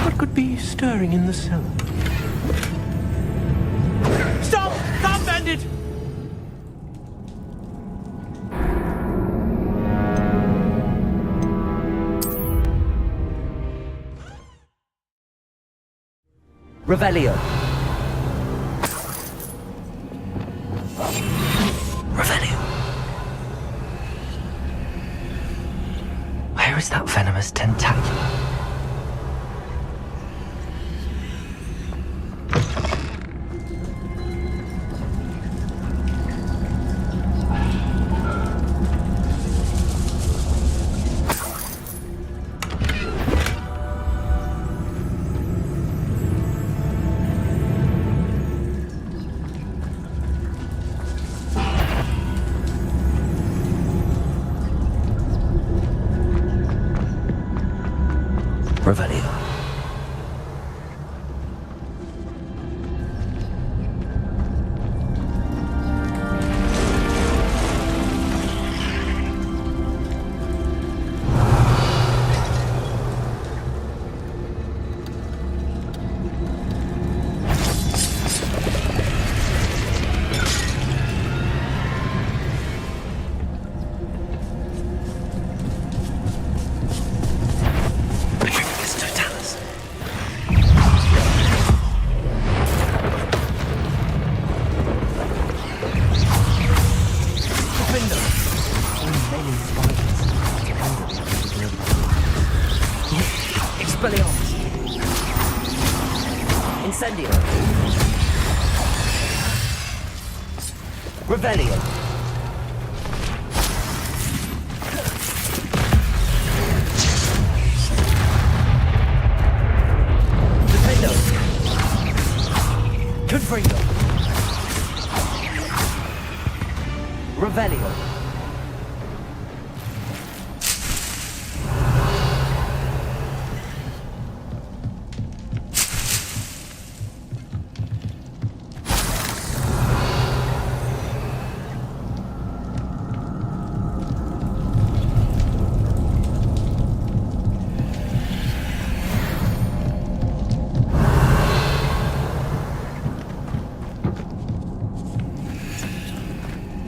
What could be stirring in the cellar? Stop! Stop, bandit! Revelio. Revelio. Where is that venomous tentacula? Revelio. Incendio. Revelio. Defendo. Confringo. Revelio.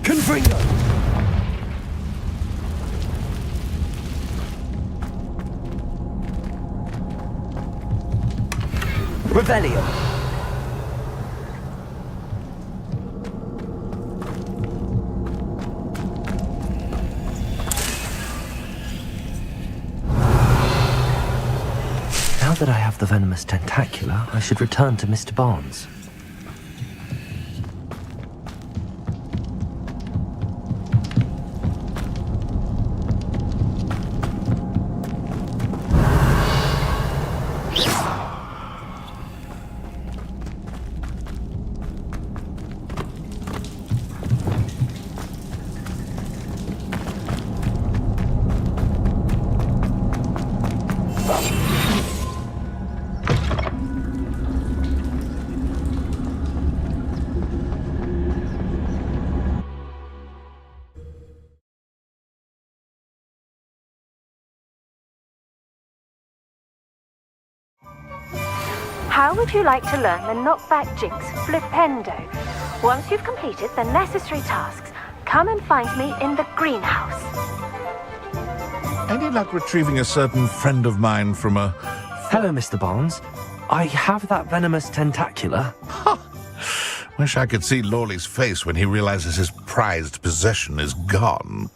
Confringo! Revelio! Now that I have the venomous tentacula, I should return to Mr. Barnes. How would you like to learn the knockback jinx Flipendo? Once you've completed the necessary tasks, come and find me in the greenhouse. Any luck retrieving a certain friend of mine from a... Hello, Mr. Barnes. I have that venomous tentacula. Wish I could see Lawley's face when he realizes his prized possession is gone.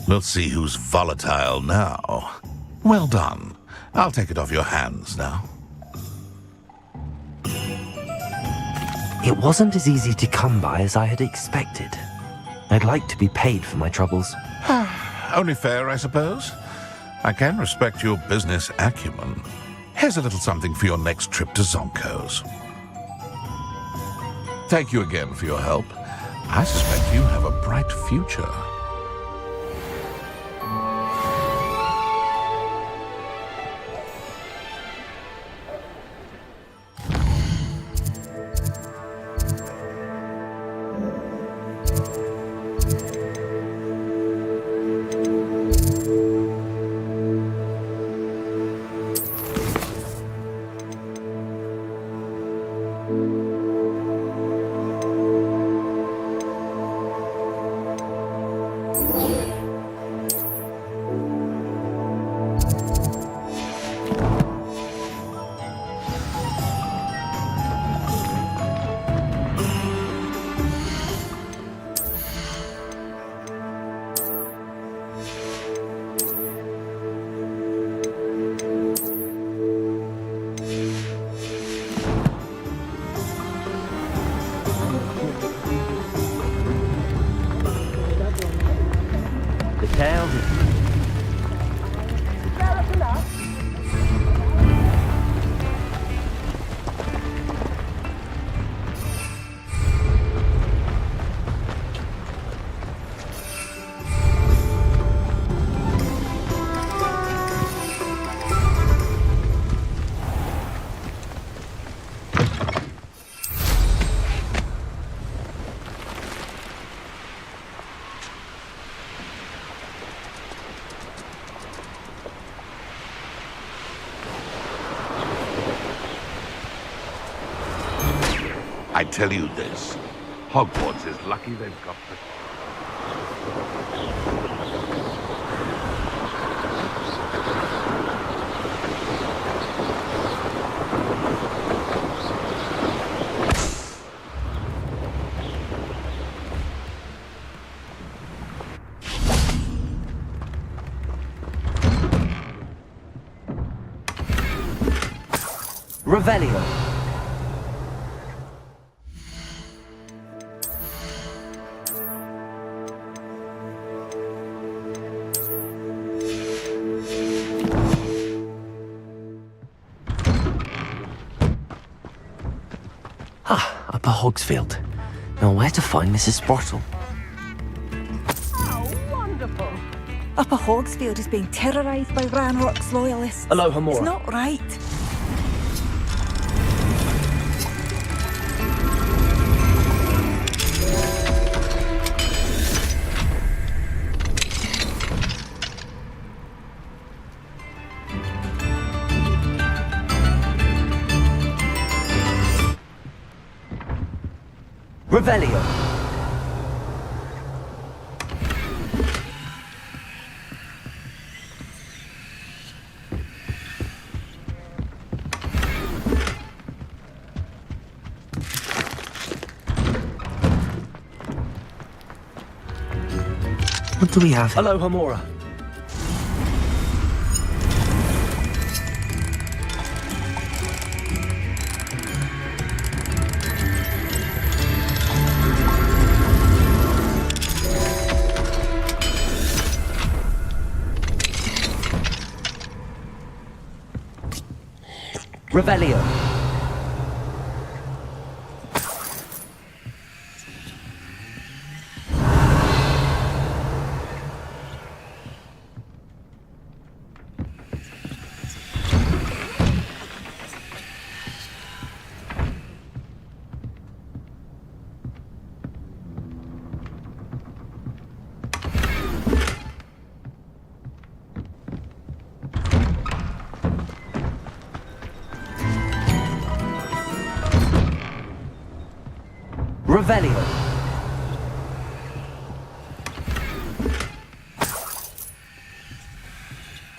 We'll see who's volatile now. Well done. I'll take it off your hands now. It wasn't as easy to come by as I had expected. I'd like to be paid for my troubles. Only fair, I suppose. I can respect your business acumen. Here's a little something for your next trip to Zonko's. Thank you again for your help. I suspect you have a bright future. I tell you this, Hogwarts is lucky they've got the... Revelio. Upper Hogsfield. Now where to find Mrs. Sprottle? Wonderful. Upper Hogsfield is being terrorised by Ranrock's loyalists. Hello, Hamora. It's not right. Revelio. What do we have? Hello, Hamora. Revelio. Revelio.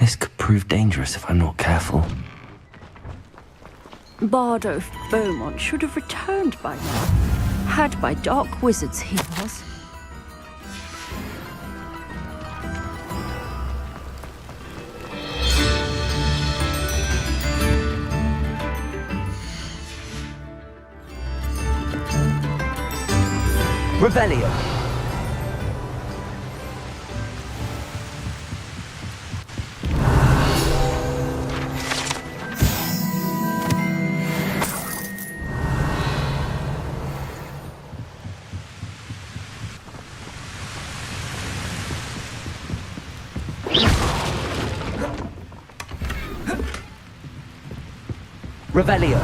This could prove dangerous if I'm not careful. Bardolph Beaumont should have returned by now. Had by dark wizards he was. Revelio. Revelio.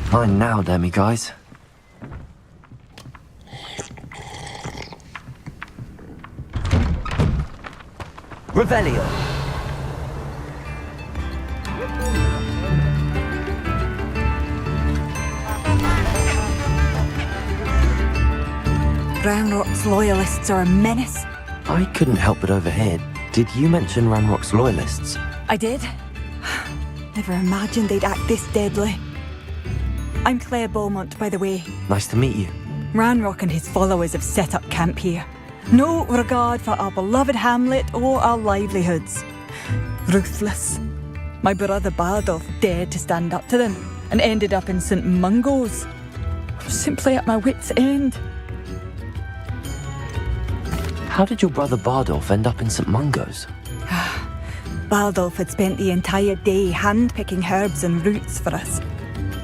Fine now, demi-guys. Revelio. Ranrock's loyalists are a menace. I couldn't help but overhear. Did you mention Ranrock's loyalists? I did. Never imagined they'd act this deadly. I'm Claire Beaumont, by the way. Nice to meet you. Ranrock and his followers have set up camp here. No regard for our beloved hamlet or our livelihoods. Ruthless. My brother Bardolph dared to stand up to them and ended up in St. Mungo's. I'm simply at my wit's end. How did your brother Bardolph end up in St. Mungo's? Baldulf had spent the entire day hand-picking herbs and roots for us.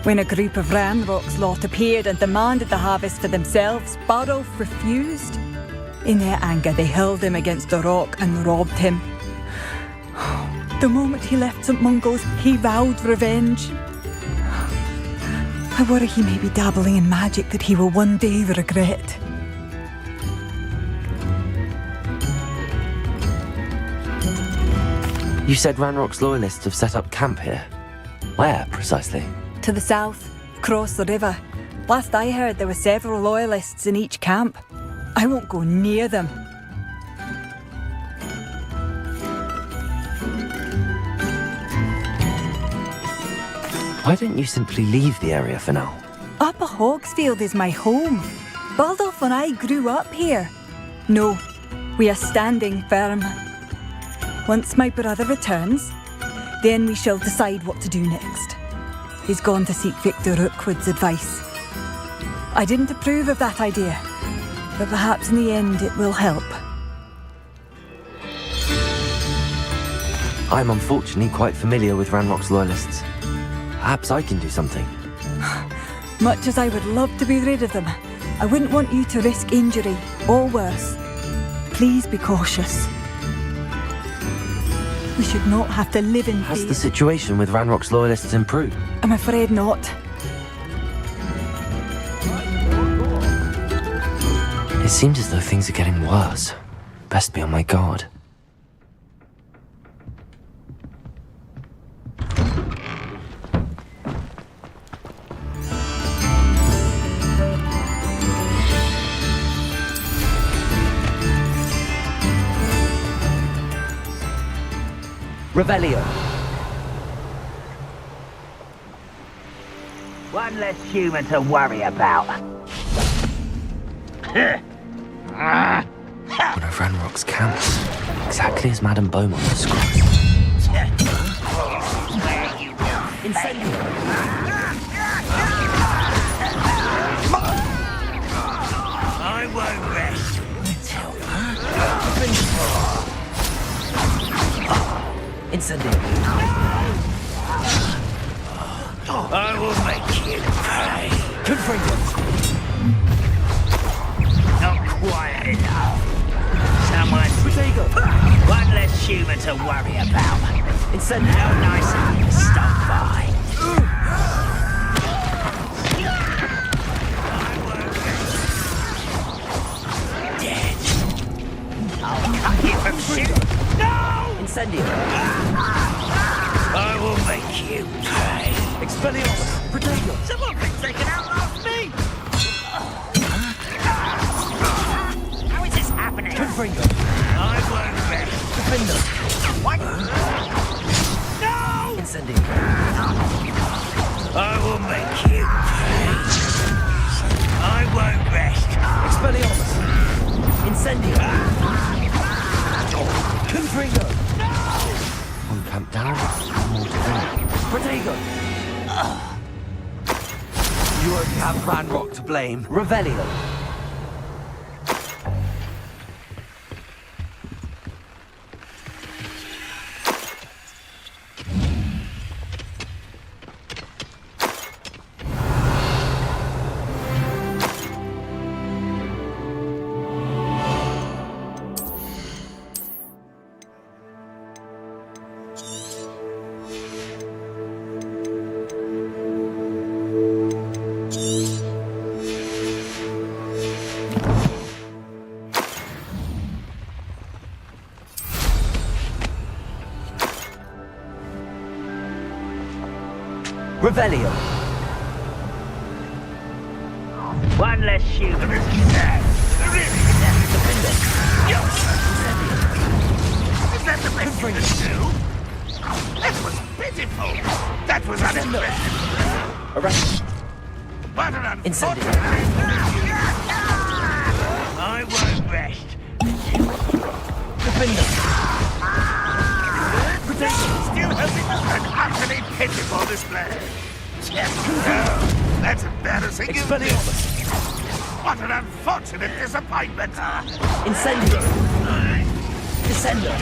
When a group of Ranrock's lot appeared and demanded the harvest for themselves, Baldulf refused. In their anger, they hurled him against a rock and robbed him. The moment he left St. Mungo's, he vowed revenge. I worry he may be dabbling in magic that he will one day regret. You said Ranrock's loyalists have set up camp here. Where, precisely? To the south, across the river. Last I heard, there were several loyalists in each camp. I won't go near them. Why don't you simply leave the area for now? Upper Hogsfield is my home. Baldulf and I grew up here. No, we are standing firm. Once my brother returns, then we shall decide what to do next. He's gone to seek Victor Rookwood's advice. I didn't approve of that idea, but perhaps in the end it will help. I'm unfortunately quite familiar with Ranrock's loyalists. Perhaps I can do something. Much as I would love to be rid of them, I wouldn't want you to risk injury, or worse. Please be cautious. We should not have to live in fear. Has the situation with Ranrock's loyalists improved? I'm afraid not. It seems as though things are getting worse. Best be on my guard. Revelio. One less human to worry about. One of Ranrock's camps. Exactly as Madame Beaumont described. Incendio! I won't rest until... Incendio! I will make you pay. Not quiet enough. Someone... One less human to worry about. Incendio! How nice of you to stop by. Dead. I'll cut you from shit. No! Incendio! I will make you pay. Expelliarmus! Protego! Someone thinks they can outlast me! How is this happening? Confringo! I won't rest. Defender! What? No! Incendio! I will make you pay. I won't rest. Expelliarmus! Incendio! Confringo! One camp down, one more to go. Protego! You only have Ranrock to blame. Revelio! Revelio! One less human is dead. Is that the best thing to do? That was pitiful. That was unexpected. Arrest! What an Incendio! I won't rest. Defender! Still hoping an utterly pitiful display. No, that's embarrassing. Expelliarmus! What an unfortunate disappointment. Incendio! Descendo!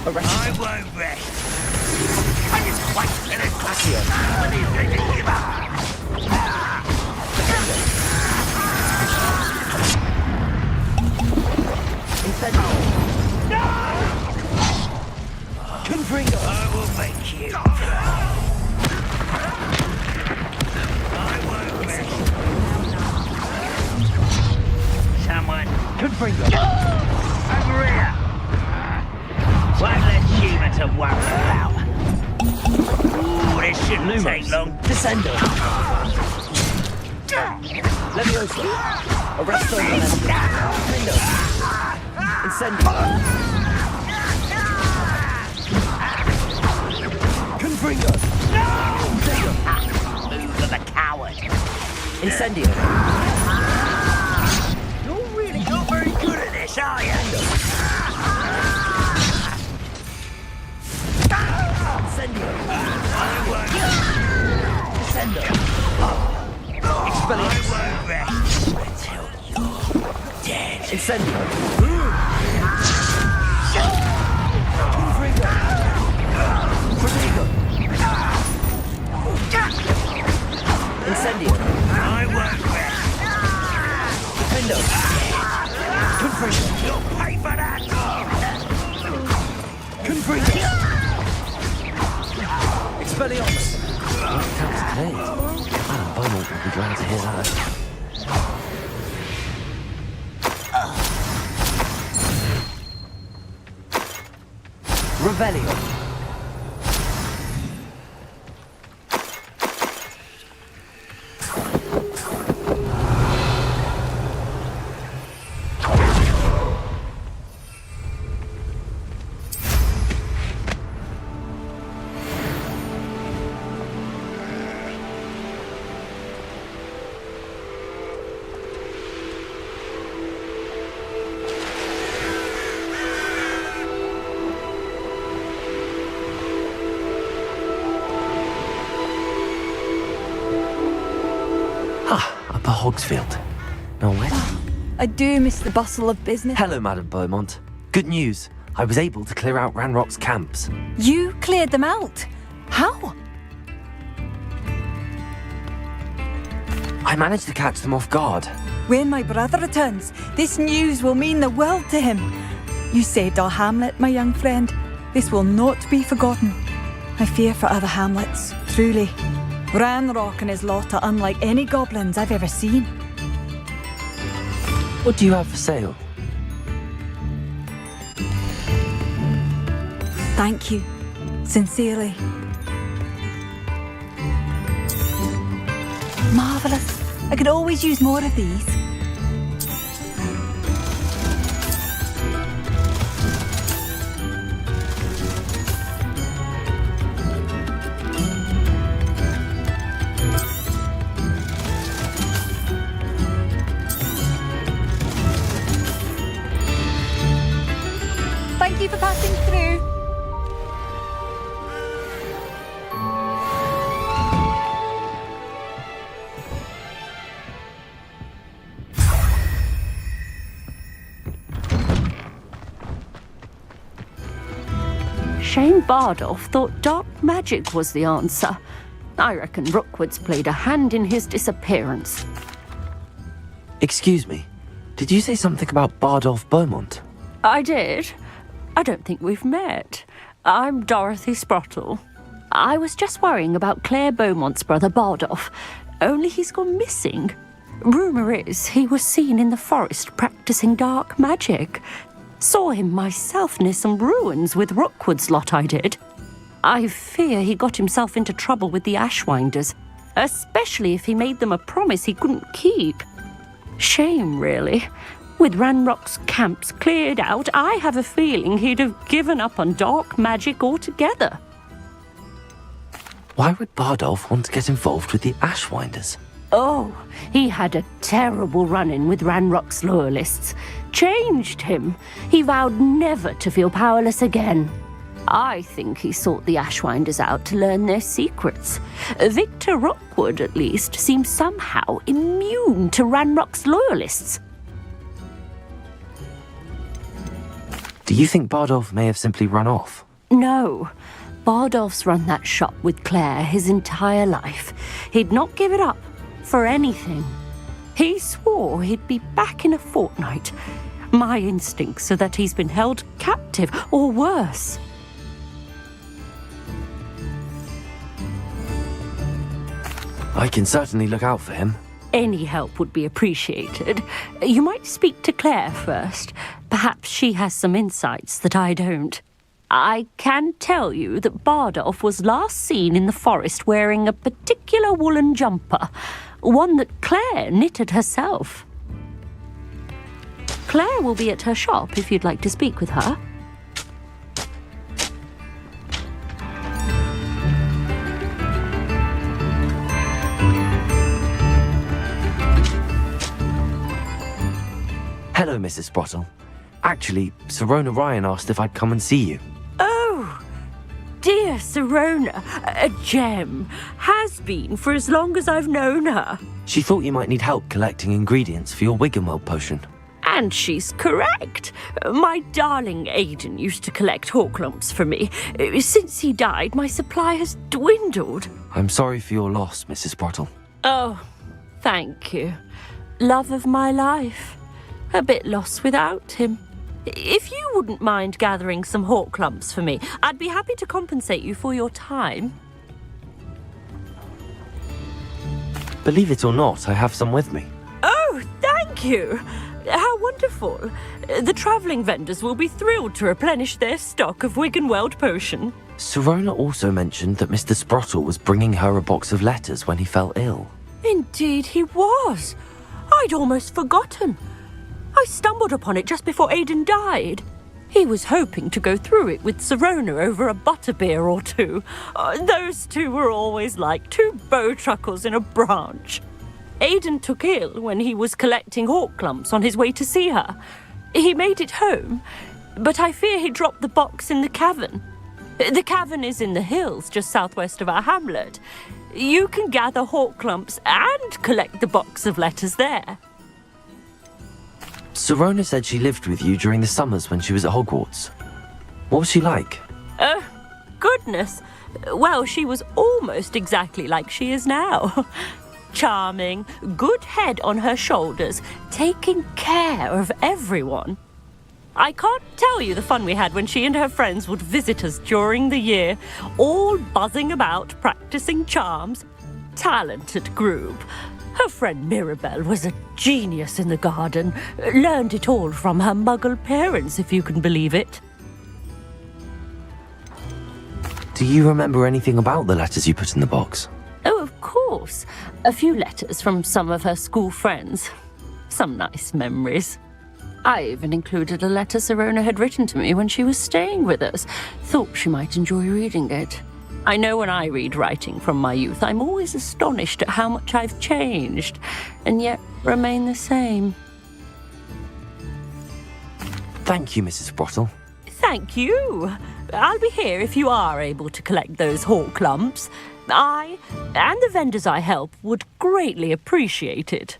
I won't rest. I just quite finished. What do you think you give up? No! Confringo! I will make you. I won't rest. Someone. Confringo! Maria! One less human to worry about. Ooh, this shouldn't take long. Descendo! Levioso! Arresto! Confringo! Incendio! Confringo! Move of a coward. Incendio! You're really not very good at this, are you? Incendio! I won't. Descendo! I won't rest until you're dead. Incendio! Confringo! Prodigo! Incendio! I won't rest. Defendo! Confringo! You'll pay for that. Confringo! Expelliarmus! Camp's cleared. Madam Beaumont will be glad to hear that. Revelio! Upper Hogsfield. No way. I do miss the bustle of business. Hello, Madam Beaumont. Good news. I was able to clear out Ranrock's camps. You cleared them out? How? I managed to catch them off guard. When my brother returns, this news will mean the world to him. You saved our hamlet, my young friend. This will not be forgotten. I fear for other hamlets, truly. Ranrock and his lot are unlike any goblins I've ever seen. What do you have for sale? Thank you. Sincerely. Marvellous. I could always use more of these. Thank you for passing through. Shane Bardolph thought dark magic was the answer. I reckon Rookwood's played a hand in his disappearance. Excuse me. Did you say something about Bardolph Beaumont? I did. I don't think we've met. I'm Dorothy Sprottle. I was just worrying about Claire Beaumont's brother Bardolph, only he's gone missing. Rumour is he was seen in the forest practicing dark magic. Saw him myself near some ruins with Rookwood's lot, I did. I fear he got himself into trouble with the Ashwinders, especially if he made them a promise he couldn't keep. Shame, really. With Ranrock's camps cleared out, I have a feeling he'd have given up on dark magic altogether. Why would Bardolph want to get involved with the Ashwinders? Oh, he had a terrible run-in with Ranrock's loyalists. Changed him. He vowed never to feel powerless again. I think he sought the Ashwinders out to learn their secrets. Victor Rookwood, at least, seems somehow immune to Ranrock's loyalists. Do you think Bardolph may have simply run off? No. Bardolph's run that shop with Claire his entire life. He'd not give it up for anything. He swore he'd be back in a fortnight. My instincts are that he's been held captive, or worse. I can certainly look out for him. Any help would be appreciated. You might speak to Claire first. Perhaps she has some insights that I don't. I can tell you that Bardolph was last seen in the forest wearing a particular woolen jumper, one that Claire knitted herself. Claire will be at her shop if you'd like to speak with her. Hello, Mrs. Sprottle. Actually, Sirona Ryan asked if I'd come and see you. Oh, dear Sirona, a gem. Has been for as long as I've known her. She thought you might need help collecting ingredients for your Wiggenweld potion. And she's correct. My darling Aidan used to collect hawklumps for me. Since he died, my supply has dwindled. I'm sorry for your loss, Mrs. Sprottle. Oh, thank you. Love of my life. A bit lost without him. If you wouldn't mind gathering some hawklumps for me, I'd be happy to compensate you for your time. Believe it or not, I have some with me. Oh, thank you. How wonderful. The travelling vendors will be thrilled to replenish their stock of Wiggenweld potion. Sirona also mentioned that Mr. Sprottle was bringing her a box of letters when he fell ill. Indeed he was. I'd almost forgotten. I stumbled upon it just before Aidan died. He was hoping to go through it with Sirona over a butterbeer or two. Those two were always like two bowtruckles in a branch. Aidan took ill when he was collecting hawklumps on his way to see her. He made it home, but I fear he dropped the box in the cavern. The cavern is in the hills just southwest of our hamlet. You can gather hawklumps and collect the box of letters there. Sirona said she lived with you during the summers when she was at Hogwarts. What was she like? Goodness. Well, she was almost exactly like she is now. Charming, good head on her shoulders, taking care of everyone. I can't tell you the fun we had when she and her friends would visit us during the year, all buzzing about, practicing charms. Talented group. Her friend Mirabelle was a genius in the garden. Learned it all from her muggle parents, if you can believe it. Do you remember anything about the letters you put in the box? Oh, of course. A few letters from some of her school friends. Some nice memories. I even included a letter Sirona had written to me when she was staying with us. Thought she might enjoy reading it. I know when I read writing from my youth, I'm always astonished at how much I've changed, and yet remain the same. Thank you, Mrs. Sprottle. Thank you. I'll be here if you are able to collect those hawklumps. I, and the vendors I help, would greatly appreciate it.